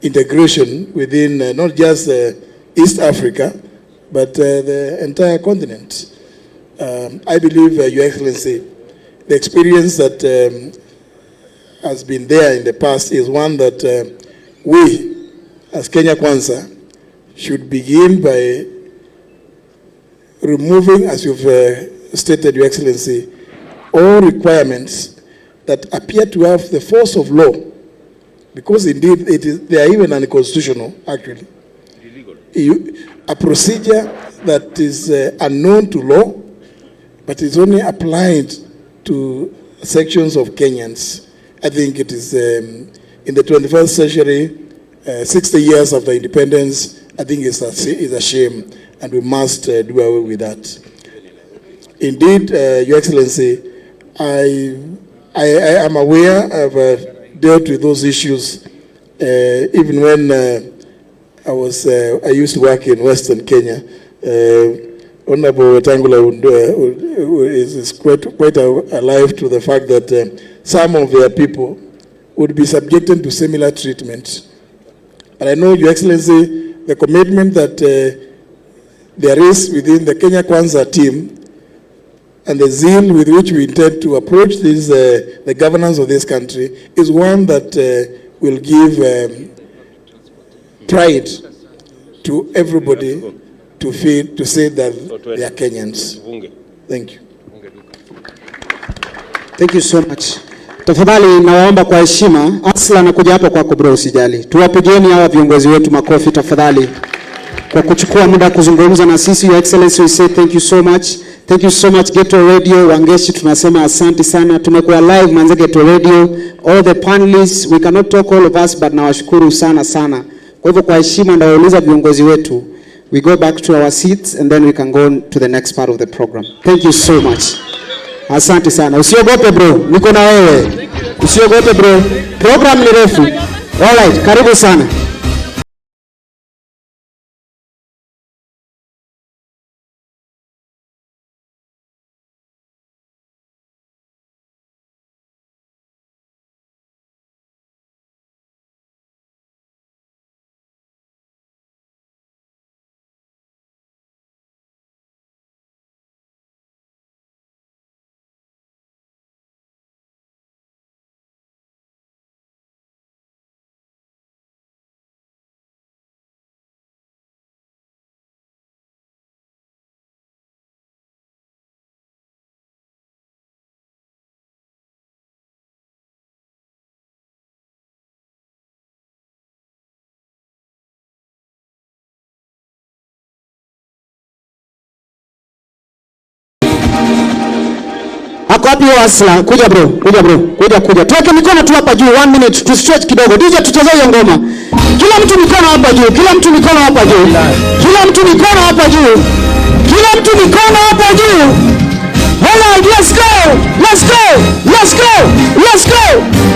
integration within not just East Africa, but the entire continent. I believe, Your Excellency, the experience that has been there in the past is one that we, as Kenya Kwanza, should begin by removing, as you've stated, Your Excellency, all requirements that appear to have the force of law, because indeed they are even unconstitutional, actually. A procedure that is unknown to law, but is only applied to sections of Kenyans. I think it is in the 21st century, 60 years after independence, I think it's a shame, and we must do away with that. Indeed, Your Excellency, I am aware, I've dealt with those issues even when I used to work in Western Kenya. Honorable Wetangula is quite alive to the fact that some of their people would be subjected to similar treatment. But I know, Your Excellency, the commitment that there is within the Kenya Kwanza team and the zeal with which we intend to approach this, the governance of this country, is one that will give pride to everybody to say that they are Kenyans. Thank you. Thank you so much. Tafadhali nawaomba kwa heshima, Asla nakuja hapo kwako bro, usijali. Tuwapigieni hawa viongozi wetu makofi tafadhali kwa kuchukua muda kuzungumza na sisi. Your Excellency, we say thank you so much. Thank you so much Ghetto Radio. Wangeshi tunasema asante sana. Tumekuwa live manze Ghetto Radio. All the panelists, we cannot talk all of us, but nawashukuru sana sana. Kwa hivyo kwa heshima ndawauliza viongozi wetu, we go back to our seats and then we can go on to the next part of the program. Thank you so much. Asante sana. Usiogope bro, niko na wewe. Usiogope bro. Program ni refu. All right, karibu sana. Wapi wasla? Kuja bro, kuja bro, kuja. Tuweke mikono tu hapa juu 1 minute, tu stretch kidogo. DJ tucheze hiyo ngoma. Kila mtu mikono hapa juu, kila mtu mikono hapa juu. Kila mtu mikono hapa juu. Kila mtu mikono hapa juu. Alright, let's go. Let's go. Let's go. Let's go.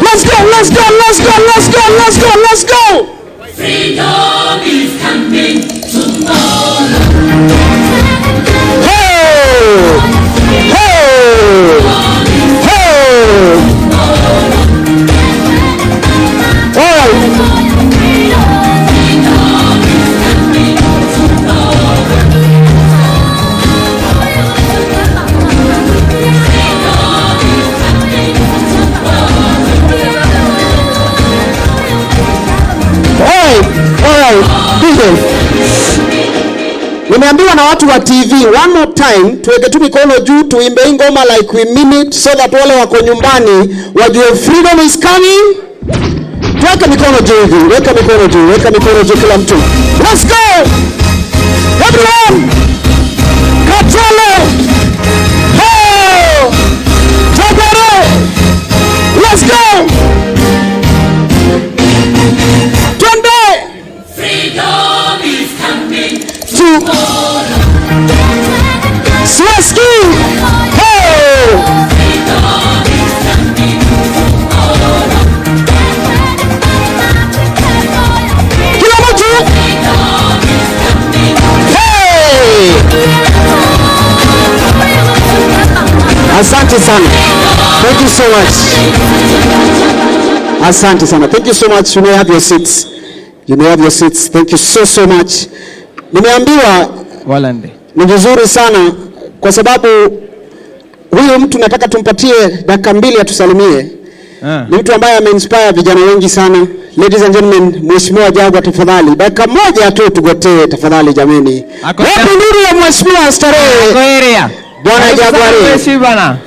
Let's go. Let's go. Let's go. Let's go. Let's go. Let's go. Freedom is coming tomorrow. Hey! Hey! Hey! All right. Nimeambiwa na watu wa TV, one more time, tuweke tu mikono juu, tuimbe ngoma like we mean it, so that wale wako nyumbani wajue freedom is coming. Tuweke mikono juu hivi, weka mikono juu kila mtu. Let's go! Everyone! Katele! Hey! Tabere! Let's go! Twende! Freedom is coming tomorrow. Swaski! Hey! Freedom is coming tomorrow. Kila mtu! Hey! Asante sana. Thank you so much. Asante sana. Thank you so much. You may have your seats. You may have your seats. Thank you so much. Nimeambiwa Walande. Ni vizuri sana kwa sababu huyu mtu nataka tumpatie dakika 2 atusalimie. Ni mtu ambaye ameinspire vijana wengi sana. Ladies and gentlemen, Mheshimiwa Jagwa tafadhali. Dakika 1 tu tugotee tafadhali jameni. Wapi nuru ya Mheshimiwa Starehe? Koeria. Bwana Jagwa bwana.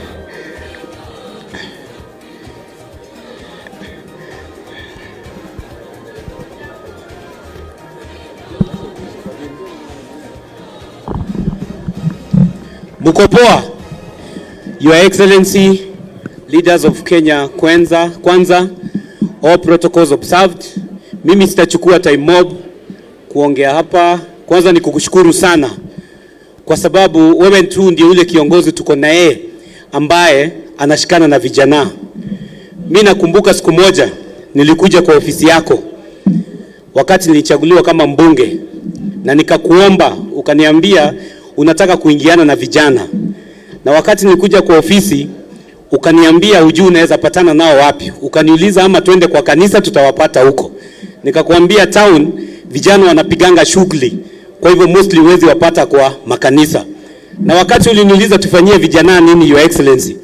Mukopoa, Your Excellency, leaders of Kenya kwanza, all protocols observed. Mimi sitachukua time mob kuongea hapa. Kwanza ni kukushukuru sana kwa sababu wewe tu ndiye ule kiongozi tuko na yeye ambaye anashikana na vijana. Mimi nakumbuka siku moja nilikuja kwa ofisi yako wakati nilichaguliwa kama mbunge na nikakuomba ukaniambia unataka kuingiana na vijana. Na wakati nilikuja kwa ofisi ukaniambia ujui unaweza patana nao wapi. Ukaniuliza ama twende kwa kanisa tutawapata huko. Nikakwambia town vijana wanapiganga shughuli. Kwa hivyo mostly huwezi wapata kwa makanisa. Na wakati uliniuliza tufanyie vijana nini Your Excellency,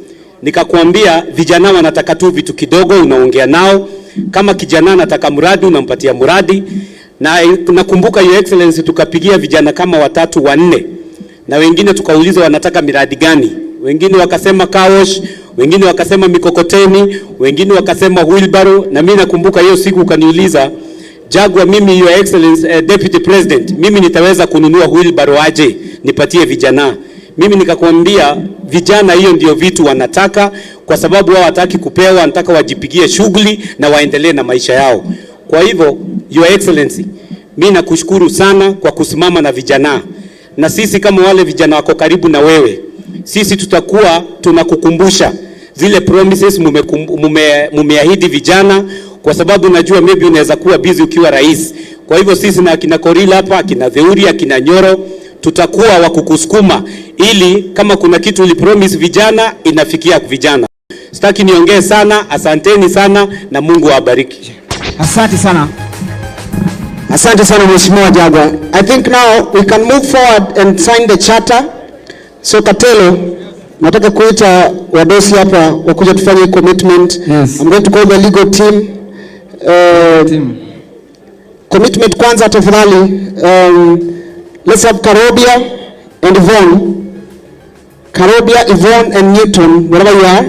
nikakwambia vijana wanataka tu vitu kidogo unaongea nao. Kama kijana anataka mradi unampatia mradi. Na nakumbuka Your Excellency tukapigia vijana kama 3 4. Na wengine tukauliza wanataka miradi gani. Wengine wakasema car wash, wengine wakasema mikokoteni, wengine wakasema wheelbarrow. Na mimi nakumbuka hiyo siku ukaniuliza, Jagwa mimi Your Excellency Deputy President, mimi nitaweza kununua wheelbarrow aje nipatie vijana. Mimi nikakwambia vijana hiyo ndio vitu wanataka kwa sababu wao hataki kupewa, wanataka wajipigie shughuli na waendelee na maisha yao. Kwa hivyo Your Excellency, mimi nakushukuru sana kwa kusimama na vijana. Na sisi kama wale vijana wako karibu na wewe, sisi tutakuwa tunakukumbusha zile promises mumeahidi vijana kwa sababu najua maybe unaweza kuwa busy ukiwa rais. Kwa hivyo sisi na akina Korila hapa, akina Theuri, akina Nyoro tutakuwa wakukusukuma ili kama kuna kitu ulipromise vijana inafikia vijana. Sitaki niongee sana, asanteni sana na Mungu awabariki. Asante sana. Asante sana Mheshimiwa Jagwa. I think now we can move forward and sign the charter. So Katelo, nataka kuita wadosi hapa wakuja tufanye commitment. Yes. I'm going to call the legal team. Commitment kwanza tafadhali. Let's have Karobia and Yvonne. Karobia, Yvonne and Newton, wherever you are.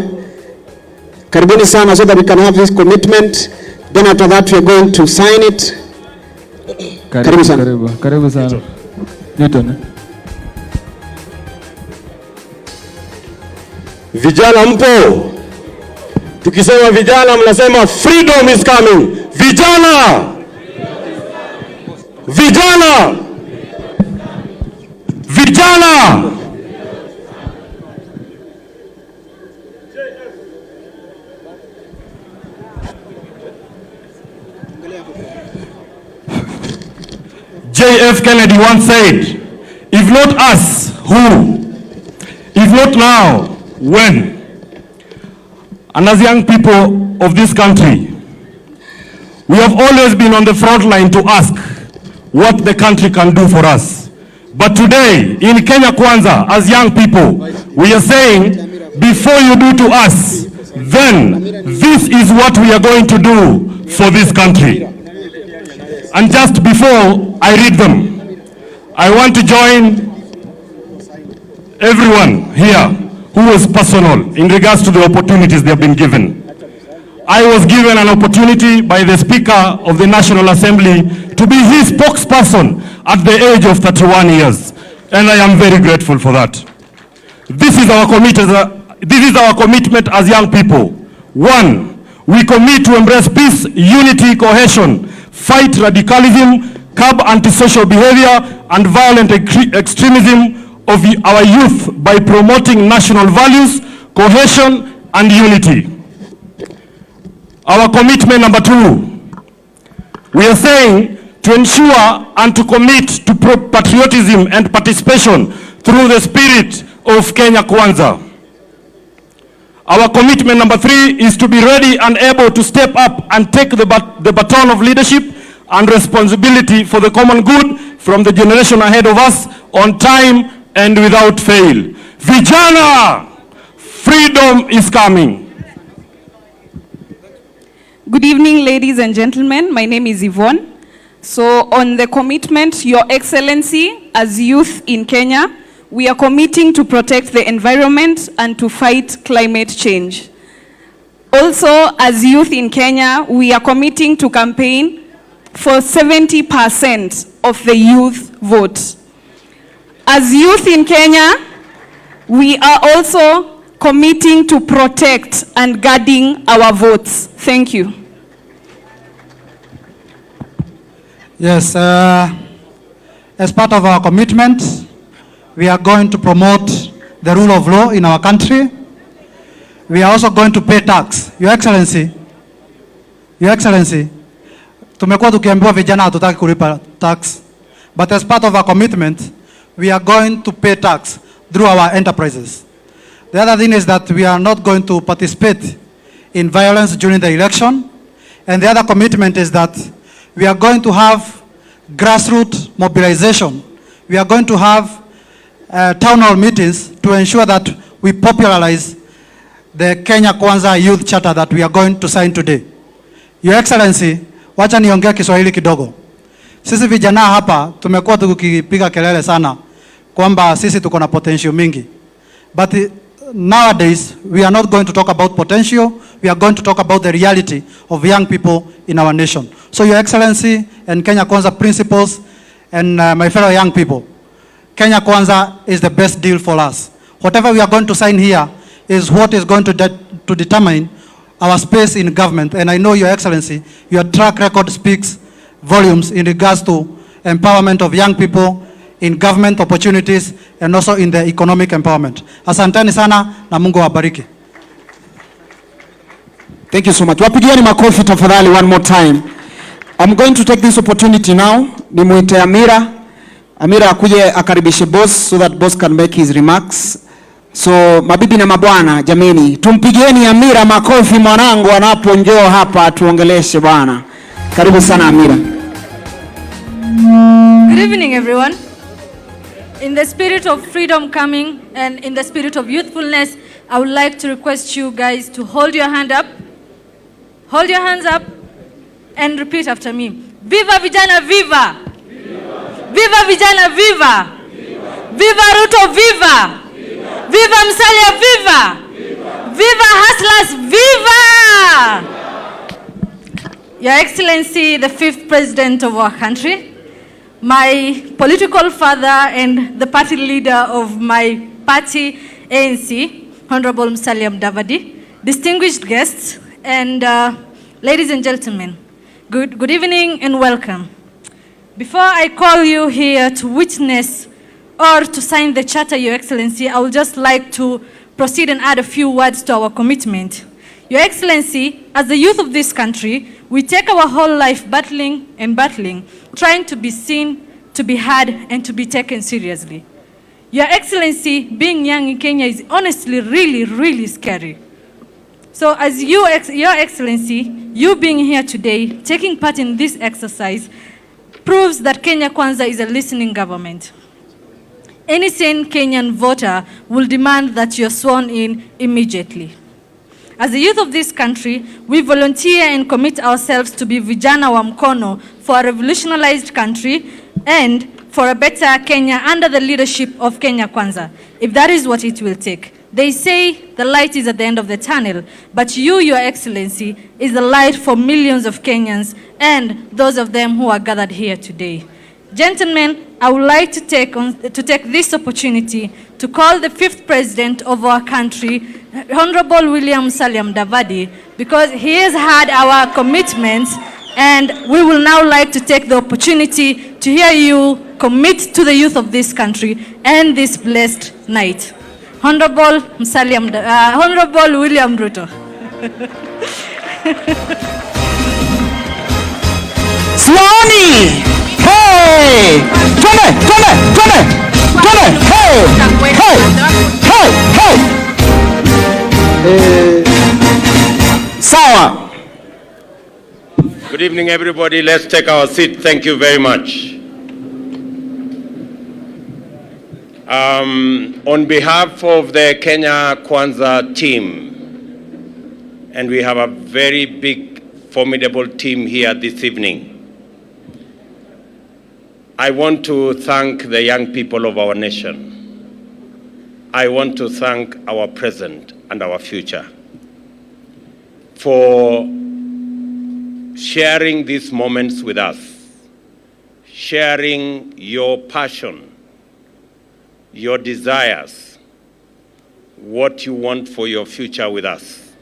Karibuni sana so that we can have this commitment. Then after that we are going to sign it. Karibu sana. Karibu sana. Newton. Vijana mpo? Tukisema vijana mnasema freedom is coming. Vijana! Vijana! Vijana! J.F. Kennedy once said, if not us, who? If not now, when? And as young people of this country, we have always been on the front line to ask what the country can do for us. But today, in Kenya Kwanza, as young people, we are saying, before you do to us, then this is what we are going to do for this country. And just before I read them, I want to join everyone here who was personal in regards to the opportunities they have been given. I was given an opportunity by the Speaker of the National Assembly to be his spokesperson at the age of 31 years, and I am very grateful for that. This is our commitment as young people. One, we commit to embrace peace, unity, cohesion, fight radicalism, curb antisocial behavior and violent extremism of our youth by promoting national values, cohesion and unity. Our commitment number 2, we are saying to ensure and to commit to patriotism and participation through the spirit of Kenya Kwanza. Our commitment number 3 is to be ready and able to step up and take the baton of leadership and responsibility for the common good from the generation ahead of us on time and without fail. Vijana, freedom is coming. Good evening, ladies and gentlemen. My name is Yvonne. So on the commitment, Your Excellency, as youth in Kenya, we are committing to protect the environment and to fight climate change. Also, as youth in Kenya, we are committing to campaign for 70% of the youth vote. As youth in Kenya, we are also committing to protect and guarding our votes. Thank you. Yes, as part of our commitment, we are going to promote the rule of law in our country. We are also going to pay tax. Your Excellency, tumekuwa tukiambiwa vijana hatutaki kulipa tax, but as part of our commitment, we are going to pay tax through our enterprises. The other thing is that we are not going to participate in violence during the election. And the other commitment is that we are going to have grassroots mobilization. We are going to have town hall meetings to ensure that we popularize the Kenya Kwanza Youth Charter that we are going to sign today. Your Excellency, wacha niongea Kiswahili kidogo. Sisi vijana hapa tumekuwa tukipiga kelele sana kwamba sisi tuko na potential mingi. But nowadays we are not going to talk about potential, we are going to talk about the reality of young people in our nation. So Your Excellency and Kenya Kwanza principles and my fellow young people, Kenya Kwanza is the best deal for us. Whatever we are going to sign here is what is going to determine our space in government. And I know, Your Excellency, your track record speaks volumes in regards to empowerment of young people in government opportunities and also in the economic empowerment. Asanteni sana na Mungu awabariki. Thank you so much. Wapigieni makofi tafadhali one more time. I'm going to take this opportunity now. Nimuite Amira. Amira akuje akaribishe boss so that boss can make his remarks. So mabibi na mabwana, jameni, tumpigieni Amira makofi mwanangu anaponjoo hapa tuongeleshe bwana. Karibu sana Amira. Good evening everyone. In the spirit of freedom coming and in the spirit of youthfulness, I would like to request you guys to hold your hand up. Hold your hands up and repeat after me. Viva vijana viva! Viva vijana viva! Viva Ruto viva! Viva Musalia viva! Viva hustlers viva! Your Excellency, the 5th President of our country, my political father and the party leader of my party, ANC, Honorable Musalia Mudavadi, distinguished guests, and ladies and gentlemen, good evening and welcome. Before I call you here to witness or to sign the charter, Your Excellency, I would just like to proceed and add a few words to our commitment. Your Excellency, as the youth of this country, we take our whole life battling and battling, trying to be seen, to be heard, and to be taken seriously. Your Excellency, being young in Kenya is honestly really scary. So as Your Excellency, you being here today, taking part in this exercise, proves that Kenya Kwanza is a listening government. Any sane Kenyan voter will demand that you're sworn in immediately. As the youth of this country, we volunteer and commit ourselves to be vijana wa mkono for a revolutionized country and for a better Kenya under the leadership of Kenya Kwanza, if that is what it will take. They say the light is at the end of the tunnel, but you, Your Excellency, is the light for millions of Kenyans and those of them who are gathered here today. Gentlemen, I would like to take this opportunity to call the 5th president of our country, Honorable William Musalia Mudavadi, because he has had our commitments, and we will now like to take the opportunity to hear you commit to the youth of this country and this blessed night. Honorable William Ruto. Swani! Hey! Twende! Hey! Sawa. Good evening, everybody. Let's take our seat. Thank you very much. On behalf of the Kenya Kwanza team, and we have a very big, formidable team here this evening, I want to thank the young people of our nation. I want to thank our present and our future for sharing these moments with us, sharing your passion, your desires, what you want for your future with us.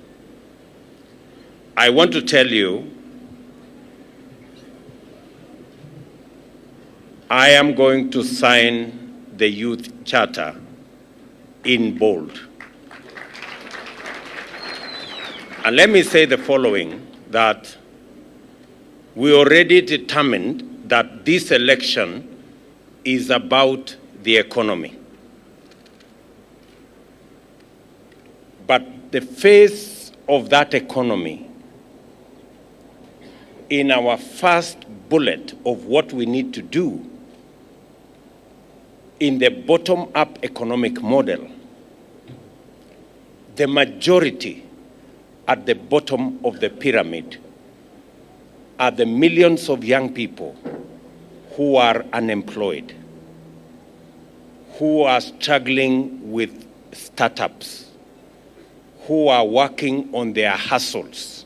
I want to tell you, I am going to sign the Youth Charter in bold. And let me say the following, that we already determined that this election is about the economy. But the face of that economy, in our first bullet of what we need to do in the bottom-up economic model, the majority at the bottom of the pyramid are the millions of young people who are unemployed, who are struggling with startups, who are working on their hustles.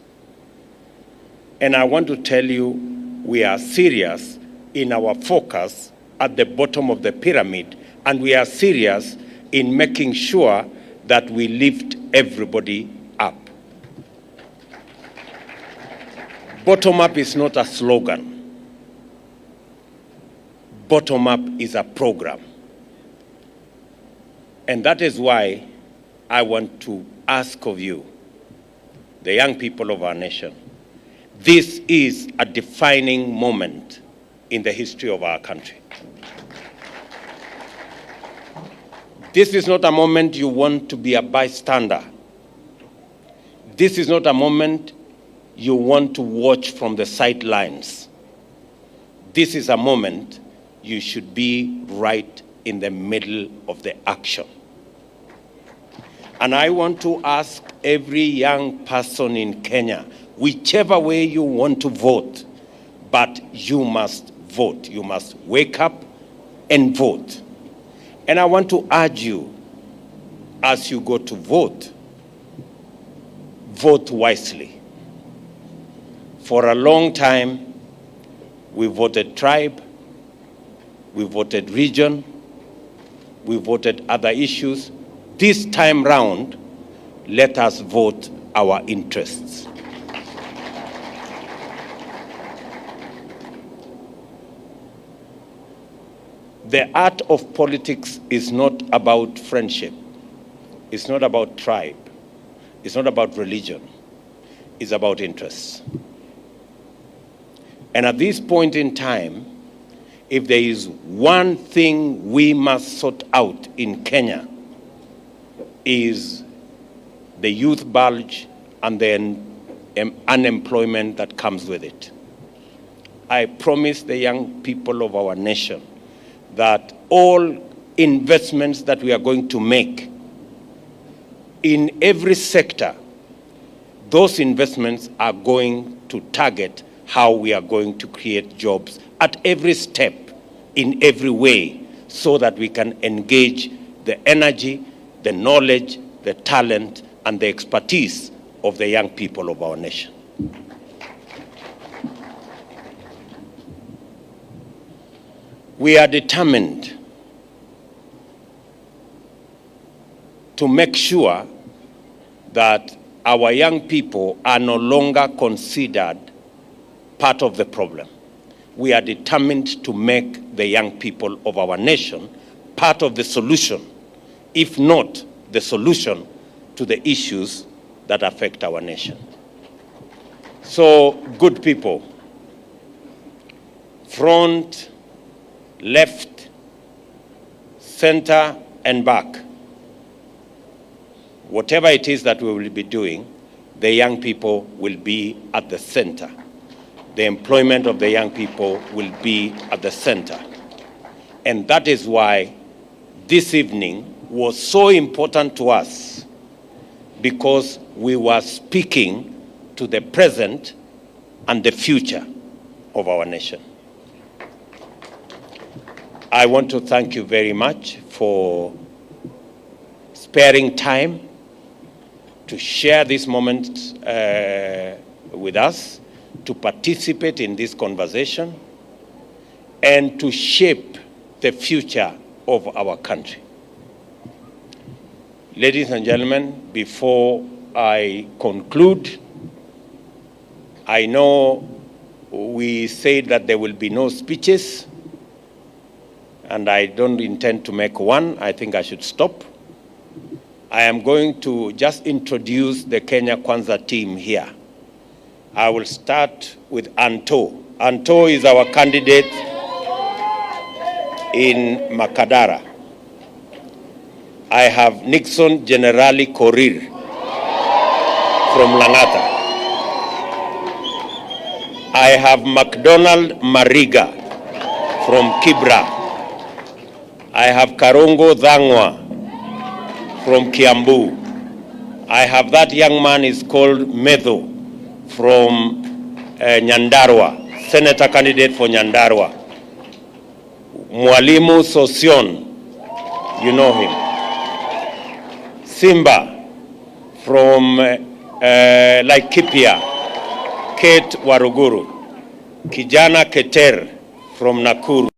And I want to tell you, we are serious in our focus at the bottom of the pyramid, and we are serious in making sure that we lift everybody up. Bottom up is not a slogan. Bottom up is a program. And that is why I want to ask of you, the young people of our nation, this is a defining moment in the history of our country. This is not a moment you want to be a bystander. This is not a moment you want to watch from the sidelines. This is a moment you should be right in the middle of the action. And I want to ask every young person in Kenya, whichever way you want to vote, but you must vote. You must wake up and vote. And I want to urge you, as you go to vote, vote wisely. For a long time, we voted tribe, we voted region, we voted other issues. This time round, let us vote our interests. The art of politics is not about friendship. It's not about tribe. It's not about religion. It's about interests. And at this point in time, if there is one thing we must sort out in Kenya, is the youth bulge and the unemployment that comes with it. I promise the young people of our nation that all investments that we are going to make in every sector, those investments are going to target how we are going to create jobs at every step, in every way, so that we can engage the energy, the knowledge, the talent, and the expertise of the young people of our nation. We are determined to make sure that our young people are no longer considered part of the problem. We are determined to make the young people of our nation part of the solution, if not the solution to the issues that affect our nation. So, good people, front, left, center, and back, whatever it is that we will be doing, the young people will be at the center. The employment of the young people will be at the center. And that is why this evening was so important to us, because we were speaking to the present and the future of our nation. I want to thank you very much for sparing time to share this moment with us, to participate in this conversation, and to shape the future of our country. Ladies and gentlemen, before I conclude, I know we said that there will be no speeches, and I don't intend to make one. I think I should stop. I am going to just introduce the Kenya Kwanza team here. I will start with Anto. Anto is our candidate in Makadara. I have Nixon Generali Korir from Langata. I have McDonald Mariga from Kibra. I have Karongo Dhangwa from Kiambu. I have that young man is called Medho from Nyandarua, senator candidate for Nyandarua. Mwalimu Sosion, you know him. Simba from Laikipia, Kate Waruguru. Kijana Keter from Nakuru.